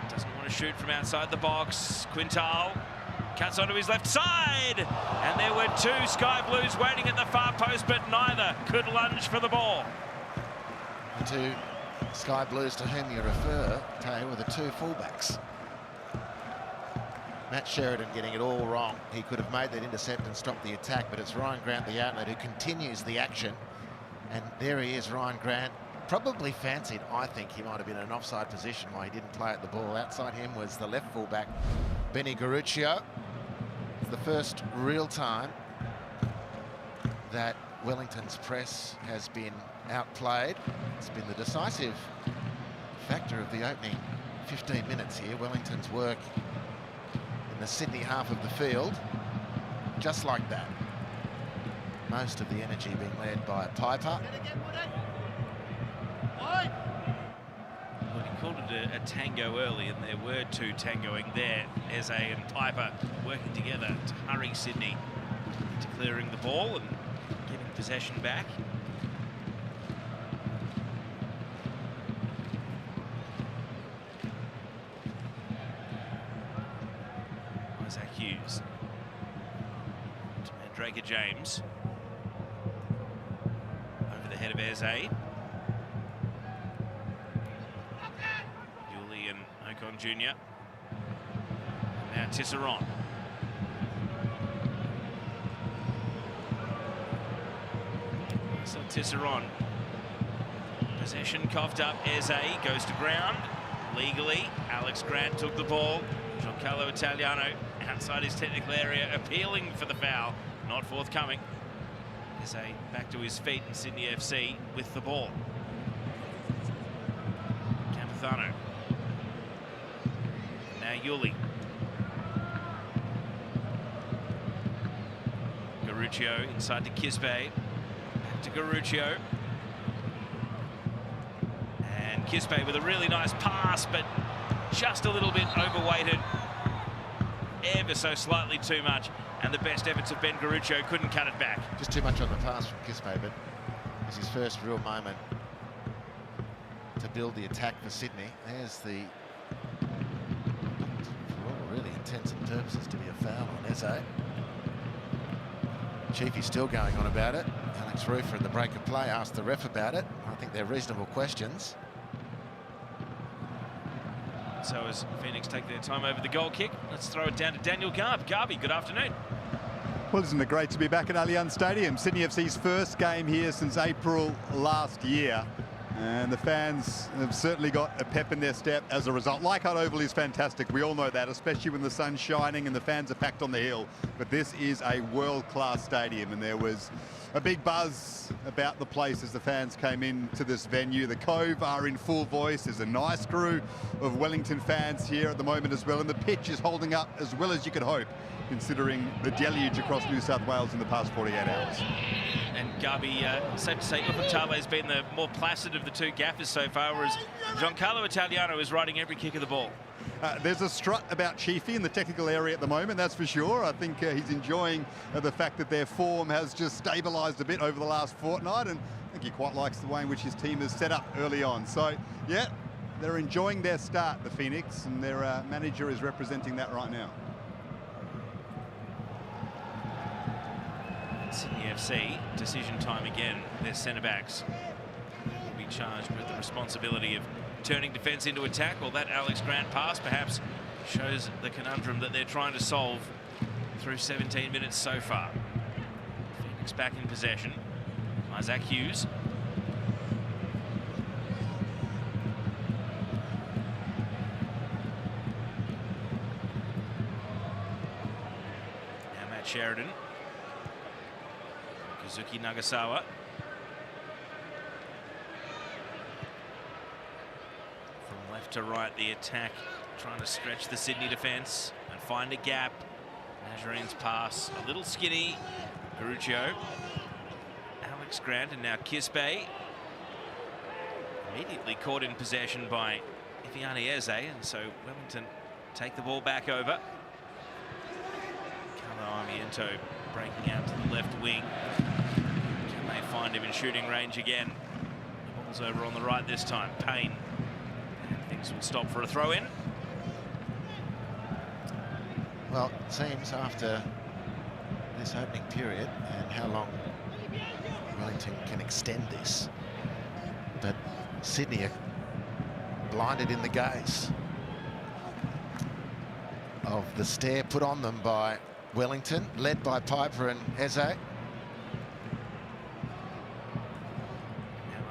Doesn't want to shoot from outside the box. Quintal. Cuts onto his left side. And there were two Sky Blues waiting at the far post, but neither could lunge for the ball. The two Sky Blues to whom you refer, Tay, were the two fullbacks. Matt Sheridan getting it all wrong. He could have made that intercept and stopped the attack, but it's Ryan Grant, the outlet, who continues the action. And there he is, Ryan Grant. Probably fancied, I think he might have been in an offside position why he didn't play at the ball. Outside him was the left fullback, Benny Garuccio. It's the first real time that Wellington's press has been outplayed. It's been the decisive factor of the opening 15 minutes here. Wellington's work in the Sydney half of the field, just like that. Most of the energy being led by Piper. Well, he called it a tango early, and there were two tangoing there. Eze and Piper working together to hurry Sydney into clearing the ball and getting possession back. Isaac Hughes to Mandrake James. Over the head of Eze. Ocon Jr. Now Tisserand. So Tisserand. Possession coughed up. Eze goes to ground. Legally, Alex Grant took the ball. Giancarlo Italiano outside his technical area, appealing for the foul. Not forthcoming. Eze back to his feet, and Sydney FC with the ball. Campazano. Now Yuli. Garuccio inside to Kispe. Back to Garuccio. And Kispe with a really nice pass, but just a little bit overweighted. Ever so slightly too much. And the best efforts of Ben Garuccio couldn't cut it back. Just too much on the pass from Kispe, but it's his first real moment to build the attack for Sydney. There's the, for all really intents and purposes, to be a foul on Eze. Chiefy's still going on about it. Alex Rufer in the break of play asked the ref about it. I think they're reasonable questions. So as Phoenix take their time over the goal kick, let's throw it down to Daniel Garb. Garby, good afternoon. Well, isn't it great to be back at Allianz Stadium? Sydney FC's first game here since April last year. And the fans have certainly got a pep in their step as a result. Leichhardt Oval is fantastic. We all know that, especially when the sun's shining and the fans are packed on the hill. But this is a world-class stadium, and there was a big buzz about the place as the fans came into this venue. The Cove are in full voice. There's a nice crew of Wellington fans here at the moment as well, and the pitch is holding up as well as you could hope, considering the deluge across New South Wales in the past 48 hours. And Garby, safe to say, Ufotale has been the more placid of the two gaffers so far, whereas Giancarlo Italiano is riding every kick of the ball. There's a strut about Chiefy in the technical area at the moment, that's for sure. I think he's enjoying the fact that their form has just stabilised a bit over the last fortnight, and I think he quite likes the way in which his team is set up early on. So, yeah, they're enjoying their start, the Phoenix, and their manager is representing that right now. Sydney FC, decision time again. Their centre-backs will be charged with the responsibility of turning defence into attack. Well, that Alex Grant pass perhaps shows the conundrum that they're trying to solve through 17 minutes so far. Phoenix back in possession. Isaac Hughes. Now Matt Sheridan. Kazuki Nagasawa. From left to right, the attack trying to stretch the Sydney defence and find a gap. Najarine's pass, a little skinny. Garuccio. Alex Grant and now Kispe. Immediately caught in possession by Ifiani Eze, and so Wellington take the ball back over. Carlo Armiento breaking out to the left wing. Can they find him in shooting range again? The ball's over on the right this time. Payne. And things will stop for a throw-in. Well, it seems after this opening period and how long Wellington can extend this, but Sydney are blinded in the gaze of the stare put on them by Wellington, led by Piper and Eze. Now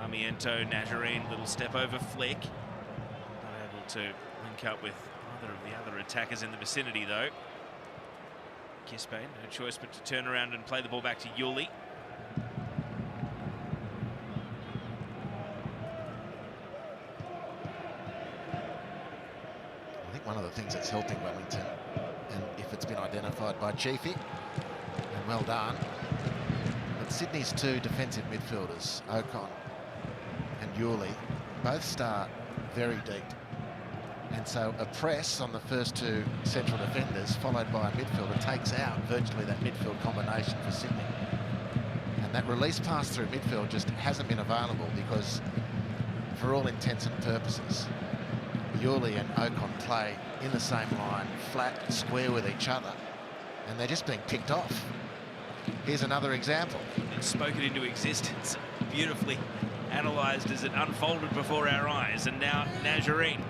Armiento, Najarine, little step over flick. Not able to link up with either of the other attackers in the vicinity though. Kispe, no choice but to turn around and play the ball back to Yuli. I think one of the things that's helping Wellington, and if it's been identified by Chiefy, and well done, but Sydney's two defensive midfielders, Ocon and Yuli, both start very deep. And so a press on the first two central defenders, followed by a midfielder, takes out virtually that midfield combination for Sydney. And that release pass through midfield just hasn't been available because, for all intents and purposes, Yuli and Ocon play in the same line, flat, square with each other, and they're just being picked off. Here's another example. Spoken into existence, beautifully analysed as it unfolded before our eyes, and now Najarine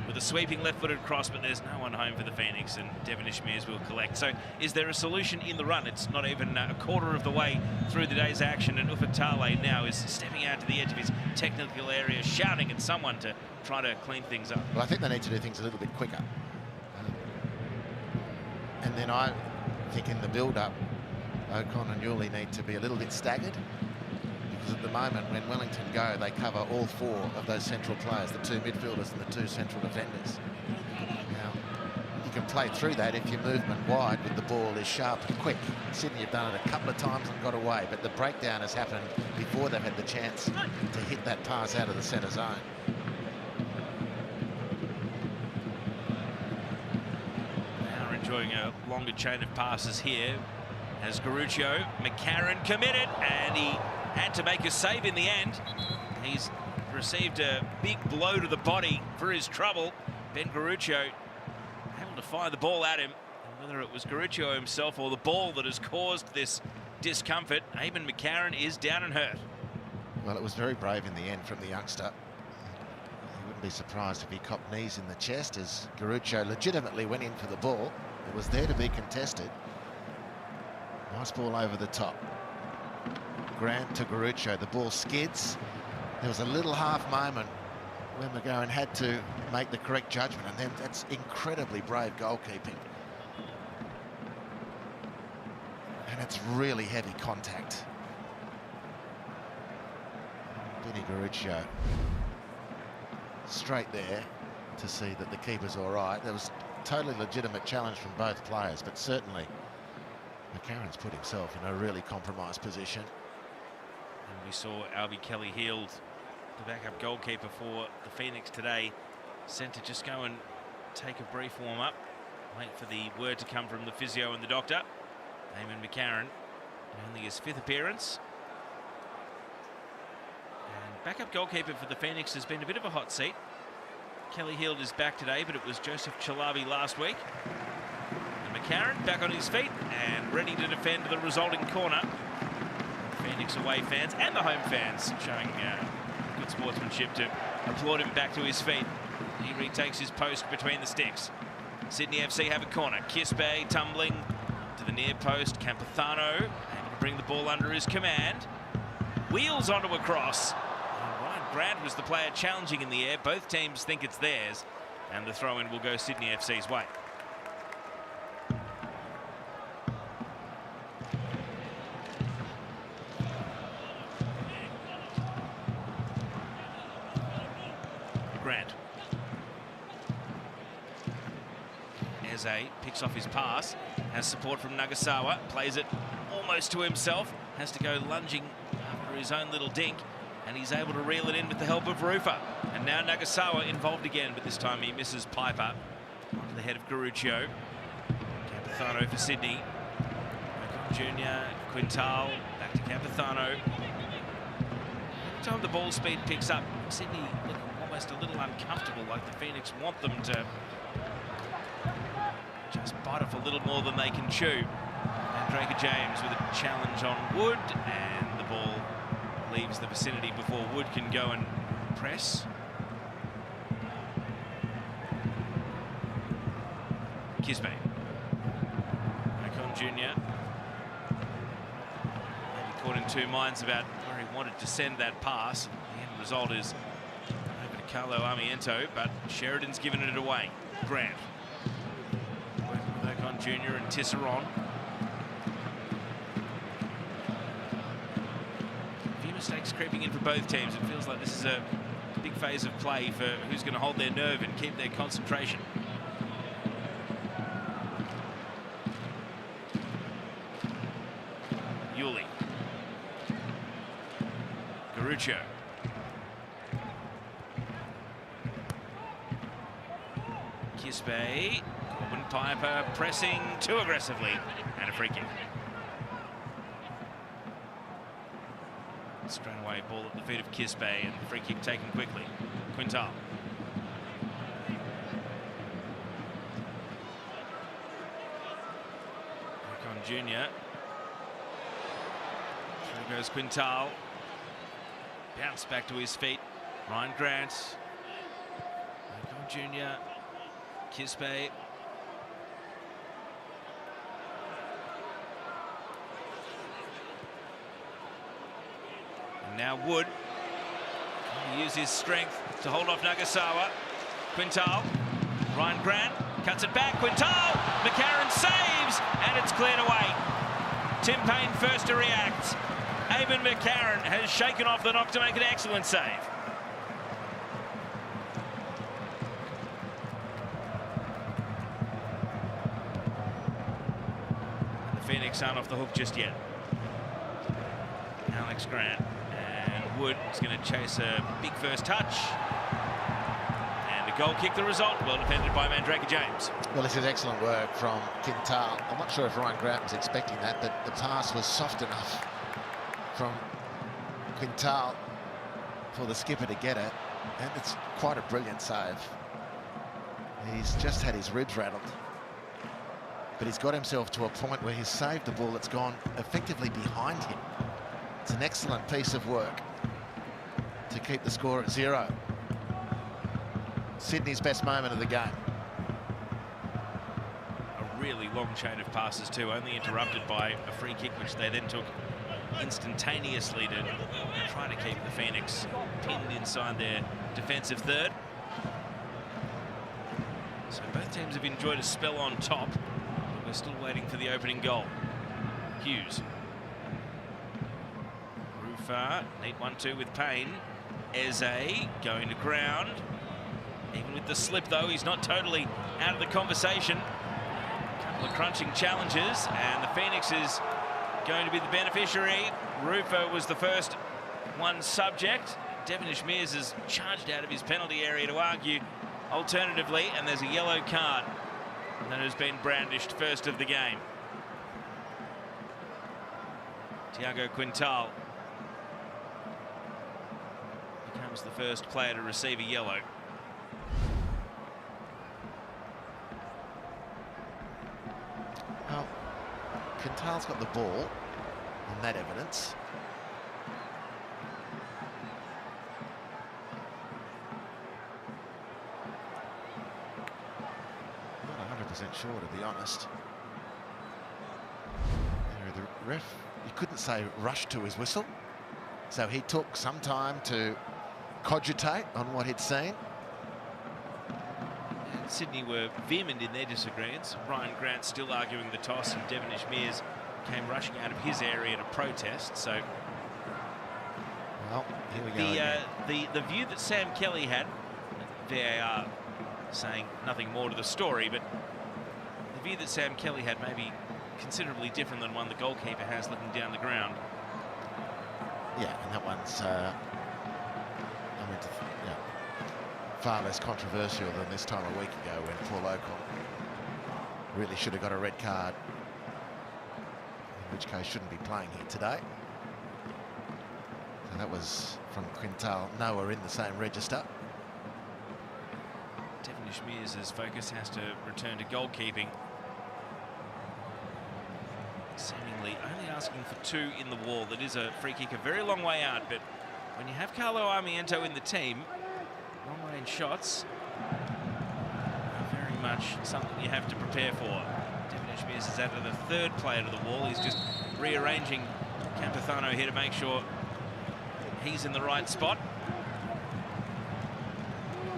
with a sweeping left-footed cross, but there's no one home for the Phoenix, and Devon Ishmeers will collect. So is there a solution in the run? It's not even a quarter of the way through the day's action, and Ufatale now is stepping out to the edge of his technical area, shouting at someone to try to clean things up. Well, I think they need to do things a little bit quicker. And then I think in the build-up, Ocon and Yuli need to be a little bit staggered, because at the moment when Wellington go, they cover all four of those central players, the two midfielders and the two central defenders. Now, you can play through that if your movement wide with the ball is sharp and quick. Sydney have done it a couple of times and got away, but the breakdown has happened before they've had the chance to hit that pass out of the centre zone. Now enjoying a longer chain of passes here as Garuccio. McCarron committed, and he had to make a save in the end. He's received a big blow to the body for his trouble. Ben Garuccio able to fire the ball at him. And whether it was Garuccio himself or the ball that has caused this discomfort, Eamon McCarron is down and hurt. Well, it was very brave in the end from the youngster. You wouldn't be surprised if he copped knees in the chest as Garuccio legitimately went in for the ball. It was there to be contested. Nice ball over the top. Grant to Garuccio, the ball skids. There was a little half moment when McGowan had to make the correct judgment, and then that's incredibly brave goalkeeping. And it's really heavy contact. Benny Garuccio straight there to see that the keeper's all right. There was totally legitimate challenge from both players, but certainly McCarron's put himself in a really compromised position. And we saw Albie Kelly-Heald, the backup goalkeeper for the Phoenix today, Sent to just go and take a brief warm-up. Wait for the word to come from the physio and the doctor. Eamon McCarron, only his 5th appearance. And backup goalkeeper for the Phoenix has been a bit of a hot seat. Kelly Hield is back today, but it was Joseph Chalabi last week. And McCarron back on his feet and ready to defend the resulting corner. Phoenix away fans and the home fans showing good sportsmanship to applaud him back to his feet. He retakes his post between the sticks. Sydney FC have a corner. Kisbay tumbling to the near post. Campazano able to bring the ball under his command. Wheels onto a cross. And Ryan Grant was the player challenging in the air. Both teams think it's theirs. And the throw-in will go Sydney FC's way. Grant. Eze picks off his pass, has support from Nagasawa, plays it almost to himself, has to go lunging after his own little dink, and he's able to reel it in with the help of Rufa. And now Nagasawa involved again, but this time he misses Piper onto the head of Garuccio. Campazano for Sydney. Macon Jr., Quintal, back to Campazano. Every time the ball speed picks up, Sydney looking almost a little uncomfortable, like the Phoenix want them to just bite off a little more than they can chew. And Draker James with a challenge on Wood, and the ball leaves the vicinity before Wood can go and press. Kisbay. Macon Jr. maybe caught in two minds about where he wanted to send that pass. The end result is over to Carlo Armiento, but Sheridan's given it away. Grant. Macon Jr. and Tisserand. A few mistakes creeping in for both teams. It feels like this is a big phase of play for who's going to hold their nerve and keep their concentration. Yuli. Garuccio. Kisbay. Corbin Piper pressing too aggressively, and a free kick. Straight away ball at the feet of Kisbay, and the free kick taken quickly. Quintal. Macon Jr. Through goes Quintal. Bounce back to his feet. Ryan Grant. Macon Jr. Kisbay. And now Wood will use his strength to hold off Nagasawa. Quintal. Ryan Grant cuts it back. Quintal. McCarron saves, and it's cleared away. Tim Payne first to react. Eamon McCarron has shaken off the knock to make an excellent save. The Phoenix aren't off the hook just yet. Alex Grant. And Wood is going to chase a big first touch. And a goal kick the result. Well defended by Mandrake James. Well, this is excellent work from Quintal. I'm not sure if Ryan Grant was expecting that, but the pass was soft enough from Quintal for the skipper to get it. And it's quite a brilliant save. He's just had his ribs rattled. But he's got himself to a point where he's saved the ball that's gone effectively behind him. It's an excellent piece of work to keep the score at 0. Sydney's best moment of the game. A really long chain of passes too, only interrupted by a free kick, which they then took instantaneously to try to keep the Phoenix pinned inside their defensive third. So both teams have enjoyed a spell on top. We're still waiting for the opening goal. Hughes. Rufa, neat 1-2 with Payne. Eze going to ground. Even with the slip though, he's not totally out of the conversation. A couple of crunching challenges, and the Phoenix is going to be the beneficiary. Rufa was the first one subject. Devonish Mears has charged out of his penalty area to argue alternatively, and there's a yellow card that has been brandished first of the game. Tiago Quintal becomes the first player to receive a yellow. Well, Quintal's got the ball on that evidence. Not 100% sure, to be honest. The ref, you couldn't say rush to his whistle, so he took some time to cogitate on what he'd seen. And Sydney were vehement in their disagreements. Ryan Grant still arguing the toss, and Devonish Mears came rushing out of his area to protest. So, well, here we go. The view that Sam Kelly had, VAR saying nothing more to the story, but the view that Sam Kelly had may be considerably different than one the goalkeeper has looking down the ground. Yeah, and that one's far less controversial than this time a week ago when Paul O'Connor really should have got a red card, in which case shouldn't be playing here today. So that was from Quintal, nowhere in the same register. Devonish Mears' focus has to return to goalkeeping. Seemingly only asking for 2 in the wall. That is a free kick a very long way out, but when you have Carlo Armiento in the team, long-range shots are very much something you have to prepare for. Devonish Mears is added the 3rd player to the wall. He's just rearranging Campazano here to make sure he's in the right spot.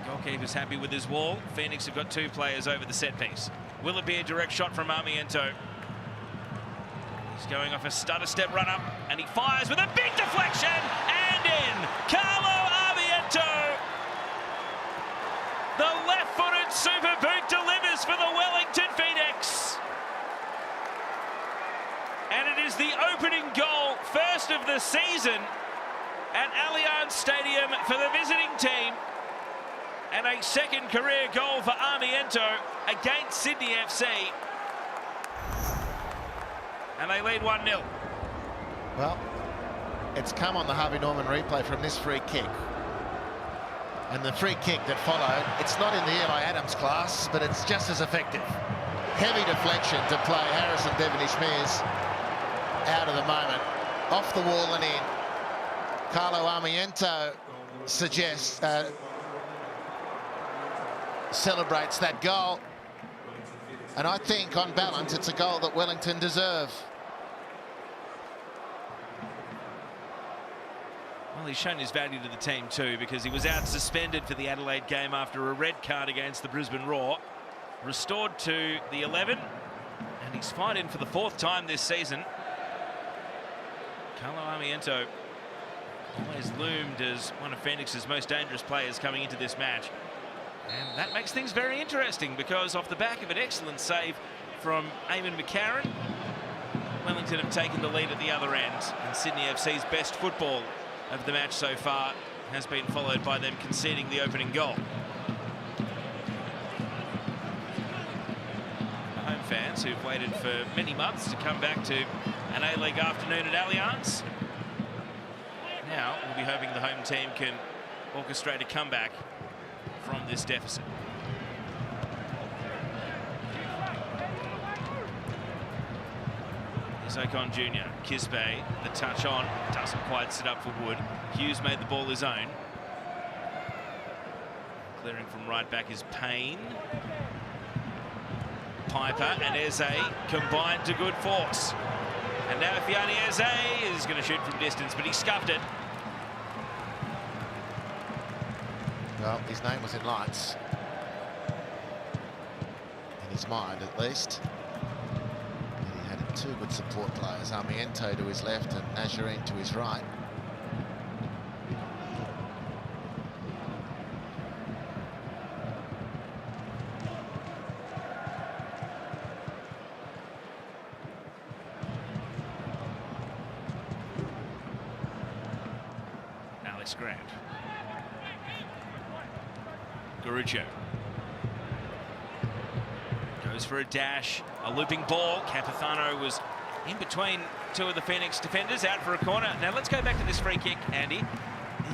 Goalkeeper's happy with his wall. Phoenix have got 2 players over the set piece. Will it be a direct shot from Armiento? He's going off a stutter step run up, and he fires with a big deflection, and in! Carlo Armiento! The left-footed super boot delivers for the Wellington Phoenix. And it is the opening goal, first of the season, at Allianz Stadium for the visiting team. And a second career goal for Armiento against Sydney FC. And they lead 1-0. Well, it's come on the Harvey Norman replay from this free kick. And the free kick that followed, it's not in the Eli Adams class, but it's just as effective. Heavy deflection to play Harrison Devonish Mears out of the moment. Off the wall and in. Carlo Armiento suggests, celebrates that goal. And I think, on balance, it's a goal that Wellington deserve. Well, he's shown his value to the team too, because he was out suspended for the Adelaide game after a red card against the Brisbane Roar. Restored to the 11, and he's fired in for the 4th time this season. Carlo Armiento always loomed as one of Phoenix's most dangerous players coming into this match. And that makes things very interesting, because off the back of an excellent save from Eamon McCarron, Wellington have taken the lead at the other end, and Sydney FC's best football of the match so far has been followed by them conceding the opening goal. The home fans who've waited for many months to come back to an A-League afternoon at Allianz, now we'll be hoping the home team can orchestrate a comeback from this deficit. Here's Ocon Jr. Kisbay, the touch on, doesn't quite sit up for Wood. Hughes made the ball his own. Clearing from right back is Payne. Piper and Eze combined to good force. And now Fiani Eze is going to shoot from distance, but he scuffed it. Well, his name was in lights. In his mind, at least. And he had 2 good support players, Armiento to his left and Nazarene to his right. Alex Grant. Garuccio. Goes for a dash, a looping ball. Campazano was in between two of the Phoenix defenders, out for a corner. Now let's go back to this free kick, Andy.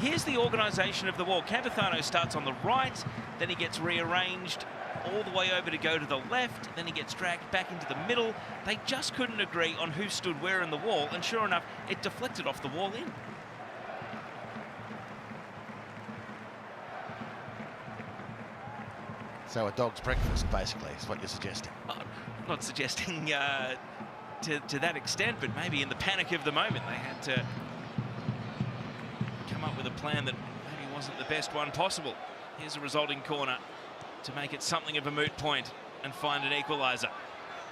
Here's the organisation of the wall. Campazano starts on the right, then he gets rearranged all the way over to go to the left, then he gets dragged back into the middle. They just couldn't agree on who stood where in the wall, and sure enough, it deflected off the wall in. So a dog's breakfast, basically, is what you're suggesting. I'm not suggesting to that extent, but maybe in the panic of the moment, they had to come up with a plan that maybe wasn't the best one possible. Here's a resulting corner to make it something of a moot point and find an equaliser.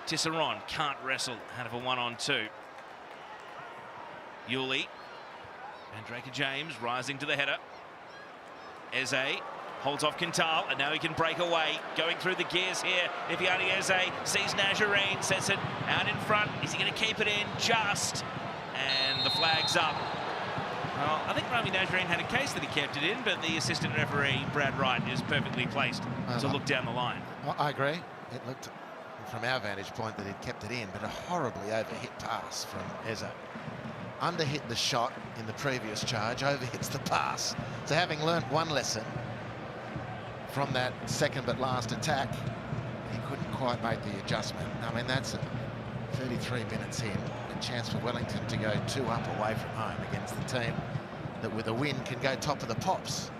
Tisserand can't wrestle out of a 1-on-2. Yuli and Draker James rising to the header. Eze holds off Quintal, and now he can break away. Going through the gears here. Iviani Eze sees Najarine, sets it out in front. Is he going to keep it in? Just. And the flag's up. Well, I think Rami Najarine had a case that he kept it in, but the assistant referee, Brad Wright, is perfectly placed to look down the line. I agree. It looked, from our vantage point, that he'd kept it in, but a horribly overhit pass from Eze. Underhit the shot in the previous charge, overhits the pass. So having learnt one lesson from that second but last attack, he couldn't quite make the adjustment. I mean, that's 33 minutes in. A chance for Wellington to go 2 up away from home against the team that with a win can go top of the pops.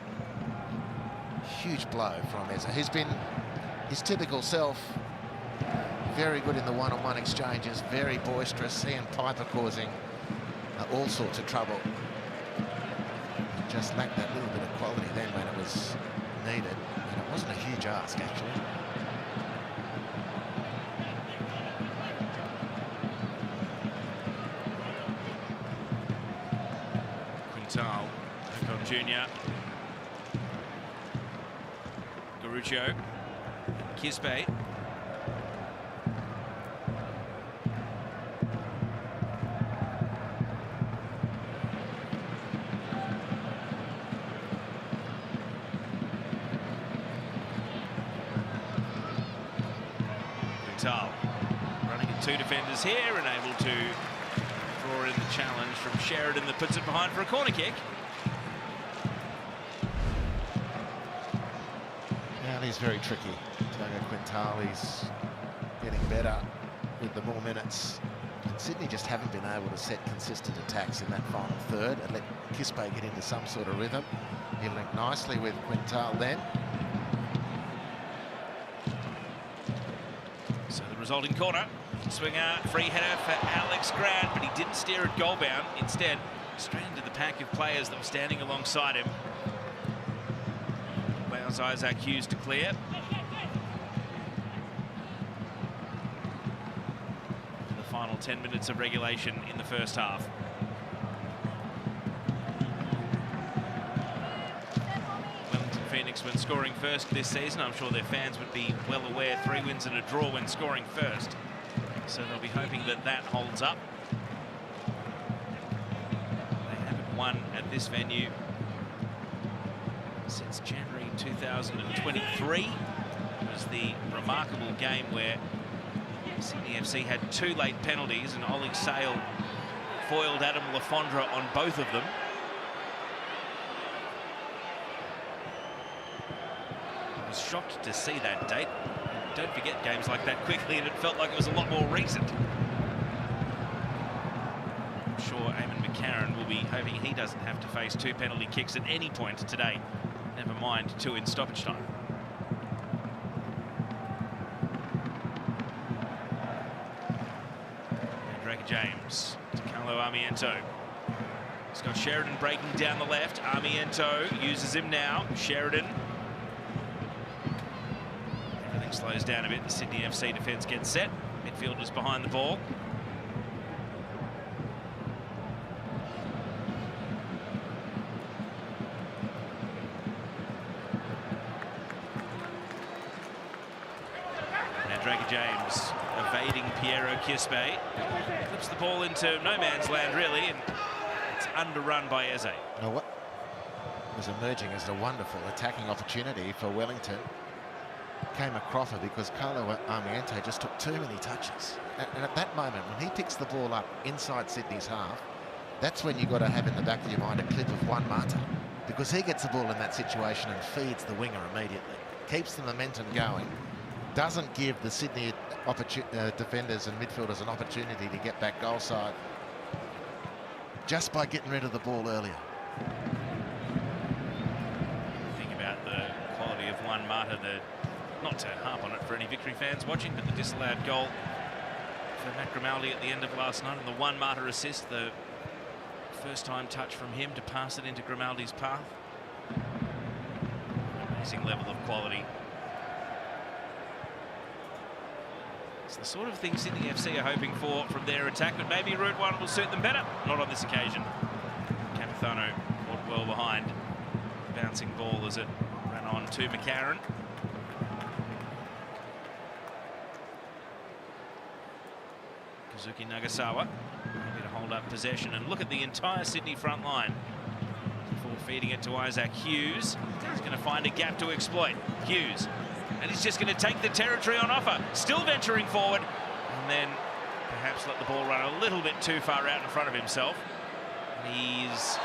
Huge blow from Eze. He's been his typical self, very good in the one-on-one exchanges, very boisterous. He and Piper causing all sorts of trouble. Just lacked that little bit of quality then when it was needed, and it wasn't a huge ask actually. Quintal, Ocon Jr., Garuccio, Kispe. Running at 2 defenders here and able to draw in the challenge from Sheridan that puts it behind for a corner kick. And he's very tricky. Togo Quintal, he's getting better with the more minutes. And Sydney just haven't been able to set consistent attacks in that final third and let Kispe get into some sort of rhythm. He linked nicely with Quintal then. So the resulting corner, swinger, free header for Alex Grant, but he didn't steer it goal bound. Instead, straight into the pack of players that were standing alongside him. Allows Isaac Hughes to clear. The final 10 minutes of regulation in the first half. Phoenix when scoring first this season. I'm sure their fans would be well aware 3 wins and a draw when scoring first. So they'll be hoping that that holds up. They haven't won at this venue since January 2023. It was the remarkable game where Sydney FC had 2 late penalties and Oleg Sale foiled Adam Lafondra on both of them. Shocked to see that date. Don't forget games like that quickly, and it felt like it was a lot more recent. I'm sure Eamon McCarron will be hoping he doesn't have to face 2 penalty kicks at any point today. Never mind 2 in stoppage time. And Draker James to Carlo Armiento. He's got Sheridan breaking down the left. Armiento uses him now. Sheridan. Slows down a bit. The Sydney FC defence gets set. Midfielders behind the ball. Now Draker James evading Piero Kispe. Flips the ball into no man's land really, and it's underrun by Eze. Now what was emerging as a wonderful attacking opportunity for Wellington. came a croffer because Carlo Armiento just took too many touches. And at that moment, when he picks the ball up inside Sydney's half, that's when you've got to have in the back of your mind a clip of Juan Mata, because he gets the ball in that situation and feeds the winger immediately, keeps the momentum going, doesn't give the Sydney defenders and midfielders an opportunity to get back goal side just by getting rid of the ball earlier. Think about the quality of Juan Mata, not to harp on it for any Victory fans watching, but the disallowed goal for Matt Grimaldi at the end of last night, and the Juan Mata assist, the first time touch from him to pass it into Grimaldi's path. Amazing level of quality. It's the sort of thing Sydney FC are hoping for from their attack, but maybe Route 1 will suit them better. Not on this occasion. Capithano caught well behind. Bouncing ball as it ran on to McCarron. Kazuki Nagasawa happy to hold up possession, and look at the entire Sydney front line before feeding it to Isaac Hughes. He's going to find a gap to exploit. Hughes, and he's just going to take the territory on offer, still venturing forward, and then perhaps let the ball run a little bit too far out in front of himself. And he's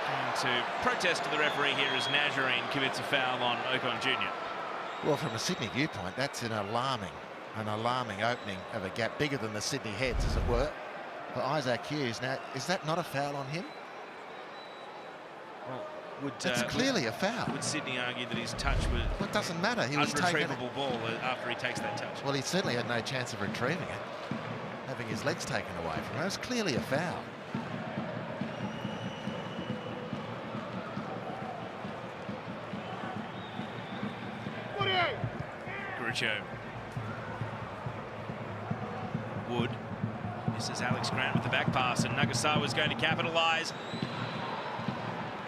going to protest to the referee here as Nazarene commits a foul on Ocon Jr. Well, from a Sydney viewpoint, that's an alarming opening of a gap, bigger than the Sydney heads, as it were, for Isaac Hughes. Now, is that not a foul on him? Well, it's clearly a foul. Would Sydney argue that his touch was... Well, it doesn't matter. He was taking unretrievable ball after he takes that touch? Well, he certainly had no chance of retrieving it, having his legs taken away from him. It was clearly a foul. Grucho. Wood. This is Alex Grant with the back pass, and Nagasawa is going to capitalise.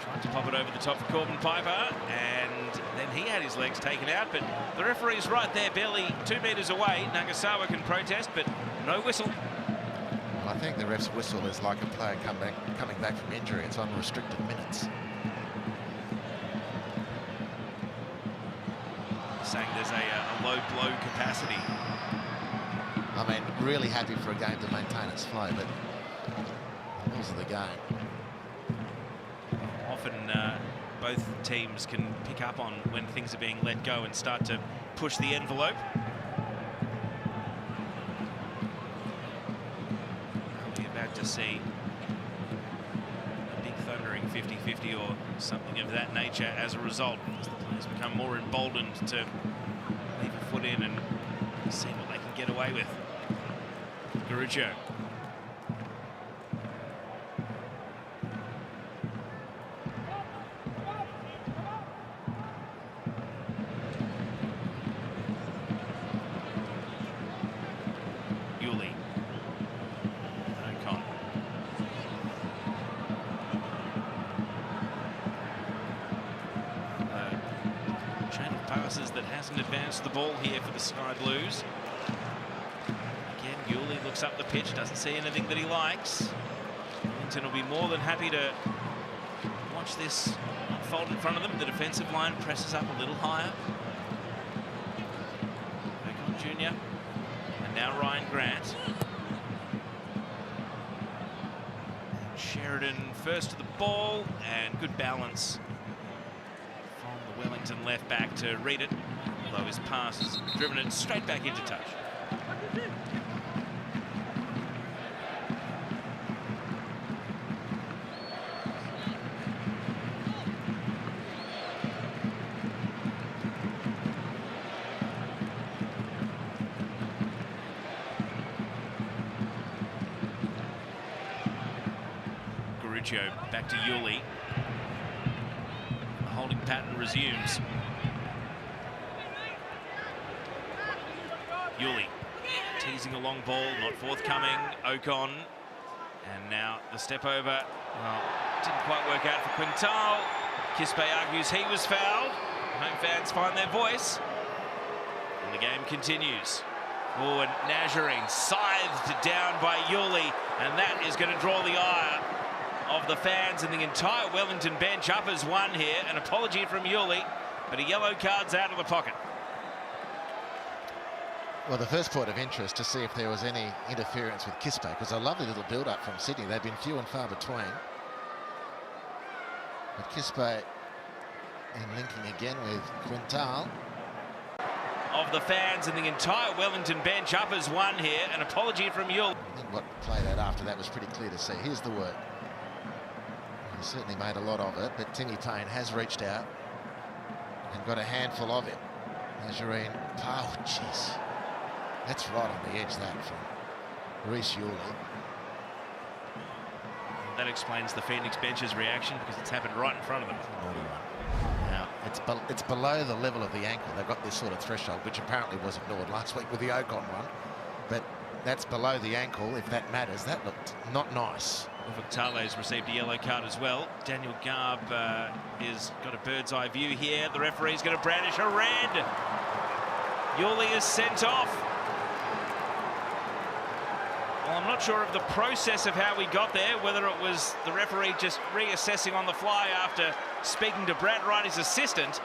Trying to pop it over the top for Corbin Piper, and then he had his legs taken out, but the referee's right there, barely 2 metres away. Nagasawa can protest, but no whistle. Well, I think the ref's whistle is like a player coming back from injury. It's on restricted minutes. Saying there's a low blow capacity. I mean, really happy for a game to maintain its flow, but the rules of the game. Often both teams can pick up on when things are being let go and start to push the envelope. We're about to see a big thundering 50-50 or something of that nature as a result, as the players become more emboldened to leave a foot in and see what they can get away with. Grucho. Yuli. Ocon. Chain of passes that hasn't advanced the ball here for the Sky Blues. Yuli looks up the pitch, doesn't see anything that he likes. Wellington will be more than happy to watch this unfold in front of them. The defensive line presses up a little higher. Ocon Jr. and now Ryan Grant. Sheridan first to the ball, and good balance from the Wellington left back to read it, although his pass has driven it straight back into touch. Back to Yuli. The holding pattern resumes. Yuli teasing a long ball, not forthcoming. Ocon, and now the step over. Well, didn't quite work out for Quintal. Kispe argues he was fouled. Home fans find their voice, and the game continues. Oh, and Nazarene scythed down by Yuli, and that is going to draw the ire of the fans and the entire Wellington bench up as one here. An apology from Yuli, but a yellow card's out of the pocket. Well, the first point of interest to see if there was any interference with Kispe, because a lovely little build-up from Sydney. They've been few and far between. But Kispe in linking again with Quintal. Of the fans and the entire Wellington bench up as one here. An apology from Yule. I think what played out after that was pretty clear to see. Here's the work. He certainly made a lot of it, but Timmy Payne has reached out and got a handful of it. Nazarene. Oh, jeez. That's right on the edge, that, from Reece Yuley. That explains the Phoenix bench's reaction, because it's happened right in front of them. Now, it's below the level of the ankle. They've got this sort of threshold, which apparently was ignored last week with the Ocon one. But that's below the ankle, if that matters. That looked not nice. Victale's received a yellow card as well. Daniel Garb is got a bird's eye view here. The referee's going to brandish a red. Yuley is sent off. Well, I'm not sure of the process of how we got there, whether it was the referee just reassessing on the fly after speaking to Brad Wright, his assistant,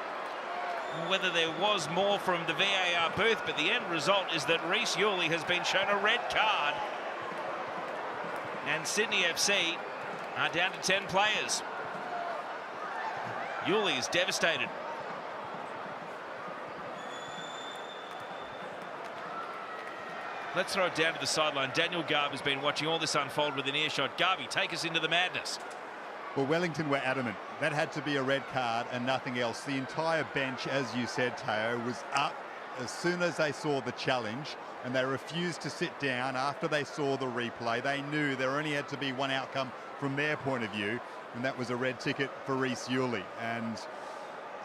or whether there was more from the VAR booth, but the end result is that Reece Yuley has been shown a red card. And Sydney FC are down to 10 players. Yuley is devastated. Let's throw it down to the sideline. Daniel Garb has been watching all this unfold with an earshot. Garby, take us into the madness. Well, Wellington were adamant. That had to be a red card and nothing else. The entire bench, as you said, Teo, was up as soon as they saw the challenge, and they refused to sit down after they saw the replay. They knew there only had to be one outcome from their point of view, and that was a red ticket for Reece Yuley. And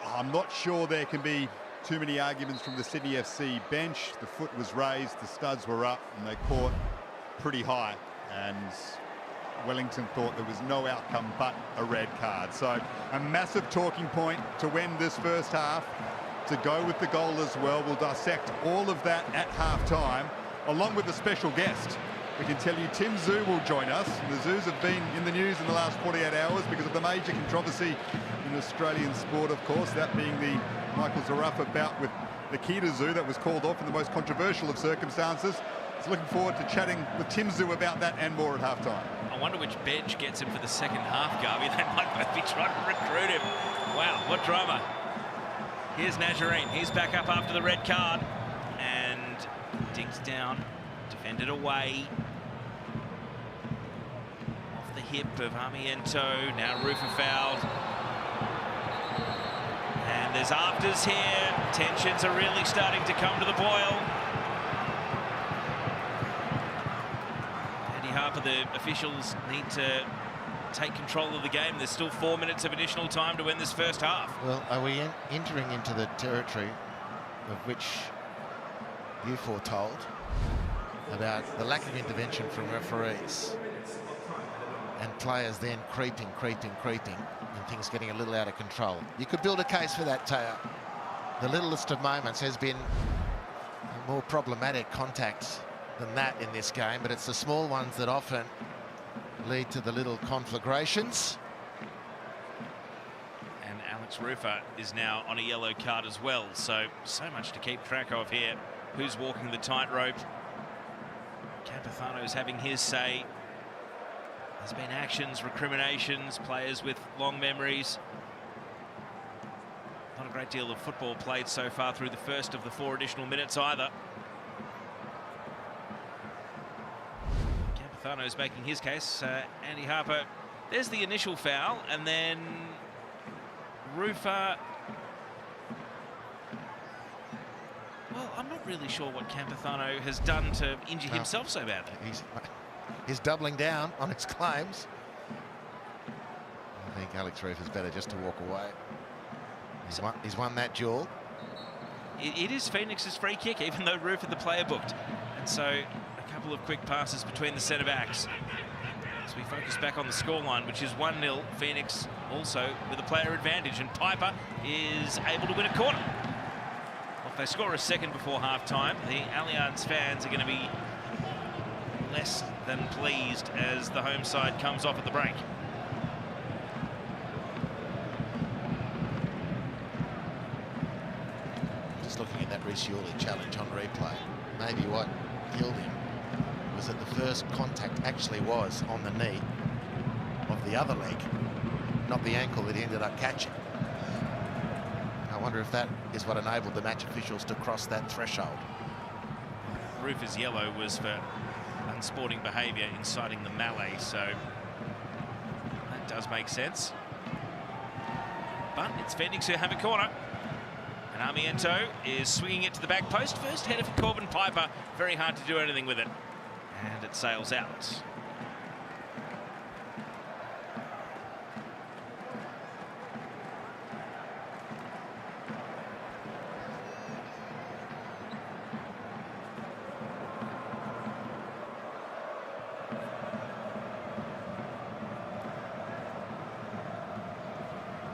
I'm not sure there can be too many arguments from the Sydney FC bench. The foot was raised, the studs were up, and they caught pretty high. And Wellington thought there was no outcome but a red card. So a massive talking point to win this first half, to go with the goal as well. We'll dissect all of that at half-time, along with a special guest. We can tell you Tim Zhu will join us. The Zoos have been in the news in the last 48 hours because of the major controversy in Australian sport, of course, that being the Michael Zarafa bout with Nikita Zhu that was called off in the most controversial of circumstances. So looking forward to chatting with Tim Zhu about that and more at half-time. I wonder which bench gets him for the second half, Garby. They might both be trying to recruit him. Wow, what drama. Here's Nazarene. He's back up after the red card and dinks down, defended away. Off the hip of Armiento. Now Rufa fouled. And there's afters here. Tensions are really starting to come to the boil. Andy Harper, the officials need to take control of the game. There's still 4 minutes of additional time to win this first half. Well, are we entering into the territory of which you foretold about the lack of intervention from referees and players then creeping, and things getting a little out of control? You could build a case for that, Teo. The littlest of moments has been a more problematic contact than that in this game, but it's the small ones that often lead to the little conflagrations. And Alex Rufa is now on a yellow card as well, so much to keep track of here. Who's walking the tightrope? Campazano's having his say. There's been actions, recriminations, players with long memories. Not a great deal of football played so far through the first of the 4 additional minutes either. Campazano's making his case. Andy Harper, there's the initial foul, and then Rufa. Well, I'm not really sure what Campazano has done to injure himself so badly. He's doubling down on his claims. I think Alex Rufa's better just to walk away. He's won that duel. It is Phoenix's free kick, even though Rufa the player booked. And so a couple of quick passes between the centre-backs. As we focus back on the scoreline, which is 1-0. Phoenix also with a player advantage, and Piper is able to win a corner. Well, if they score a second before half-time, the Allianz fans are going to be less than pleased as the home side comes off at the break. Just looking at that Reece Yuley challenge on replay. maybe what killed him was that the first contact actually was on the knee of the other leg, not the ankle that he ended up catching. I wonder if that is what enabled the match officials to cross that threshold. Rufus yellow was for unsporting behaviour, inciting the melee, so that does make sense. But it's Phoenix who have a corner. And Armiento is swinging it to the back post. First header for Corbin Piper. Very hard to do anything with it. And it sails out.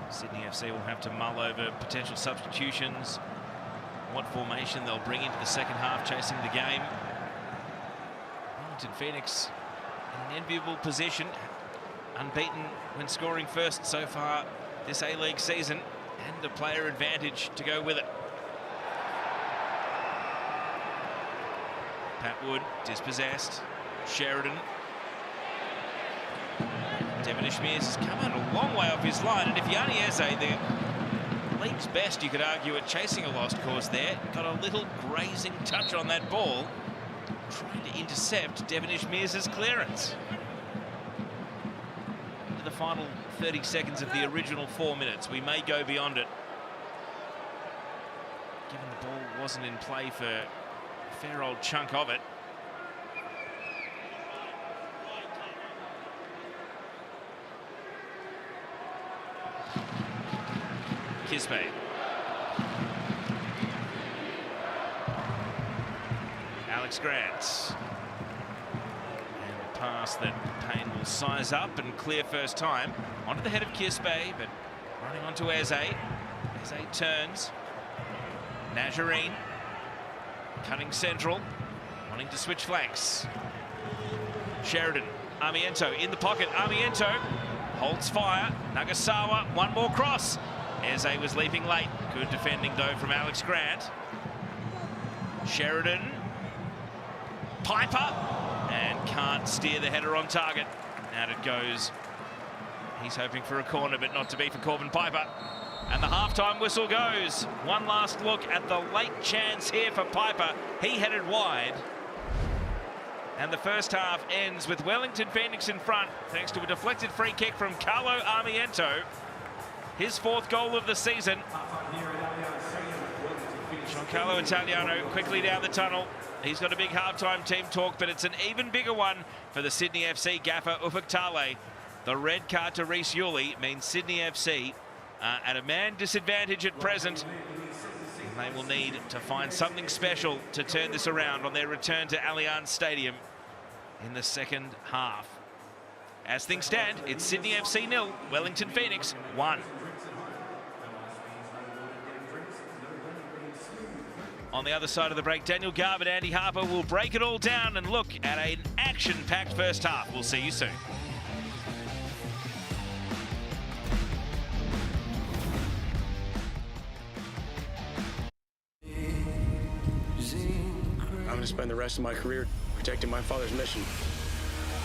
Sydney FC will have to mull over potential substitutions, what formation they'll bring into the second half, chasing the game. Wellington Phoenix in an enviable position, unbeaten when scoring first so far this A-League season, and a player advantage to go with it. Pat Wood dispossessed. Sheridan. Devon Ishmeers has come out a long way off his line, and if Yanni Eze, the league's best, you could argue, at chasing a lost cause there, got a little grazing touch on that ball, trying to intercept Devon Ishmeers' clearance. Into the final 30 seconds of the original 4 minutes, we may go beyond it. Given the ball wasn't in play for a fair old chunk of it. Kisbay. Alex Grant. And a pass that Payne will size up and clear first time. Onto the head of Kisbay, but running onto Eze. Eze turns. Najarine. Cutting central. Wanting to switch flanks. Sheridan. Armiento in the pocket. Armiento holds fire. Nagasawa. One more cross. Eze was leaping late. Good defending, though, from Alex Grant. Sheridan. Piper. And can't steer the header on target. Out it goes. He's hoping for a corner, but not to be for Corbin Piper. And the halftime whistle goes. One last look at the late chance here for Piper. He headed wide. And the first half ends with Wellington Phoenix in front, thanks to a deflected free kick from Carlo Armiento. His 4th goal of the season. Giancarlo Italiano quickly down the tunnel. He's got a big halftime team talk, but it's an even bigger one for the Sydney FC gaffer Ufuk Talay. The red card to Reece Yuli means Sydney FC at a man disadvantage at present. And they will need to find something special to turn this around on their return to Allianz Stadium in the second half. As things stand, it's Sydney FC 0, Wellington Phoenix 1. On the other side of the break, Daniel Garb and Andy Harper will break it all down and look at an action-packed first half. We'll see you soon. I'm going to spend the rest of my career protecting my father's mission.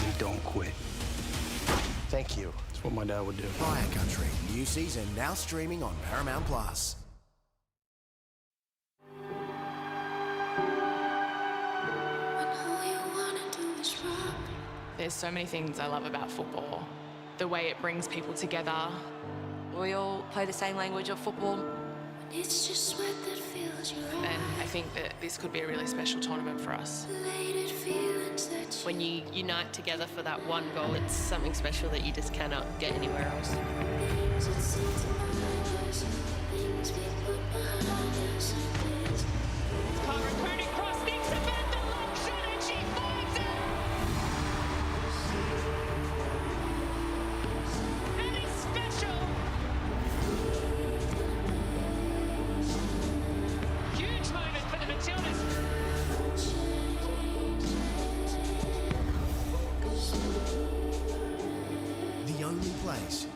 We don't quit. Thank you. That's what my dad would do. Fire Country, new season now streaming on Paramount Plus. There's so many things I love about football. The way it brings people together. We all play the same language of football. It's just sweat that fills your eyes. And I think that this could be a really special tournament for us. When you unite together for that one goal, it's something special that you just cannot get anywhere else.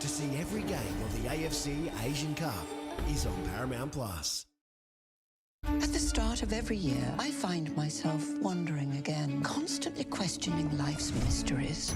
To see every game of the AFC Asian Cup is on Paramount Plus. At the start of every year, I find myself wondering again, constantly questioning life's mysteries.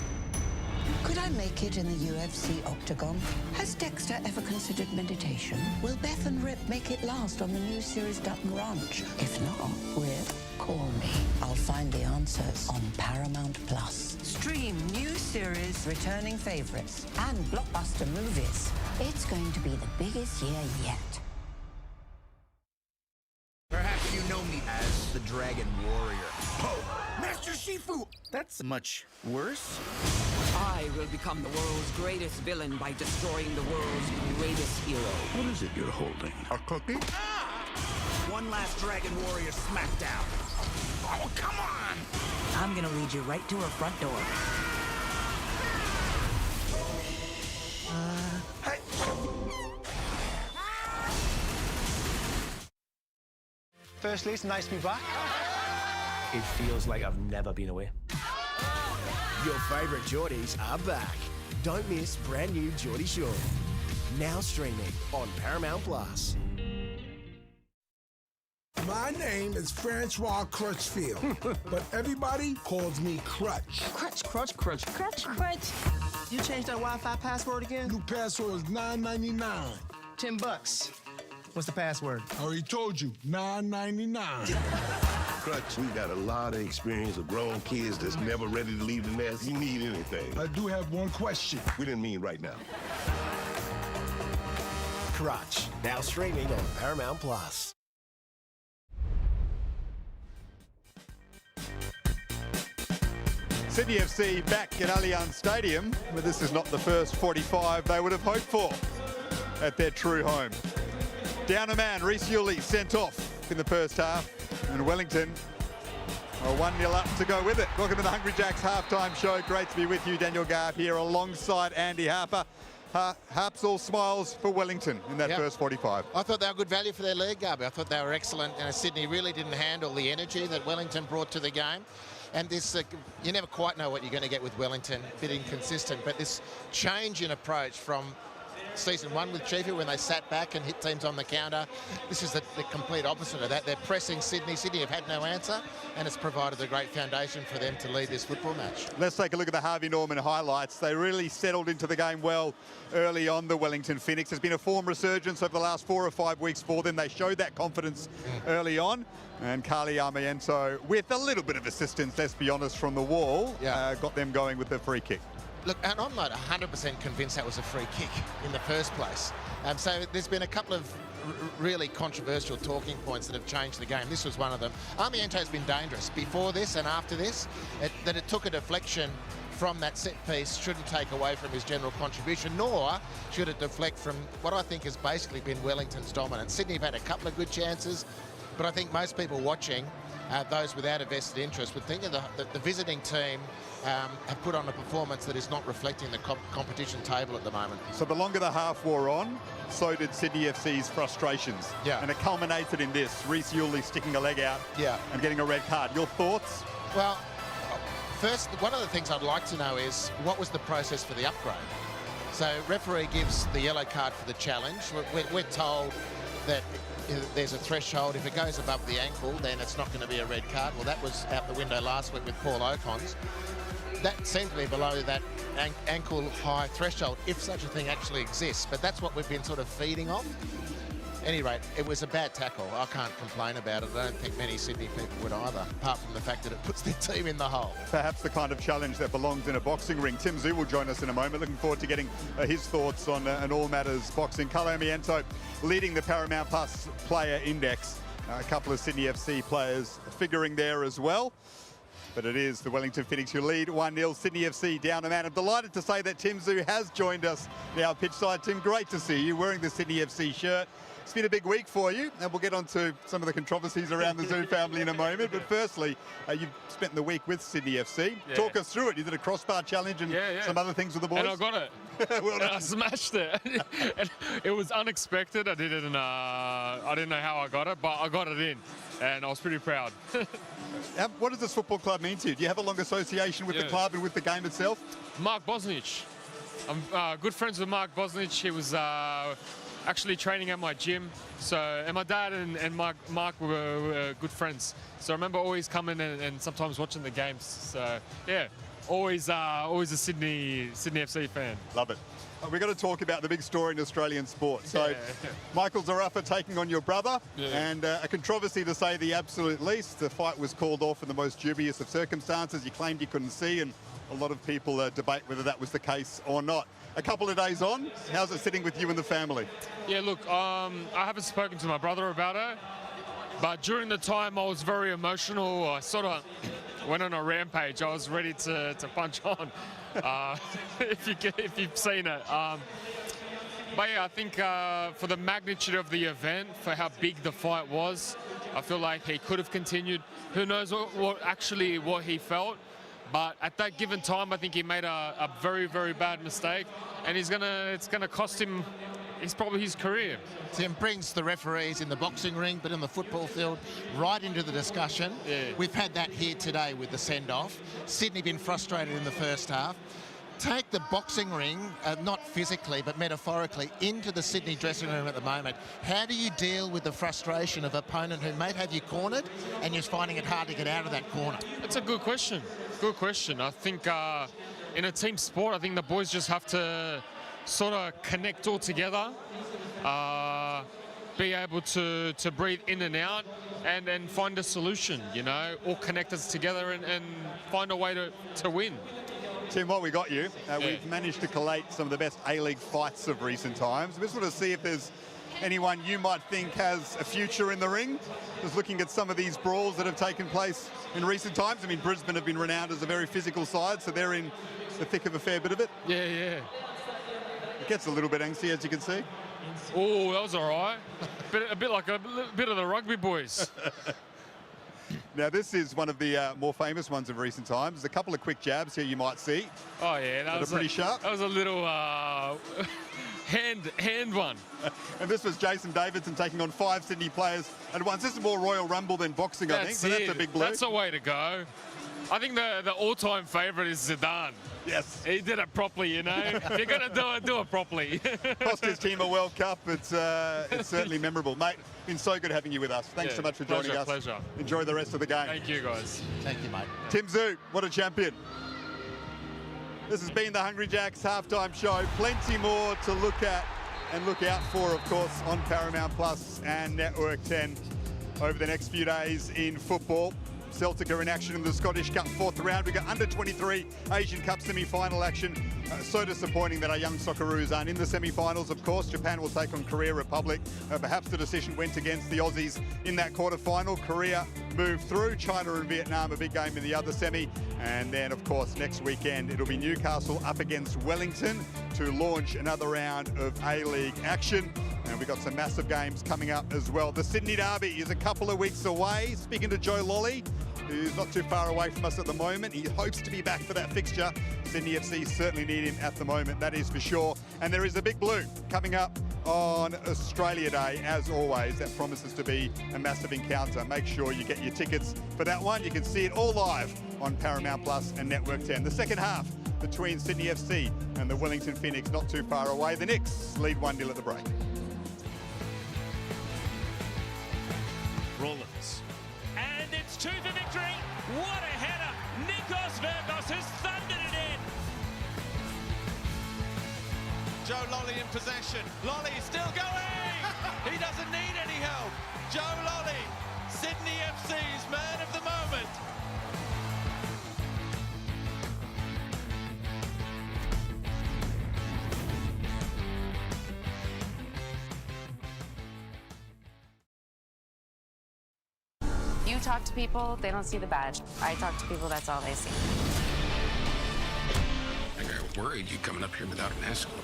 Could I make it in the UFC octagon? Has Dexter ever considered meditation? Will Beth and Rip make it last on the new series Dutton Ranch? If not, Rip, call me. I'll find the answers on Paramount Plus. Stream new series, returning favorites, and blockbuster movies. It's going to be the biggest year yet. Perhaps you know me as the Dragon Warrior. Oh, Master Shifu! That's much worse. I will become the world's greatest villain by destroying the world's greatest hero. What is it you're holding? A cookie? Ah! One last Dragon Warrior smackdown. Oh, come on! I'm gonna lead you right to her front door. Hey! Firstly, it's nice to be back. It feels like I've never been away. Your favourite Geordies are back. Don't miss brand new Geordie Shore. Now streaming on Paramount Plus. My name is Francois Crutchfield, but everybody calls me Crutch. Crutch. You changed that Wi-Fi password again? New password is $9.99. $10. What's the password? I already told you, $9.99. Crutch, we got a lot of experience of grown kids that's never ready to leave the nest. You need anything. I do have one question. We didn't mean right now. Crutch, now streaming on Paramount Plus. Sydney FC back at Allianz Stadium, but this is not the first 45 they would have hoped for at their true home. Down a man, Reece Yuli sent off in the first half, and Wellington are 1-0 up to go with it. Welcome to the Hungry Jacks halftime show. Great to be with you. Daniel Garb here alongside Andy Harper. Harps all smiles for Wellington in that first 45. I thought they were good value for their league, Garby. I thought they were excellent. Sydney really didn't handle the energy that Wellington brought to the game. And this, you never quite know what you're going to get with Wellington, a bit inconsistent, but this change in approach from season one with Chiefy when they sat back and hit teams on the counter. This is the complete opposite of that. They're pressing Sydney. Sydney have had no answer, and it's provided a great foundation for them to lead this football match. Let's take a look at the Harvey Norman highlights. They really settled into the game well early on, the Wellington Phoenix. There's been a form resurgence over the last 4 or 5 weeks for them. They showed that confidence early on. And Carly Armiento, with a little bit of assistance, let's be honest, from the wall, got them going with the free kick. Look, and I'm not 100% convinced that was a free kick in the first place. So there's been a couple of really controversial talking points that have changed the game. This was one of them. Armiento's been dangerous before this and after this. That it took a deflection from that set piece shouldn't take away from his general contribution, nor should it deflect from what I think has basically been Wellington's dominance. Sydney have had a couple of good chances, but I think most people watching, those without a vested interest, would think that the visiting team have put on a performance that is not reflecting the competition table at the moment. So the longer the half wore on, so did Sydney FC's frustrations. And it culminated in this, Reece Yuli sticking a leg out and getting a red card. Your thoughts? Well, first, one of the things I'd like to know is what was the process for the upgrade? So referee gives the yellow card for the challenge. We're told that there's a threshold. If it goes above the ankle, then it's not going to be a red card. Well, that was out the window last week with Paul O'Conn's. That seemed to be below that ankle high threshold, if such a thing actually exists. But that's what we've been sort of feeding off. At any rate, it was a bad tackle. I can't complain about it. I don't think many Sydney people would either, apart from the fact that it puts their team in the hole. Perhaps the kind of challenge that belongs in a boxing ring. Tim Zhu will join us in a moment. Looking forward to getting his thoughts on All Matters Boxing. Carlo Armiento leading the Paramount Plus Player Index. A couple of Sydney FC players figuring there as well. But it is the Wellington Phoenix who lead 1-0. Sydney FC down a man. I'm delighted to say that Tim Zhu has joined us now pitchside. Tim, great to see you wearing the Sydney FC shirt. It's been a big week for you, and we'll get on to some of the controversies around the Zhu family in a moment. But firstly, you've spent the week with Sydney FC. Talk us through it. You did a crossbar challenge and some other things with the boys. And I got it. Well done. I smashed it. And it was unexpected. I didn't know how I got it, but I got it in, and I was pretty proud. What does this football club mean to you? Do you have a long association with the club and with the game itself? Mark Bosnich. I'm good friends with Mark Bosnich. He was actually training at my gym. So, and my dad and Mark were good friends. So I remember always coming and sometimes watching the games. So yeah, always a Sydney FC fan. Love it. We've got to talk about the big story in Australian sport. So, Michael Zarafa taking on your brother, and a controversy to say the absolute least. The fight was called off in the most dubious of circumstances. You claimed you couldn't see, and a lot of people debate whether that was the case or not. A couple of days on, how's it sitting with you and the family? Yeah, look, I haven't spoken to my brother about it, but during the time I was very emotional. I sort of went on a rampage. I was ready to punch on, if you've seen it. But yeah, I think for the magnitude of the event, for how big the fight was, I feel like he could have continued. Who knows what he felt. But at that given time, I think he made a very, very bad mistake, and it's gonna cost him. It's probably his career. Tim brings the referees in the boxing ring, but in the football field, right into the discussion. Yeah. We've had that here today with the send-off. Sydney been frustrated in the first half. Take the boxing ring, not physically, but metaphorically, into the Sydney dressing room at the moment. How do you deal with the frustration of an opponent who may have you cornered and you're finding it hard to get out of that corner? That's a good question. Good question. I think in a team sport, I think the boys just have to sort of connect all together, be able to breathe in and out, and find a solution, you know, all connect us together and find a way to win. Tim, what we got you, we've managed to collate some of the best A-League fights of recent times. We just want to see if there's anyone you might think has a future in the ring. Just looking at some of these brawls that have taken place in recent times. I mean, Brisbane have been renowned as a very physical side, so they're in the thick of a fair bit of it. Yeah, yeah. It gets a little bit angsty, as you can see. Oh, that was all right. A bit like a bit of the rugby boys. Now, this is one of the more famous ones of recent times. There's a couple of quick jabs here you might see. Oh, yeah. That was pretty sharp. That was a little hand one. And this was Jason Davidson taking on 5 Sydney players at once. This is more Royal Rumble than boxing, I think. So that's a big blow. That's the way to go. I think the all-time favourite is Zidane. Yes. He did it properly, you know. If you're going to do it properly. Cost his team a World Cup. It's certainly memorable. Mate, been so good having you with us. Thanks so much for joining us. Pleasure. Enjoy the rest of the game. Thank you, guys. Thank you, mate. Tim Zoo, what a champion. This has been the Hungry Jacks halftime show. Plenty more to look at and look out for, of course, on Paramount Plus and Network 10 over the next few days in football. Celtic are in action in the Scottish Cup 4th round. We've got under-23 Asian Cup semi-final action. So disappointing that our young Socceroos aren't in the semi-finals, of course. Japan will take on Korea Republic. Perhaps the decision went against the Aussies in that quarter-final. Korea moved through. China and Vietnam, a big game in the other semi. And then, of course, next weekend, it'll be Newcastle up against Wellington to launch another round of A-League action. And we've got some massive games coming up as well. The Sydney Derby is a couple of weeks away. Speaking to Joe Lolly, who's not too far away from us at the moment. He hopes to be back for that fixture. Sydney FC certainly need him at the moment, that is for sure. And there is a Big Blue coming up on Australia Day, as always. That promises to be a massive encounter. Make sure you get your tickets for that one. You can see it all live on Paramount Plus and Network 10. The second half between Sydney FC and the Wellington Phoenix not too far away. The Knicks lead 1-0 at the break. Rollins. And it's 2 for victory. What a header. Nikos Vergos has thundered it in. Joe Lolly in possession. Lolly still going. He doesn't need any help. Joe Lolly, Sydney FC's man of the moment. You talk to people, they don't see the badge. I talk to people, that's all they see. I got worried you coming up here without an escort.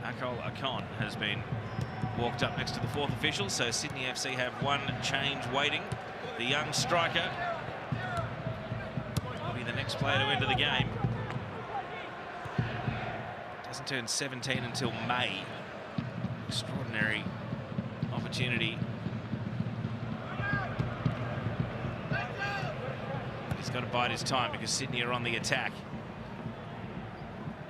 Akol Akon has been walked up next to the fourth official, so Sydney FC have one change waiting. The young striker will be the next player to enter the game. Doesn't turn 17 until May. Extraordinary opportunity. He's got to bide his time because Sydney are on the attack.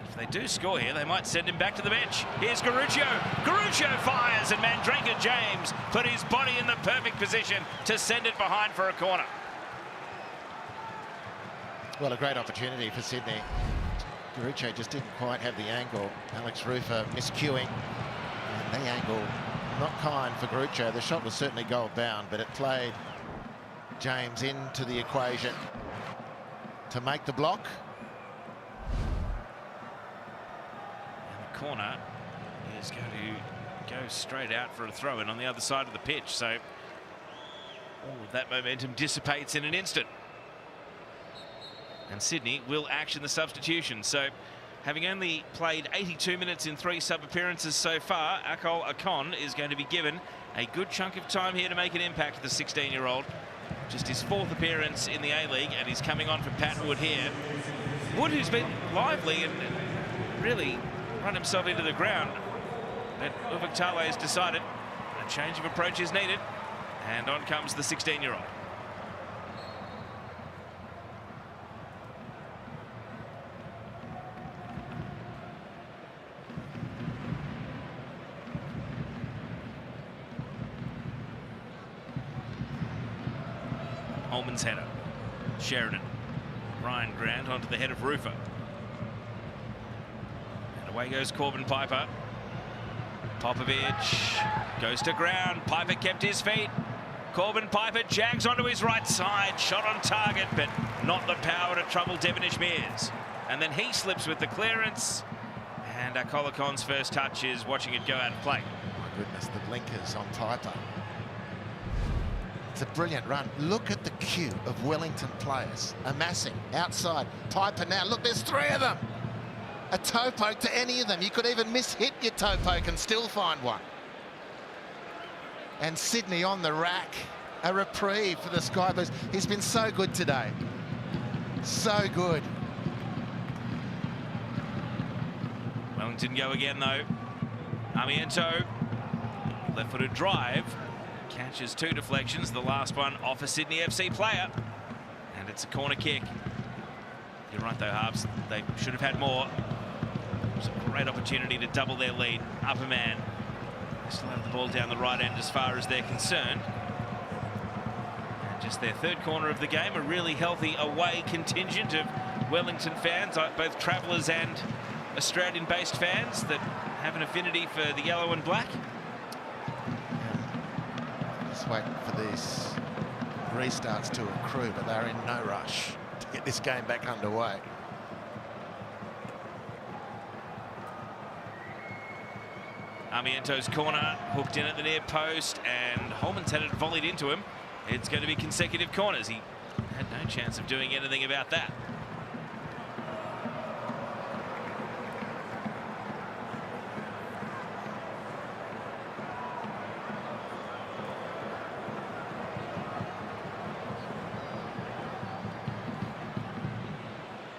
If they do score here, they might send him back to the bench. Here's Garuccio. Garuccio fires, and Mandrinka James put his body in the perfect position to send it behind for a corner. Well, a great opportunity for Sydney. Garuccio just didn't quite have the angle. Alex Rufer miscuing, and the angle not kind for Garuccio. The shot was certainly goal bound, but it played James into the equation to make the block. And the corner is going to go straight out for a throw-in on the other side of the pitch, so all of that momentum dissipates in an instant. And Sydney will action the substitution. So, having only played 82 minutes in 3 sub-appearances so far, Akol Akon is going to be given a good chunk of time here to make an impact, the 16-year-old. Just his 4th appearance in the A-League, and he's coming on for Pat Wood here. Wood, who's been lively and really run himself into the ground. But Uvaktale has decided a change of approach is needed. And on comes the 16-year-old. Holman's header. Sheridan. Ryan Grant onto the head of Rufer. And away goes Corbin Piper. Popovic goes to ground. Piper kept his feet. Corbin Piper jags onto his right side. Shot on target, but not the power to trouble Devonish Mears. And then he slips with the clearance. And Akol Akon's first touch is watching it go out of play. My goodness, the blinkers on Piper. It's a brilliant run. Look at the queue of Wellington players amassing outside. Piper now, look, there's 3 of them. A toe poke to any of them. You could even miss-hit your toe poke and still find one. And Sydney on the rack. A reprieve for the Sky Blues. He's been so good today. So good. Wellington go again, though. Amiento, left-footed drive. Catches 2 deflections, the last one off a Sydney FC player. And it's a corner kick. You're right, though, Harps. They should have had more. It was a great opportunity to double their lead. Upper man. They still have the ball down the right end as far as they're concerned. And just their 3rd corner of the game. A really healthy away contingent of Wellington fans, both travellers and Australian-based fans that have an affinity for the yellow and black. Just waiting for these restarts to accrue, but they're in no rush to get this game back underway. Amiento's corner hooked in at the near post, and Holman's had it volleyed into him. It's going to be consecutive corners. He had no chance of doing anything about that.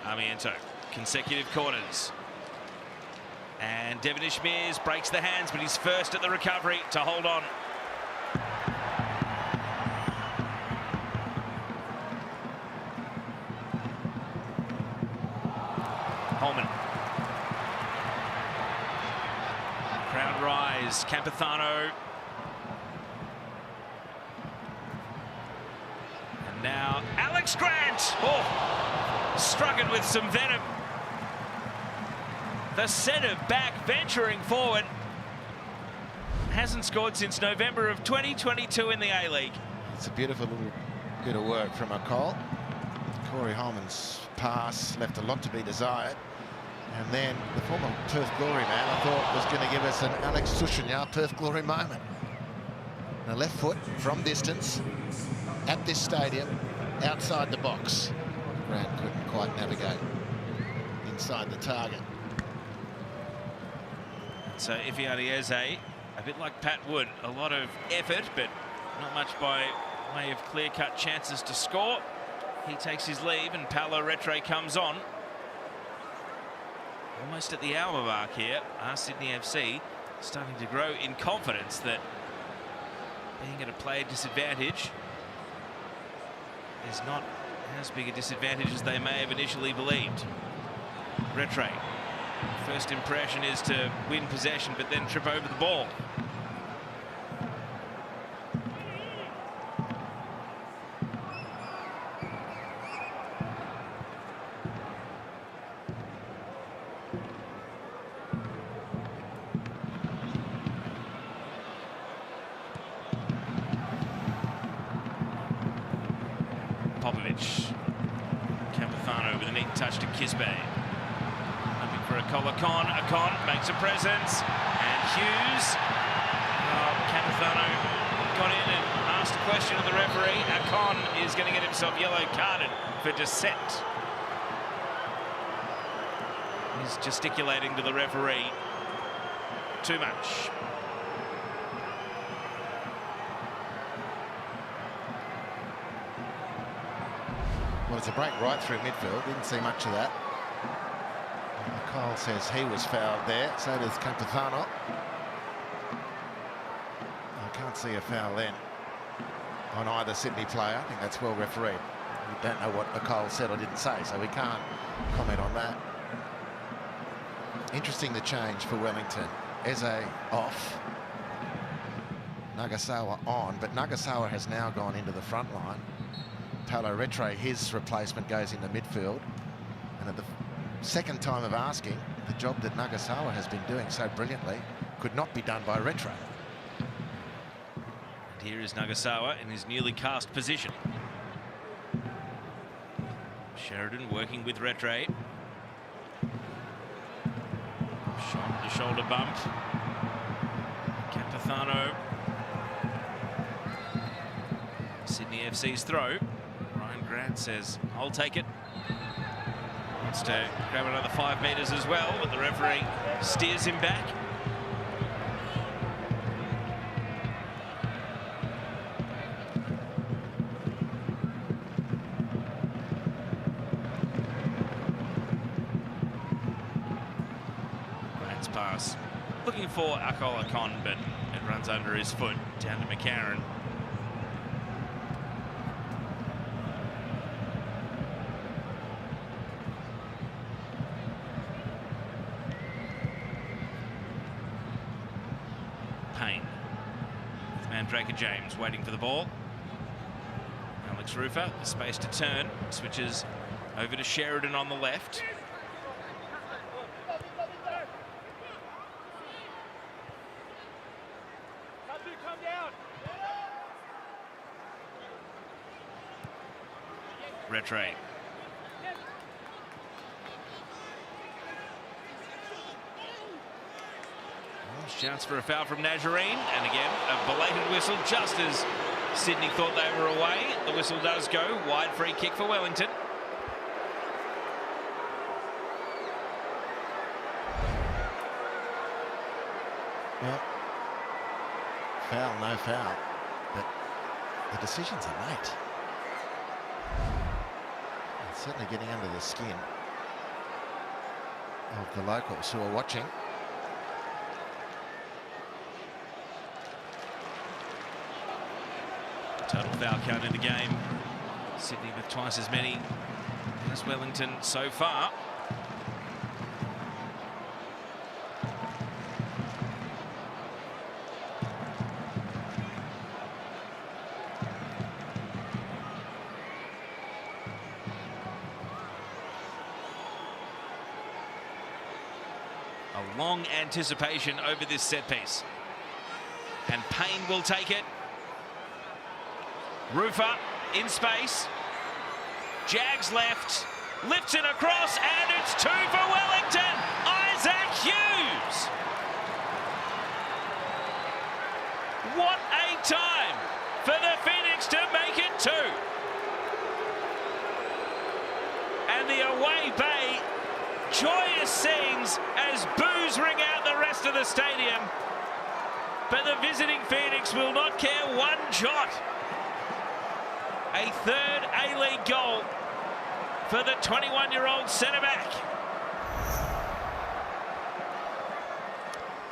Amiento, consecutive corners. And Devonish Mears breaks the hands, but he's first at the recovery to hold on. Holman. Crowd rise, Campithano. And now Alex Grant. Oh, struck it with some venom. The centre-back venturing forward. Hasn't scored since November of 2022 in the A-League. It's a beautiful little bit of work from Akol. Corey Holman's pass left a lot to be desired. And then the former Perth Glory man, I thought, was going to give us an Alex Sushinyar Perth Glory moment. And a left foot from distance at this stadium, outside the box. Grant couldn't quite navigate inside the target. So Ifiani Eze, a bit like Pat Wood, a lot of effort, but not much by way of clear-cut chances to score. He takes his leave and Paolo Retre comes on. Almost at the hour mark here, are Sydney FC starting to grow in confidence that being at a player disadvantage is not as big a disadvantage as they may have initially believed. Retre, first impression is to win possession but then trip over the ball. Campathano with a neat touch to Kisbeh. Hoping for Akon makes a presence. And Hughes. Campathano got in and asked a question of the referee. Akon is going to get himself yellow carded for dissent. He's gesticulating to the referee too much. Well, it's a break right through midfield. Didn't see much of that. Cole says he was fouled there. So does Campathano. I can't see a foul then on either Sydney player. I think that's well refereed. We don't know what Cole said or didn't say, so we can't comment on that. Interesting the change for Wellington. Eze off. Nagasawa on, but Nagasawa has now gone into the front line. Paolo Retre, his replacement, goes into midfield. And at the second time of asking, the job that Nagasawa has been doing so brilliantly could not be done by Retre. And here is Nagasawa in his newly cast position. Sheridan working with Retre. Shoulder-to-shoulder bump. Campathano. Sydney FC's throw. Grant says, I'll take it. Wants to grab another 5 metres as well, but the referee steers him back. Grant's pass. Looking for Akon, but it runs under his foot. Down to McCarron. Draker James waiting for the ball. Alex Rufer, the space to turn, switches over to Sheridan on the left. Retre. Shouts for a foul from Nazarene, and again a belated whistle just as Sydney thought they were away. The whistle does go. Wide free kick for Wellington. Well, foul, no foul, but the decisions are late. It's certainly getting under the skin of the locals who are watching. Total foul count in the game. Sydney with twice as many as Wellington so far. A long anticipation over this set piece. And Payne will take it. Rufer in space. Jags left. Lifts it across, and it's 2 for Wellington. Isaac Hughes. What a time for the Phoenix to make it 2. And the away bay Joyous scenes as boos ring out the rest of the stadium. But the visiting Phoenix will not care one jot. A third A-League goal for the 21-year-old centre-back.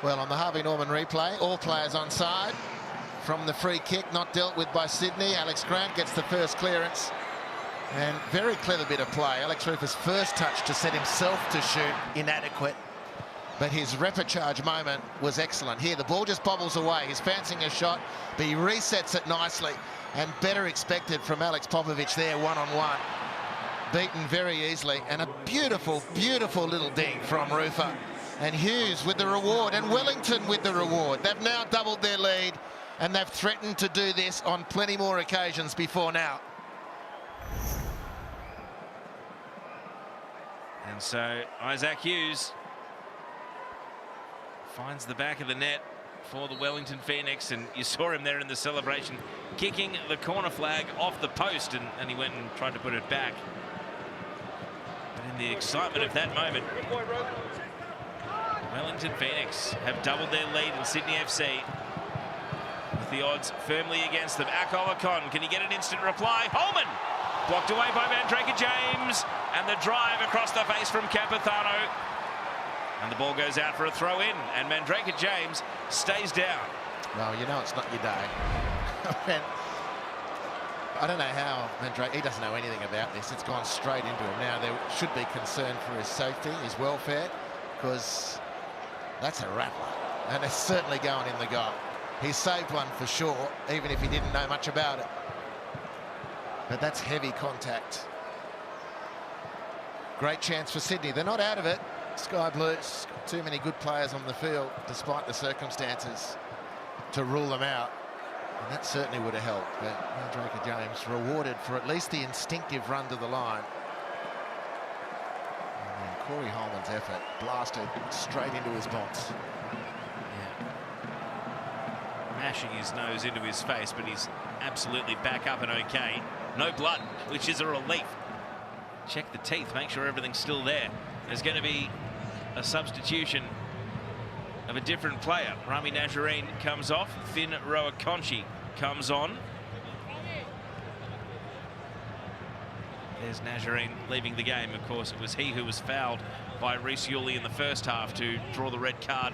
Well, on the Harvey Norman replay, all players on side from the free kick, not dealt with by Sydney. Alex Grant gets the first clearance. And very clever bit of play. Alex Rufer's first touch to set himself to shoot, inadequate. But his repechage moment was excellent. Here, the ball just bobbles away. He's fancying a shot, but he resets it nicely. And better expected from Alex Popovic there, one-on-one. Beaten very easily. And a beautiful, beautiful little ding from Rufer. And Hughes with the reward, and Wellington with the reward. They've now doubled their lead, and they've threatened to do this on plenty more occasions before now. And so Isaac Hughes finds the back of the net for the Wellington Phoenix, and you saw him there in the celebration, kicking the corner flag off the post, and he went and tried to put it back. But in the excitement of that moment, Wellington Phoenix have doubled their lead in Sydney FC. With the odds firmly against them. Akola Con, can he get an instant reply? Holman! Blocked away by Mandraker James. And the drive across the face from Campazano. And the ball goes out for a throw in. And Mandraker James stays down. Well, you know it's not your day. I don't know how Mandraker, he doesn't know anything about this. It's gone straight into him. Now there should be concern for his safety, his welfare, because that's a rattler. And it's certainly going in the goal. He saved one for sure, even if he didn't know much about it. But that's heavy contact. Great chance for Sydney. They're not out of it. Sky Blues, too many good players on the field, despite the circumstances, to rule them out. And that certainly would have helped. But Mandraker James rewarded for at least the instinctive run to the line. And then Corey Holman's effort blasted straight into his box. Mashing his nose into his face, but he's absolutely back up and okay. No blood, which is a relief. Check the teeth, make sure everything's still there. There's going to be a substitution of a different player. Rami Najarine comes off. Finn Roaconchi comes on. There's Najarine leaving the game. Of course, it was he who was fouled by Reece Yuli in the first half to draw the red card.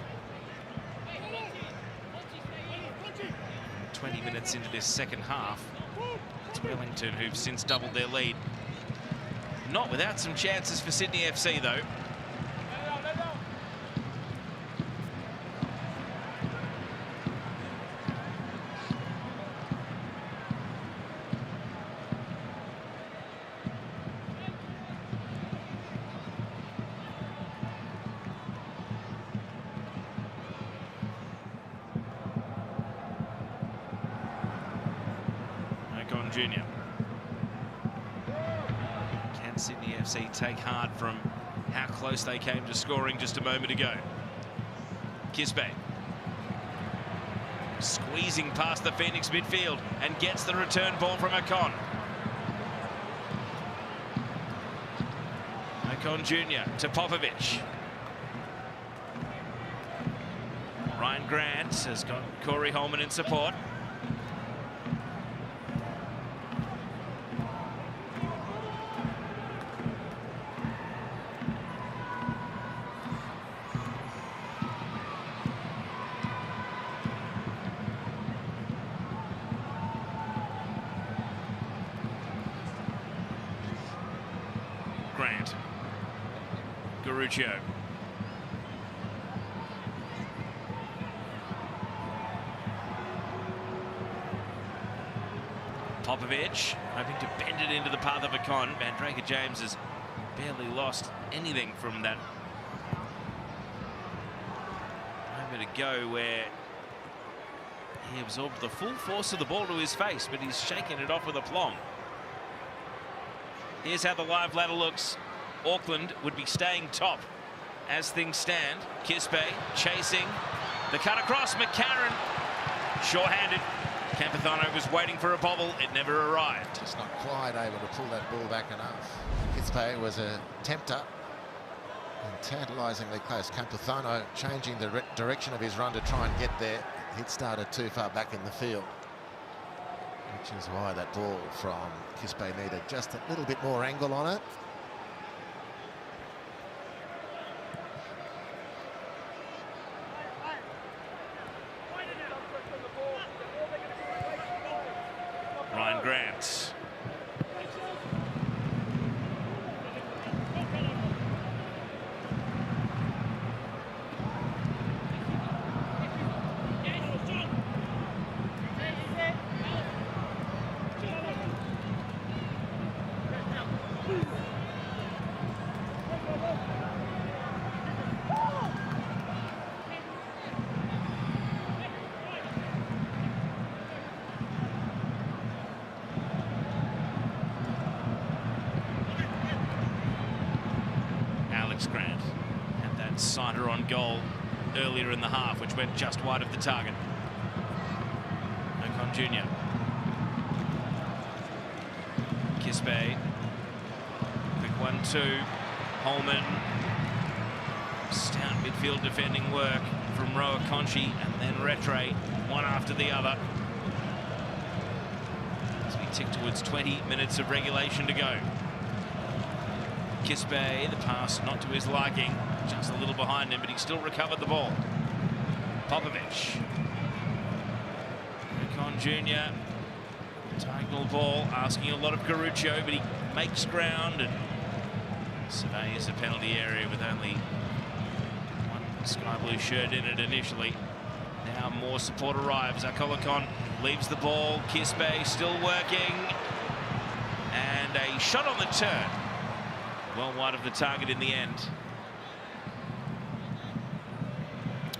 20 minutes into this second half. It's Wellington who've since doubled their lead. Not without some chances for Sydney FC though. Junior. Can Sydney FC take heart from how close they came to scoring just a moment ago? Kisbeh squeezing past the Phoenix midfield and gets the return ball from Ocon. Ocon Jr. to Popovic. Ryan Grant has got Corey Holman in support. Grant. Garuccio. Popovic hoping to bend it into the path of Ocon. Mandraker James has barely lost anything from that moment ago where he absorbed the full force of the ball to his face, but he's shaking it off with aplomb. Here's how the live ladder looks. Auckland would be staying top as things stand. Kisbeh chasing the cut across. McCarron short-handed. Campazano was waiting for a bobble. It never arrived. Just not quite able to pull that ball back enough. Kisbeh was a tempter. And tantalisingly close. Campuzano changing the direction of his run to try and get there. He'd started too far back in the field, which is why that ball from Kispe needed just a little bit more angle on it. Ryan Grant. Grant had that sighter on goal earlier in the half, which went just wide of the target. Ocon Jr. Kispe. Quick 1-2. Holman. Stout midfield defending work from Roa Conchi and then Retre, one after the other. As we tick towards 20 minutes of regulation to go. Kispe, the pass not to his liking, just a little behind him, but he still recovered the ball. Popovic. Ocon Jr. Diagonal ball, asking a lot of Garuccio, but he makes ground and surveys the penalty area with only one sky blue shirt in it initially. Now more support arrives. Ocon leaves the ball. Kispe still working. And a shot on the turn. Well wide of the target in the end.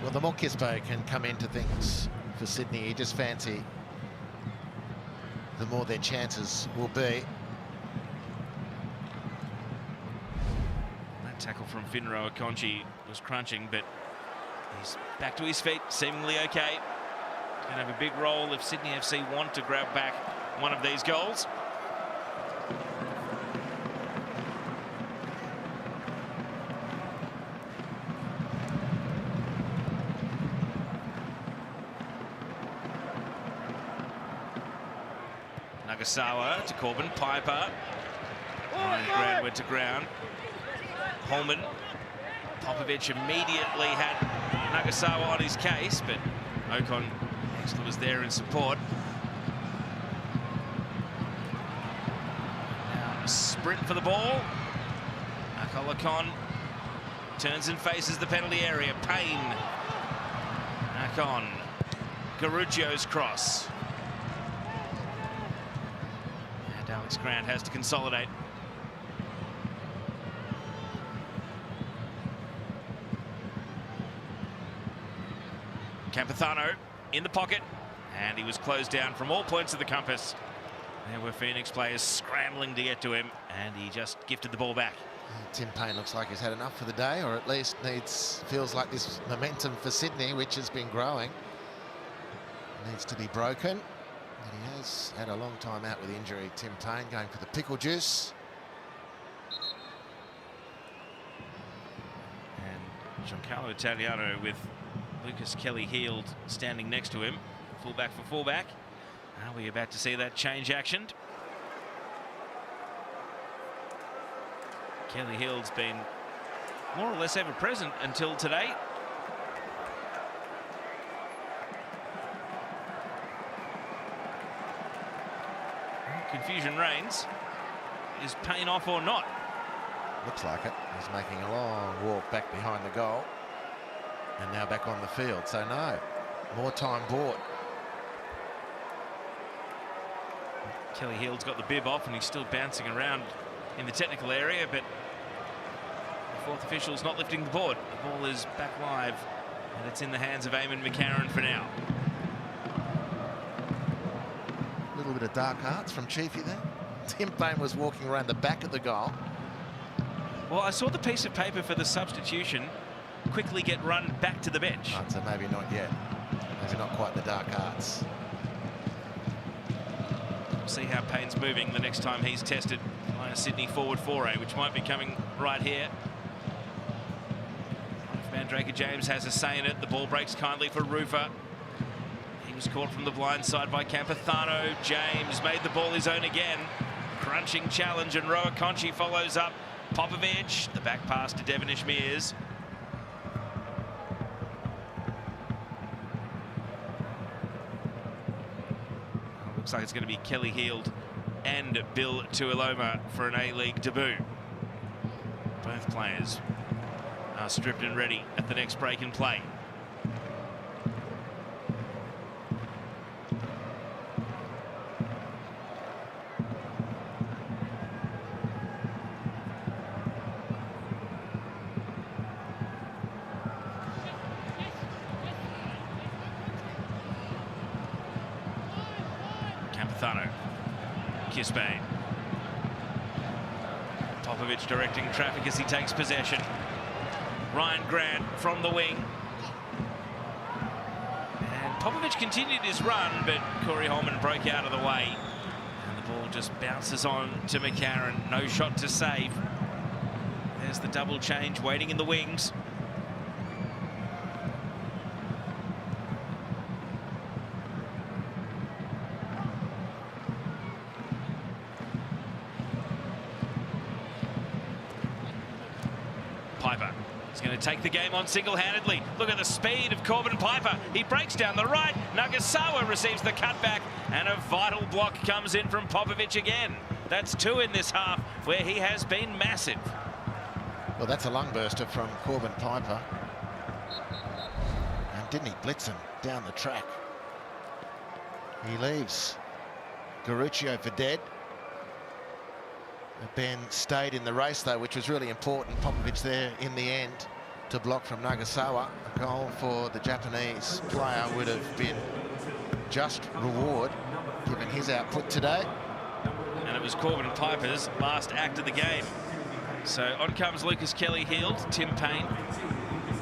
Well, the more Kispe can come into things for Sydney, you just fancy the more their chances will be. That tackle from Finro Akonji was crunching, but he's back to his feet, seemingly okay. Going to have a big role if Sydney FC want to grab back one of these goals. Nagasawa to Corbin, Piper. Ryan Grant went to ground. Holman. Popovic immediately had Nagasawa on his case, but Ocon actually was there in support. Now a sprint for the ball. Ocon turns and faces the penalty area. Payne. Ocon. Garuccio's cross. Alex Grant has to consolidate. Campuzano in the pocket, and he was closed down from all points of the compass. There were Phoenix players scrambling to get to him, and he just gifted the ball back. Tim Payne looks like he's had enough for the day, or at least feels like this momentum for Sydney, which has been growing, needs to be broken. And he has had a long time out with injury. Tim Payne going for the pickle juice. And Giancarlo Italiano with Lucas Kelly-Heald standing next to him. Fullback for fullback. Are we about to see that change actioned? Kelly-Heald's been more or less ever present until today. Confusion reigns. Is Payne off or not? Looks like it. He's making a long walk back behind the goal. And now back on the field. So no, more time bought. Kelly-Heald's got the bib off and he's still bouncing around in the technical area, but the fourth official's not lifting the board. The ball is back live and it's in the hands of Eamon McCarron for now. A little bit of dark arts from Chiefy there. Tim Payne was walking around the back of the goal. Well, I saw the piece of paper for the substitution quickly get run back to the bench. Right, so maybe not yet. Maybe not quite the dark arts. We'll see how Payne's moving the next time he's tested by a Sydney forward foray, which might be coming right here. Mandraker James has a say in it. The ball breaks kindly for Rufer. He was caught from the blind side by Campathano. James made the ball his own again. Crunching challenge, and Roa Conchi follows up. Popovic, the back pass to Devonish Mears. Looks like it's going to be Kelly Heald and Bill Tuiloma for an A-League debut. Both players are stripped and ready at the next break in play. Campathano, Kisbane. Popovic directing traffic as he takes possession. Ryan Grant from the wing. And Popovic continued his run, but Corey Holman broke out of the way. And the ball just bounces on to McCarron. No shot to save. There's the double change waiting in the wings. Piper is going to take the game on single-handedly. Look at the speed of Corbin Piper. He breaks down the right. Nagasawa receives the cutback, and a vital block comes in from Popovic again. That's 2 in this half, where he has been massive. Well, that's a lung burster from Corbin Piper. And didn't he blitz him down the track? He leaves Garuccio for dead. Ben stayed in the race, though, which was really important. Popovic there in the end to block from Nagasawa. A goal for the Japanese player would have been just reward, given his output today. And it was Corbin Piper's last act of the game. So on comes Lucas Kelly Heald. Tim Payne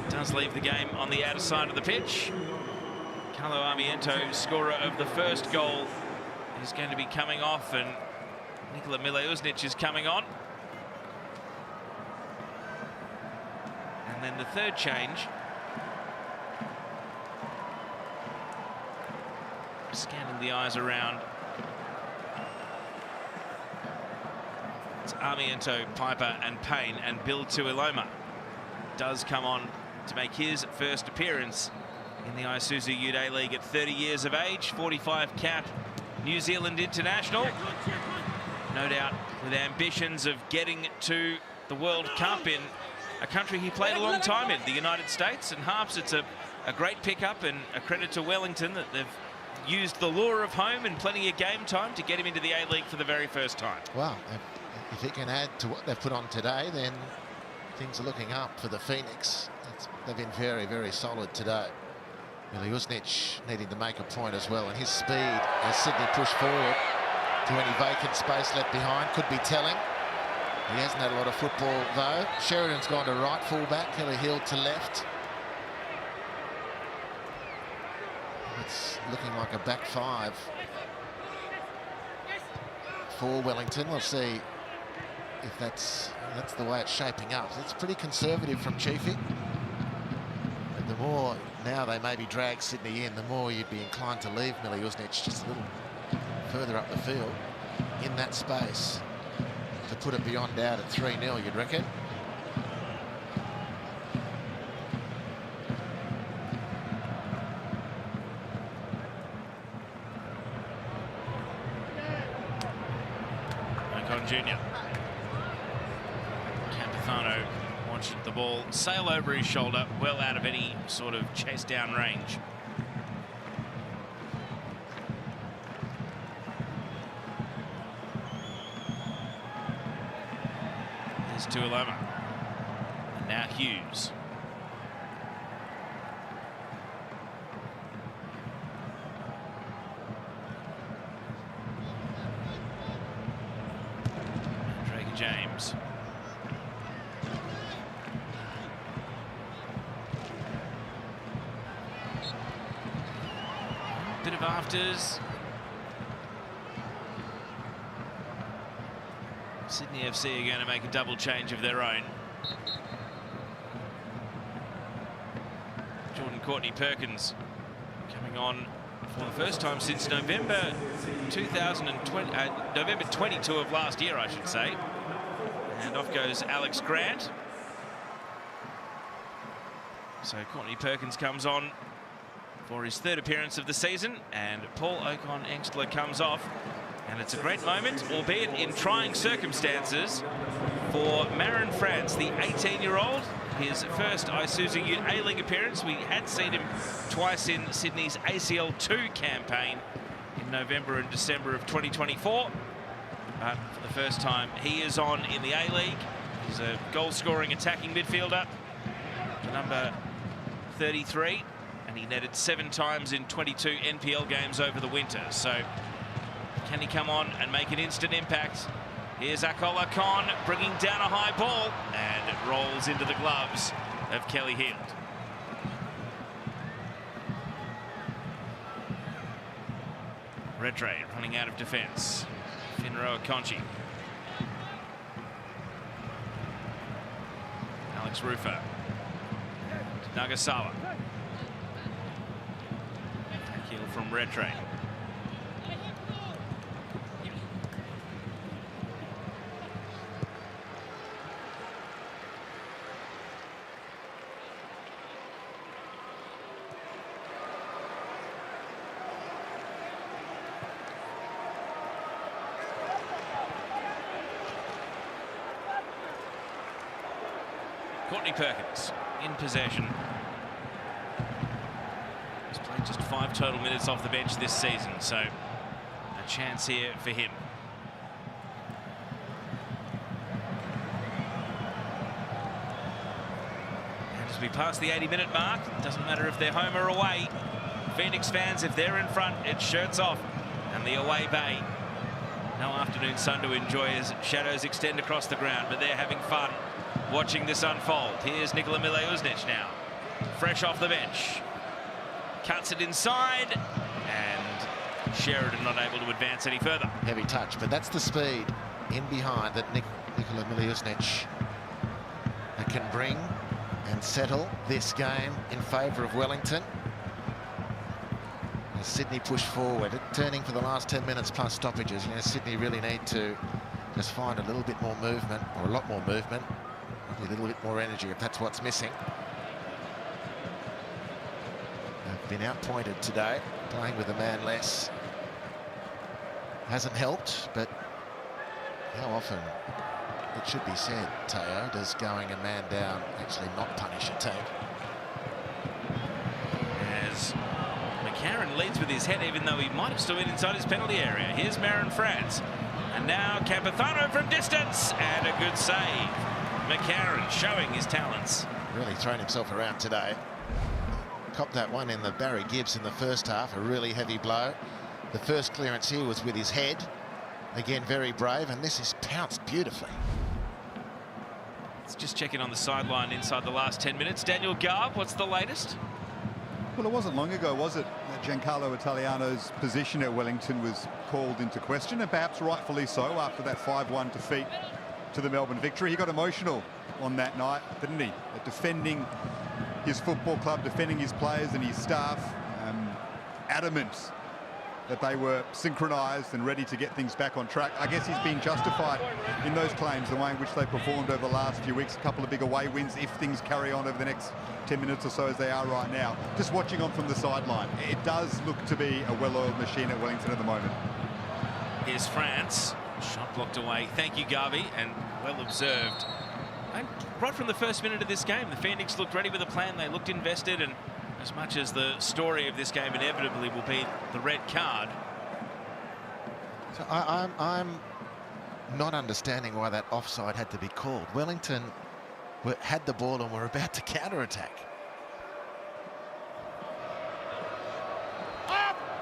does leave the game on the outer side of the pitch. Carlo Armiento, scorer of the first goal, is going to be coming off, and Nikola Mileusnic is coming on. And then the third change. Scanning the eyes around. It's Armiento, Piper and Payne, and Bill Tuiloma does come on to make his first appearance in the Isuzu Youth A-League at 30 years of age, 45 cap, New Zealand international. No doubt with ambitions of getting to the World Cup in a country he played a long time in, the United States. And Harps, it's a great pickup, and a credit to Wellington that they've used the lure of home and plenty of game time to get him into the A-League for the very first time. Well, if he can add to what they've put on today, then things are looking up for the Phoenix. They've been very, very solid today. Mileusnic needing to make a point as well, and his speed as Sydney pushed forward to any vacant space left behind could be telling. He hasn't had a lot of football, though. Sheridan's gone to right fullback, Kelly Heald to left. It's looking like a back five for Wellington. We'll see if that's the way it's shaping up. It's pretty conservative from Chiefy. But the more now they maybe drag Sydney in, the more you'd be inclined to leave Mileusnic just a little further up the field in that space to put it beyond doubt at 3-0, you'd reckon. Macon Jr. Campathano watched the ball sail over his shoulder, well out of any sort of chase down range. There's Tuiloma. And now Hughes. Mandraker James. Bit of afters. Sydney FC are going to make a double change of their own. Courtney Perkins coming on for the first time since November 2020, November 22 of last year, I should say. And off goes Alex Grant. So Courtney Perkins comes on for his third appearance of the season, and Paul Ocon-Engstler comes off. And it's a great moment, albeit in trying circumstances, for Marin France, the 18-year-old. His first Isuzu Ute A-League appearance. We had seen him twice in Sydney's ACL2 campaign in November and December of 2024. But for the first time, he is on in the A-League. He's a goal-scoring attacking midfielder, number 33, and he netted 7 times in 22 NPL games over the winter. So can he come on and make an instant impact? Here's Akola Khan bringing down a high ball, and it rolls into the gloves of Kelly Heald. Redray running out of defence. Finro Akonchi. Alex Rufer. Nagasawa. Heel from Redray. Courtney Perkins in possession. He's played just 5 total minutes off the bench this season, so a chance here for him. And as we pass the 80-minute mark, it doesn't matter if they're home or away. Phoenix fans, if they're in front, it's shirts off and the away bay. No afternoon sun to enjoy as shadows extend across the ground, but they're having fun watching this unfold. Here's Nikola Mileušnić now, fresh off the bench. Cuts it inside, and Sheridan not able to advance any further. Heavy touch, but that's the speed in behind that Nikola Mileušnić can bring and settle this game in favour of Wellington. As Sydney push forward, turning for the last 10 minutes plus stoppages. You know, Sydney really need to just find a little bit more movement, or a lot more movement. A little bit more energy if that's what's missing. They've been outpointed today, playing with a man less. Hasn't helped, but how often, it should be said, Teo, does going a man down actually not punish a team? As McCarron leads with his head, even though he might have still been inside his penalty area. Here's Marin France. And now Campazano from distance, and a good save. McCarron showing his talents. Really thrown himself around today. Copped that one in the Barry Gibbs in the first half, a really heavy blow. The first clearance here was with his head. Again, very brave, and this is pounced beautifully. Let's just check in on the sideline inside the last 10 minutes. Daniel Garb, what's the latest? Well, it wasn't long ago, was it, that Giancarlo Italiano's position at Wellington was called into question, and perhaps rightfully so after that 5-1 defeat to the Melbourne Victory. He got emotional on that night, didn't he? Defending his football club, defending his players and his staff, adamant that they were synchronised and ready to get things back on track. I guess he's been justified in those claims, the way in which they performed over the last few weeks. A couple of big away wins if things carry on over the next 10 minutes or so as they are right now. Just watching on from the sideline, it does look to be a well-oiled machine at Wellington at the moment. Here's France. Shot blocked away. Thank you, Garvey, and well observed. And right from the first minute of this game, the Phoenix looked ready with a plan. They looked invested, and as much as the story of this game inevitably will be the red card. So I'm not understanding why that offside had to be called. Wellington had the ball and were about to counter-attack.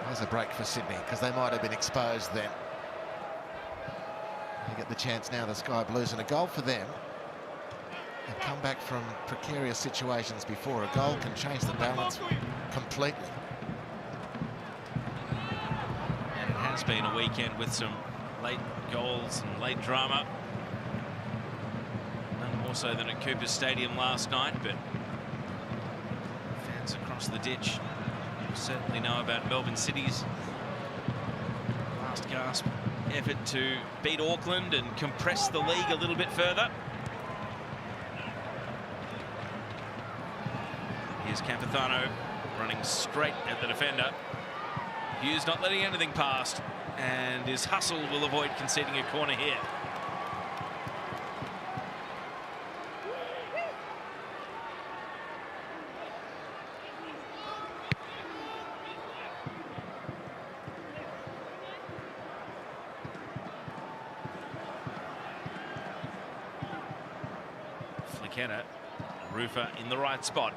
There's a break for Sydney, because they might have been exposed then. You get the chance now, the Sky Blues, and a goal for them. They've come back from precarious situations before. A goal can change the balance completely. And it has been a weekend with some late goals and late drama. None more so than at Cooper's Stadium last night, but Runs across the ditch. We certainly know about Melbourne City's last gasp effort to beat Auckland and compress the league a little bit further. Here's Campazano running straight at the defender. Hughes not letting anything past, and his hustle will avoid conceding a corner here. Flicketta, Rufer in the right spot.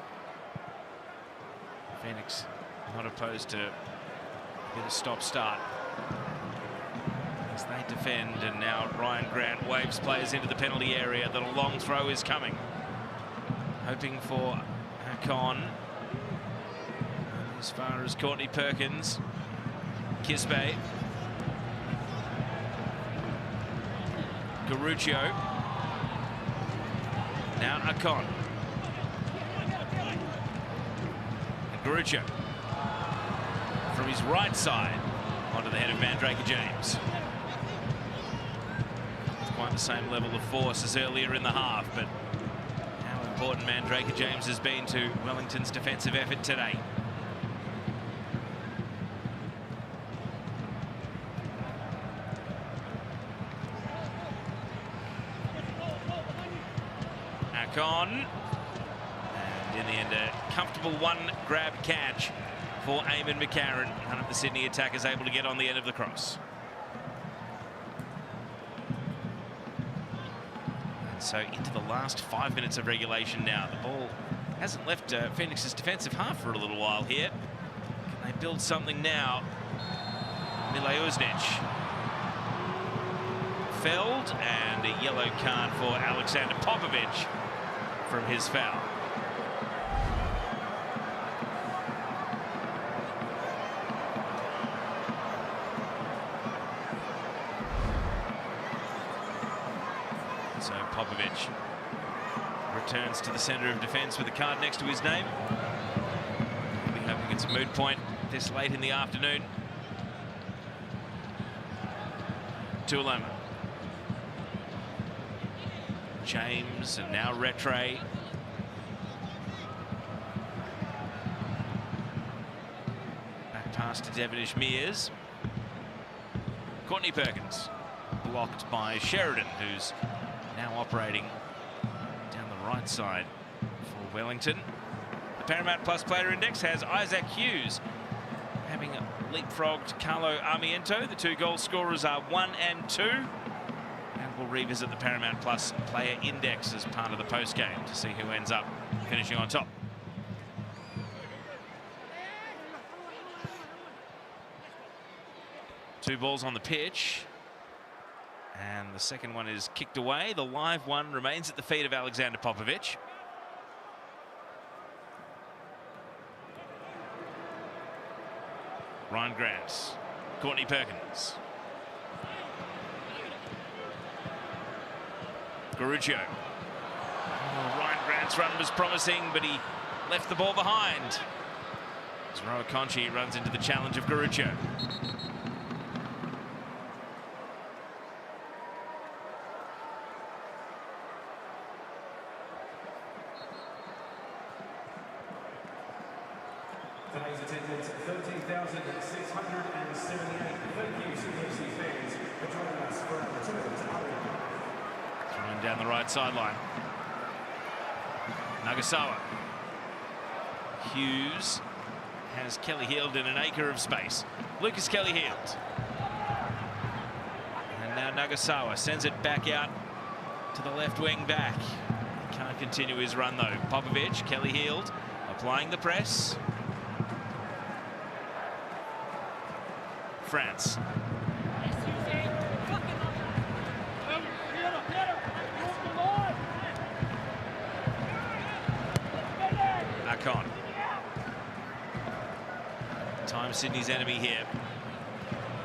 Phoenix not opposed to a bit of stop-start as they defend, and now Ryan Grant waves players into the penalty area. That a long throw is coming. Hoping for Hakon. As far as Courtney Perkins. Kisbay. Garuccio. Now Hakon. Garuccio from his right side onto the head of Mandraker James. It's quite the same level of force as earlier in the half, but how important Mandraker James has been to Wellington's defensive effort today. Akon. And in the end, a comfortable one-grab catch for Eamon McCarron. None of the Sydney attackers able to get on the end of the cross. And so into the last 5 minutes of regulation now. The ball hasn't left Phoenix's defensive half for a little while here. Can they build something now? Mile Uznic. Felled, and a yellow card for Alexander Popovich from his foul. So Popovich returns to the centre of defence with a card next to his name. We'll be hoping it's a moot point this late in the afternoon. Tuoloma. James, and now Rattray. Back pass to Devonish Mears. Courtney Perkins blocked by Sheridan, who's now operating down the right side for Wellington. The Paramount Plus player index has Isaac Hughes having leapfrogged Carlo Armiento. The two goal scorers are 1 and 2. We'll revisit the Paramount Plus player index as part of the post-game to see who ends up finishing on top. Two balls on the pitch. And the second one is kicked away. The live one remains at the feet of Alexander Popovich. Ryan Grant. Courtney Perkins. Garuccio. Oh, Ryan Grant's run was promising, but he left the ball behind. Zroa Conchi runs into the challenge of Garuccio. Today's attendance, 13,678. Thank you, CFC fans, for joining us for our return to Ireland. Thrown down the right sideline. Nagasawa. Hughes has Kelly Heald in an acre of space. Lucas Kelly Heald. And now Nagasawa sends it back out to the left wing back. Can't continue his run though. Popovich, Kelly Heald applying the press. France. Akon. Time Sydney's enemy here.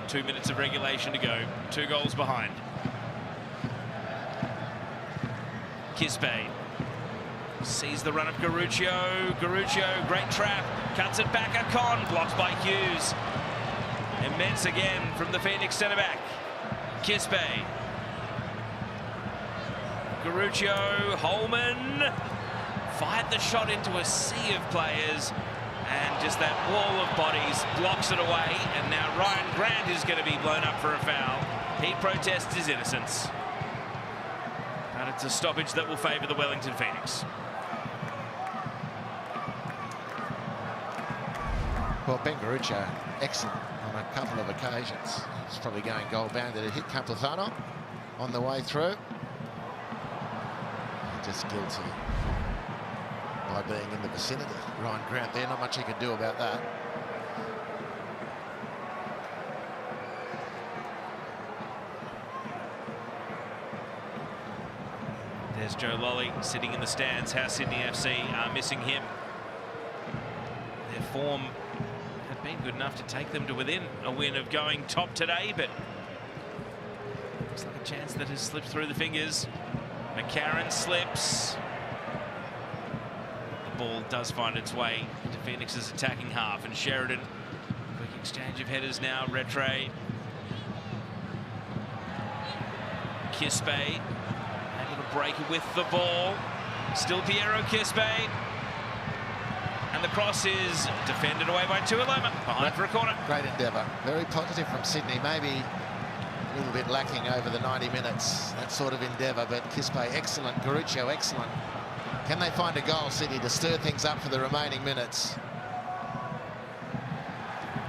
2 minutes of regulation to go. 2 goals behind. Kisbay. Sees the run of Garuccio. Garuccio, great trap. Cuts it back. Akon, blocked by Hughes. Immense again from the Phoenix centre-back. Kispe. Garuccio, Holman. Fired the shot into a sea of players. And just that wall of bodies blocks it away. And now Ryan Grant is going to be blown up for a foul. He protests his innocence. And it's a stoppage that will favour the Wellington Phoenix. Well, Ben Garuccio, excellent on a couple of occasions. He's probably going goal-bounded. It hit Campuzano on the way through. Just guilty by being in the vicinity. Ryan Grant there, not much he can do about that. There's Joe Lolly sitting in the stands. How Sydney FC are missing him. Their form had been good enough to take them to within a win of going top today, but looks like a chance that has slipped through the fingers. McCarron slips. The ball does find its way into Phoenix's attacking half, and Sheridan. Quick exchange of headers now. Retre. Kispe able to break with the ball. Still Piero Kispe. And the cross is defended away by Tuiloma. Behind for a corner. Great endeavour. Very positive from Sydney. Maybe a little bit lacking over the 90 minutes, that sort of endeavour, but Kispe excellent, Garuccio excellent. Can they find a goal, Sydney, to stir things up for the remaining minutes?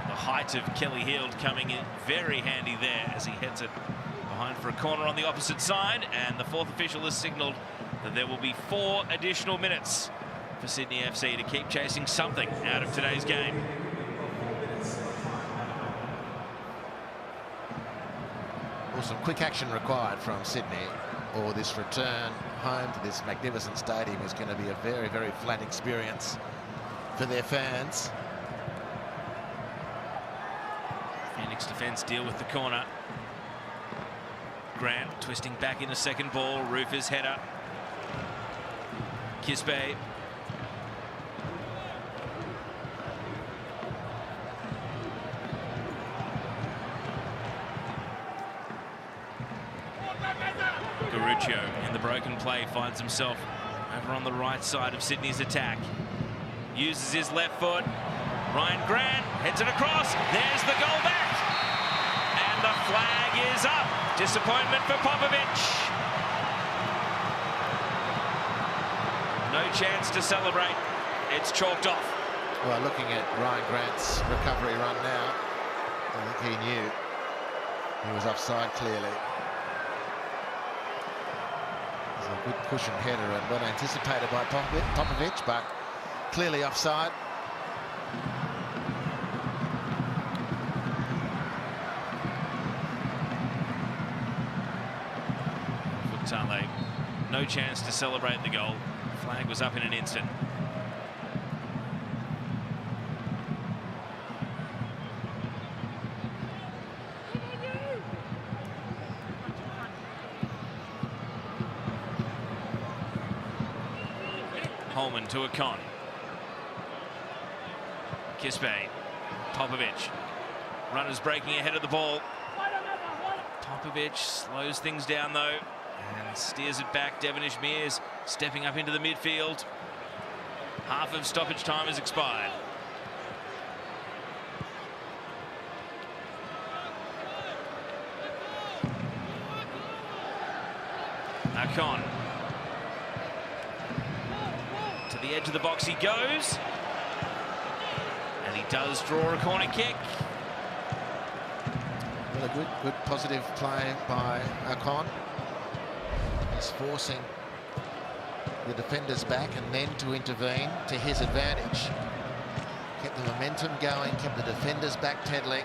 The height of Kelly Heald coming in very handy there as he heads it behind for a corner on the opposite side, and the fourth official has signalled that there will be 4 additional minutes for Sydney FC to keep chasing something out of today's game. Well, some quick action required from Sydney, or this return home to this magnificent stadium is going to be a very, very flat experience for their fans. Phoenix defence deal with the corner. Grant twisting back in a second ball. Rufus header. Kispe. Garuccio in the broken play finds himself over on the right side of Sydney's attack. Uses his left foot. Ryan Grant heads it across. There's the goal back. And the flag is up. Disappointment for Popovic. No chance to celebrate. It's chalked off. Well, looking at Ryan Grant's recovery run now, I think he knew he was offside clearly. It's a good cushion header and well anticipated by Popovic, but clearly offside. Tale, no chance to celebrate the goal. Flag was up in an instant. Holman to Akon. Kispe. Popovic. Runners breaking ahead of the ball. Popovic slows things down though and steers it back. Devonish Mears stepping up into the midfield. Half of stoppage time has expired. Akon. To the edge of the box he goes. And he does draw a corner kick. Well, a good positive play by Akon. He's forcing the defenders back and then to intervene to his advantage. Kept the momentum going, kept the defenders back pedaling,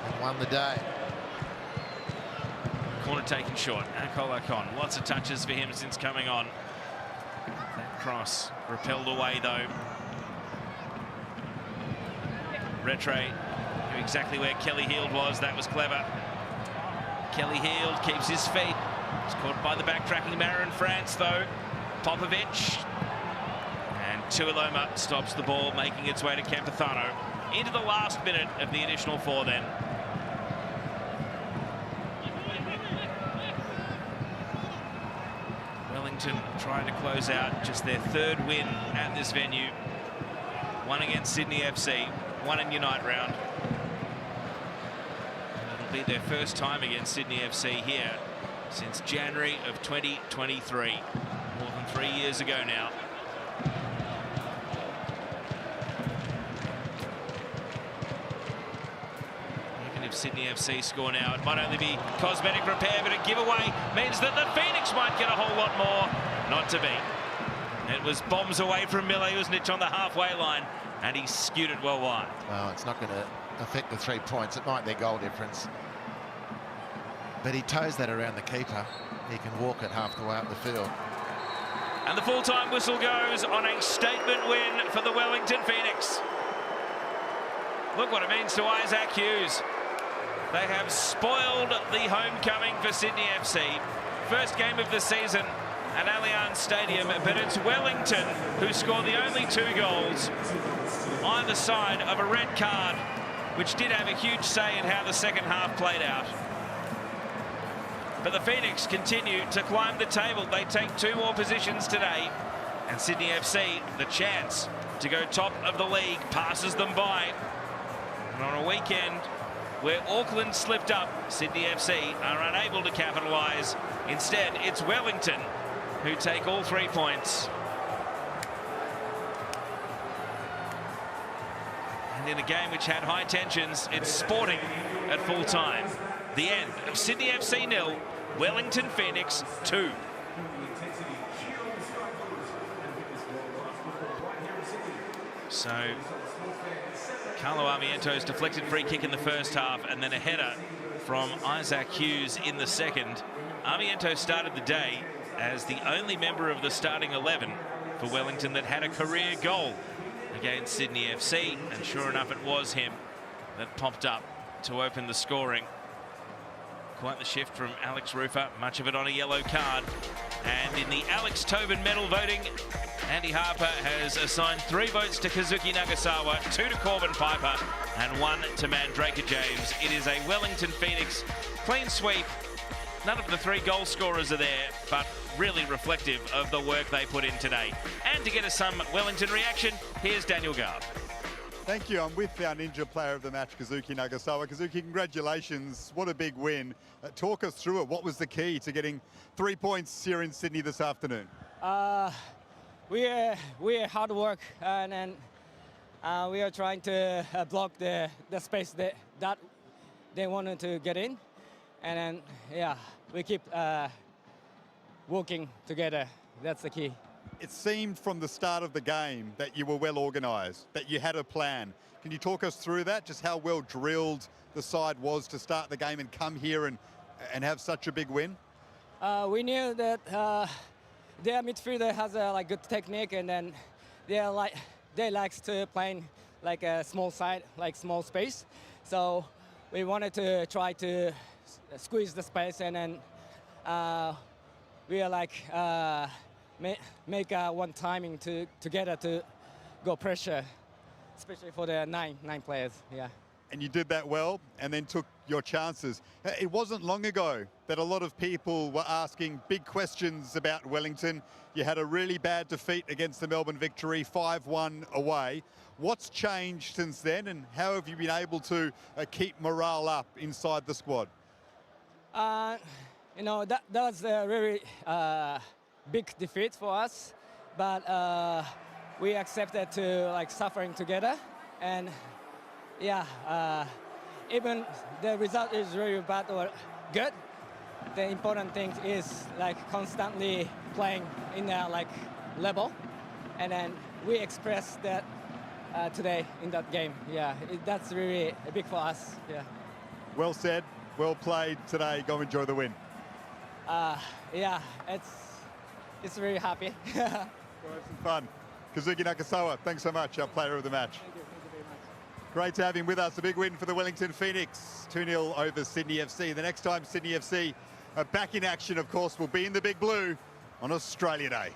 and won the day. Corner taken short. Akon. Lots of touches for him since coming on. That cross repelled away though. Retre knew exactly where Kelly Heald was. That was clever. Kelly Heald keeps his feet. He's caught by the backtracking Marin France though. Popovic Tuiloma stops the ball, making its way to Campazano. Into the last minute of the additional 4 then. Wellington trying to close out just their 3rd win at this venue. 1 against Sydney FC, 1 in Unite round. It'll be their first time against Sydney FC here since January of 2023. More than 3 years ago now. Even if Sydney FC score now, it might only be cosmetic repair, but a giveaway means that the Phoenix might get a whole lot more. Not to be. It was bombs away from Mileušnić on the halfway line, and he skewed it well wide. Well, it's not going to affect the 3 points. It might be goal difference. But he toes that around the keeper. He can walk it half the way up the field. And the full-time whistle goes on a statement win for the Wellington Phoenix. Look what it means to Isaac Hughes. They have spoiled the homecoming for Sydney FC. First game of the season at Allianz Stadium, but it's Wellington who scored the only 2 goals either side of a red card, which did have a huge say in how the second half played out. But the Phoenix continue to climb the table. They take 2 more positions today, and Sydney FC, the chance to go top of the league, passes them by. And on a weekend where Auckland slipped up, Sydney FC are unable to capitalise. Instead, it's Wellington who take all 3 points. And in a game which had high tensions, it's Sporting at full time. The end of Sydney FC 0, Wellington Phoenix 2. So Carlo Armiento's deflected free kick in the first half, and then a header from Isaac Hughes in the second. Armiento started the day as the only member of the starting 11 for Wellington that had a career goal against Sydney FC, and sure enough it was him that popped up to open the scoring. Quite the shift from Alex Rufer, much of it on a yellow card. And in the Alex Tobin medal voting, Andy Harper has assigned 3 votes to Kazuki Nagasawa, 2 to Corbin Piper, and 1 to Mandrake James. It is a Wellington Phoenix clean sweep. None of the 3 goal scorers are there, but really reflective of the work they put in today. And to get us some Wellington reaction, here's Daniel Garb. Thank you. I'm with our Ninja player of the match, Kazuki Nagasawa. Kazuki, congratulations. What a big win. Talk us through it. What was the key to getting 3 points here in Sydney this afternoon? We are hard work, and then we are trying to block the space that they wanted to get in. And then, yeah, we keep working together. That's the key. It seemed from the start of the game that you were well organised, that you had a plan. Can you talk us through that, just how well drilled the side was to start the game and come here and have such a big win? We knew that their midfielder has a good technique, and then they likes to play like a small side, like small space. So we wanted to try to squeeze the space, and then we are make one timing together to go pressure, especially for the nine players. Yeah. And you did that well, and then took your chances. It wasn't long ago that a lot of people were asking big questions about Wellington. You had a really bad defeat against the Melbourne Victory, 5-1 away. What's changed since then, and how have you been able to keep morale up inside the squad? You know, that was a very big defeat for us, but we accepted to suffering together, and yeah, even the result is really bad or good. The important thing is constantly playing in a level, and then we expressed that today in that game. Yeah, that's really big for us. Yeah. Well said, well played today. Go enjoy the win. Yeah, it's really happy. Go have some fun. Kazuki Nagasawa, thanks so much, our player of the match. Thank you very much. Great to have him with us. A big win for the Wellington Phoenix, 2-0 over Sydney FC. The next time Sydney FC are back in action, of course, will be in the Big Blue on Australia Day.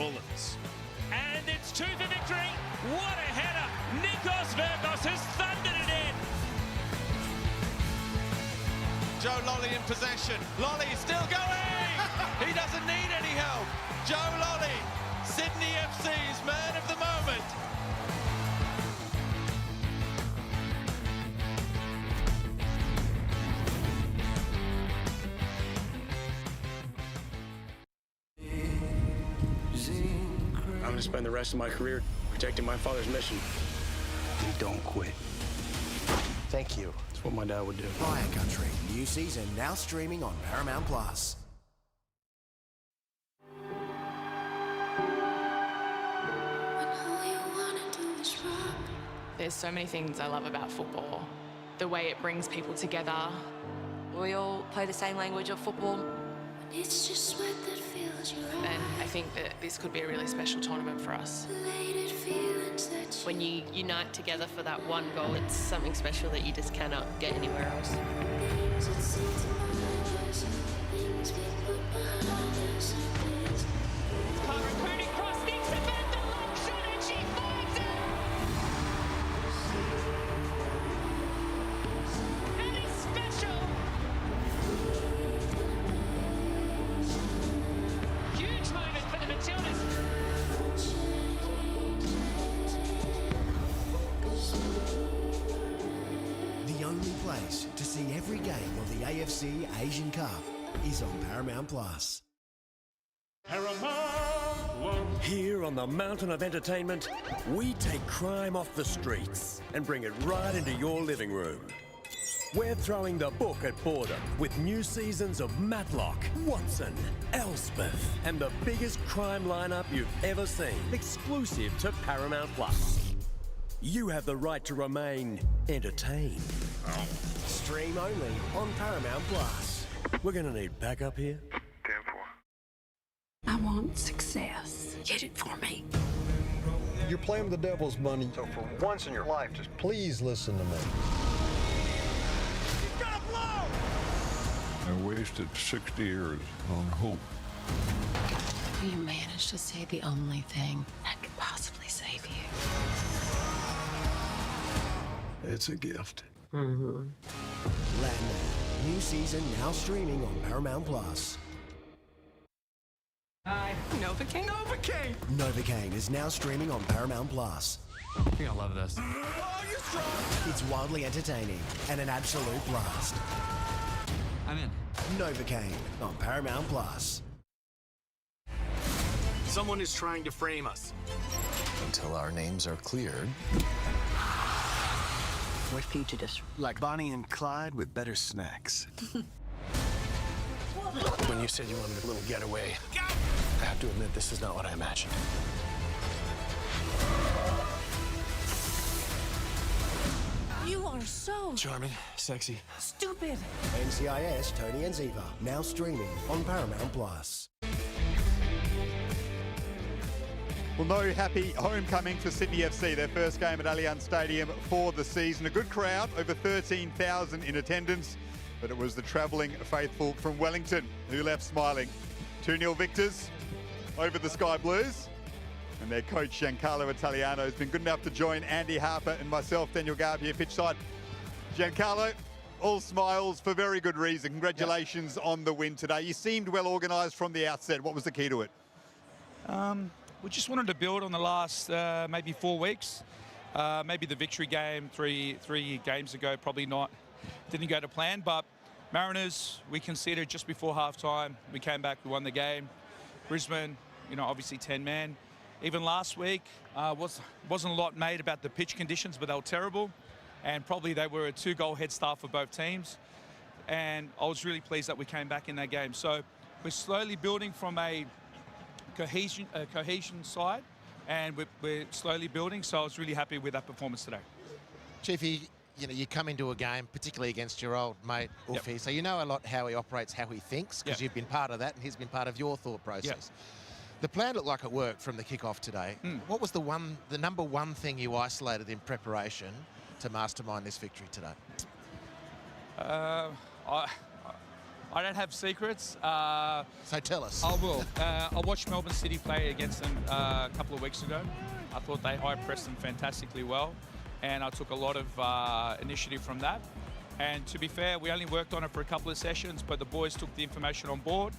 Rollins. And it's 2 for victory. What a header. Nikos Vergos has thundered it in. Joe Lolly in possession. Lolly still going. He doesn't need any help. Joe Lolly, Sydney FC's man of the moment. I'm going to spend the rest of my career protecting my father's mission. And don't quit. Thank you. That's what my dad would do. Fire Country, new season now streaming on Paramount Plus. There's so many things I love about football. The way it brings people together. We all play the same language of football. It's just sweat that fills your eyes. And I think that this could be a really special tournament for us. When you unite together for that one goal, it's something special that you just cannot get anywhere else. The only place to see every game of the AFC Asian Cup is on Paramount Plus. Here on the Mountain of Entertainment, we take crime off the streets and bring it right into your living room. We're throwing the book at boredom with new seasons of Matlock, Watson, Elspeth, and the biggest crime lineup you've ever seen, exclusive to Paramount Plus. You have the right to remain entertained. Stream only on Paramount Plus. We're gonna need backup here. I want success. Get it for me. You're playing with the devil's money, so for once in your life, just please listen to me. I wasted 60 years on hope. You managed to say the only thing that could possibly save you. It's a gift. Landman, new season now streaming on Paramount Plus. Hi. Novocaine? Novocaine! Novocaine is now streaming on Paramount Plus. I think I love this. Oh, you're strong! It's wildly entertaining and an absolute blast. I'm in. Novocaine on Paramount Plus. Someone is trying to frame us. Until our names are cleared. We're fugitives. Like Bonnie and Clyde with better snacks. When you said you wanted a little getaway, I have to admit this is not what I imagined. You are so Charming, sexy. stupid. NCIS Tony and Ziva now streaming on Paramount Plus. Well, no happy homecoming for Sydney FC, their first game at Allianz Stadium for the season. A good crowd, over 13,000 in attendance, but it was the travelling faithful from Wellington who left smiling. 2-0 victors over the Sky Blues, and their coach Giancarlo Italiano has been good enough to join Andy Harper and myself, Daniel Garb, here pitchside. Giancarlo, all smiles for very good reason. Congratulations on the win today. You seemed well organised from the outset. What was the key to it? We just wanted to build on the last maybe 4 weeks. Maybe the victory game three games ago didn't go to plan, but Mariners, we conceded just before halftime. We came back, we won the game. Brisbane, obviously 10-man. Even last week, wasn't a lot made about the pitch conditions, but they were terrible. And probably they were a 2-goal head start for both teams. And I was really pleased that we came back in that game. So we're slowly building from a cohesion side, and we're slowly building, so I was really happy with that performance today. Chiefy, you come into a game, particularly against your old mate, Ufi, so you know a lot how he operates, how he thinks, because you've been part of that, and he's been part of your thought process. The plan looked like it worked from the kickoff today. What was the number one thing you isolated in preparation to mastermind this victory today? I don't have secrets. So tell us. I will. I watched Melbourne City play against them a couple of weeks ago. I thought they high-pressed them fantastically well, and I took a lot of initiative from that. And to be fair, we only worked on it for a couple of sessions, but the boys took the information on board,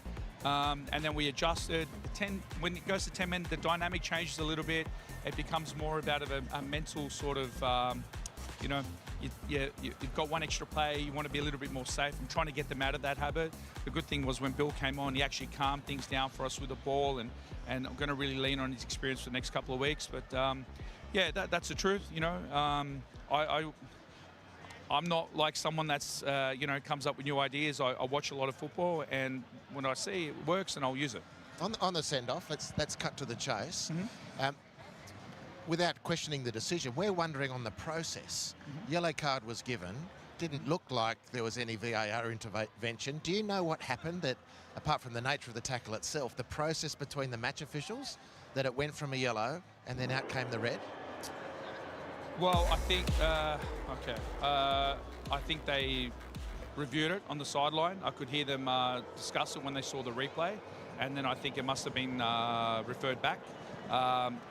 and then we adjusted. When it goes to 10 men, the dynamic changes a little bit. It becomes more about a mental sort of, you know, you've got one extra player, you want to be a little bit more safe. I'm trying to get them out of that habit. The good thing was when Bill came on, he actually calmed things down for us with the ball, and I'm going to really lean on his experience for the next couple of weeks. But yeah, that's the truth, you know. I'm not like someone that's, you know, comes up with new ideas. I watch a lot of football, and when I see it works, and I'll use it. On the send-off, let's cut to the chase. Without questioning the decision, we're wondering on the process. Yellow card was given. Didn't look like there was any VAR intervention. Do you know what happened, that apart from the nature of the tackle itself, the process between the match officials, that it went from a yellow and then out came the red? Well, I think, I think they reviewed it on the sideline. I could hear them discuss it when they saw the replay, and then I think it must have been referred back.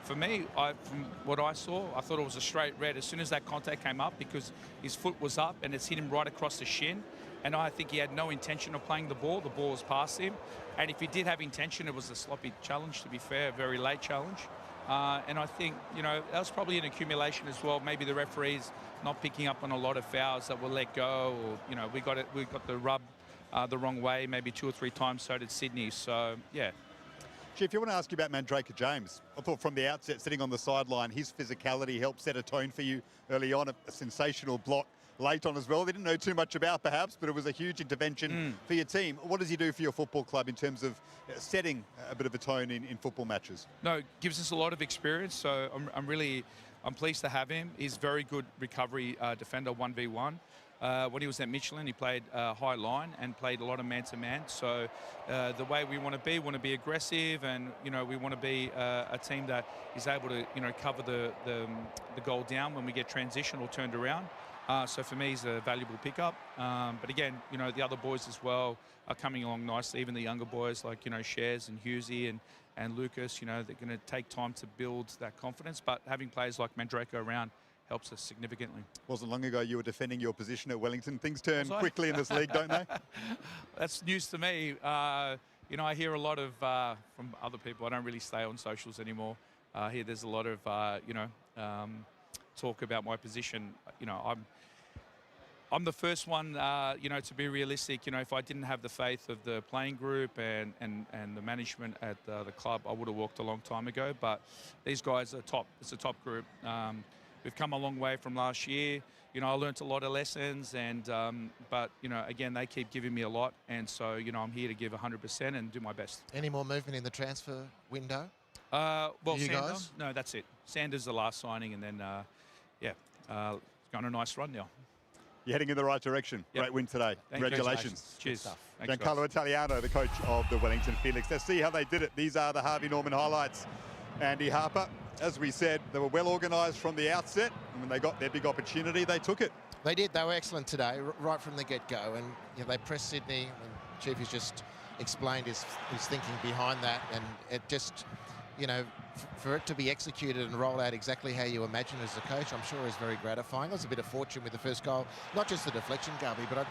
For me, from what I saw, I thought it was a straight red as soon as that contact came up, because his foot was up and it's hit him right across the shin. And I think he had no intention of playing the ball. The ball was past him. And if he did have intention, it was a sloppy challenge, to be fair, a very late challenge. And I think, you know, that was probably an accumulation as well. Maybe the referees not picking up on a lot of fouls that were let go, or, you know, we got the rub the wrong way maybe 2 or 3 times, so did Sydney. So, yeah. Chief, I want to ask you about Mandraker James. I thought from the outset, sitting on the sideline, his physicality helped set a tone for you early on. A sensational block late on as well. They didn't know too much about, perhaps, but it was a huge intervention for your team. What does he do for your football club in terms of setting a bit of a tone in football matches? No, gives us a lot of experience, so I'm pleased to have him. He's a very good recovery defender, 1v1. When he was at Michelin, he played high line and played a lot of man-to-man. So the way we want to be aggressive, and, you know, we want to be a team that is able to, you know, cover the goal down when we get transition or turned around. So for me, he's a valuable pickup. But again, you know, the other boys as well are coming along nicely. Even the younger boys like, you know, Shares and Hughesy and Lucas, you know, they're going to take time to build that confidence. But having players like Mandraker around helps us significantly. Wasn't long ago you were defending your position at Wellington. Things turn quickly in this league, don't they? That's news to me. You know, I hear a lot of from other people. I don't really stay on socials anymore. Here there's a lot of you know, talk about my position. You know, I'm the first one, you know, to be realistic. You know, if I didn't have the faith of the playing group and the management at the club, I would have walked a long time ago. But these guys are top. It's a top group. We've come a long way from last year. You know, I learnt a lot of lessons, and but, you know, again, they keep giving me a lot, and so, you know, I'm here to give 100% and do my best. Any more movement in the transfer window? Well, you Sander, guys? no, that's it. Sanders the last signing, and then yeah, it's on a nice run now. You're heading in the right direction. Yep. Great win today. Congratulations. Cheers. Giancarlo Italiano, the coach of the Wellington Felix. Let's see how they did it. These are the Harvey Norman highlights. Andy Harper, as we said, they were well organised from the outset, and when they got their big opportunity, they took it. They did. They were excellent today, right from the get-go. And, you know, they pressed Sydney, and Chief has just explained his thinking behind that. And it just, you know, for it to be executed and roll out exactly how you imagine as a coach, I'm sure is very gratifying. There was a bit of fortune with the first goal. Not just the deflection, Garby, but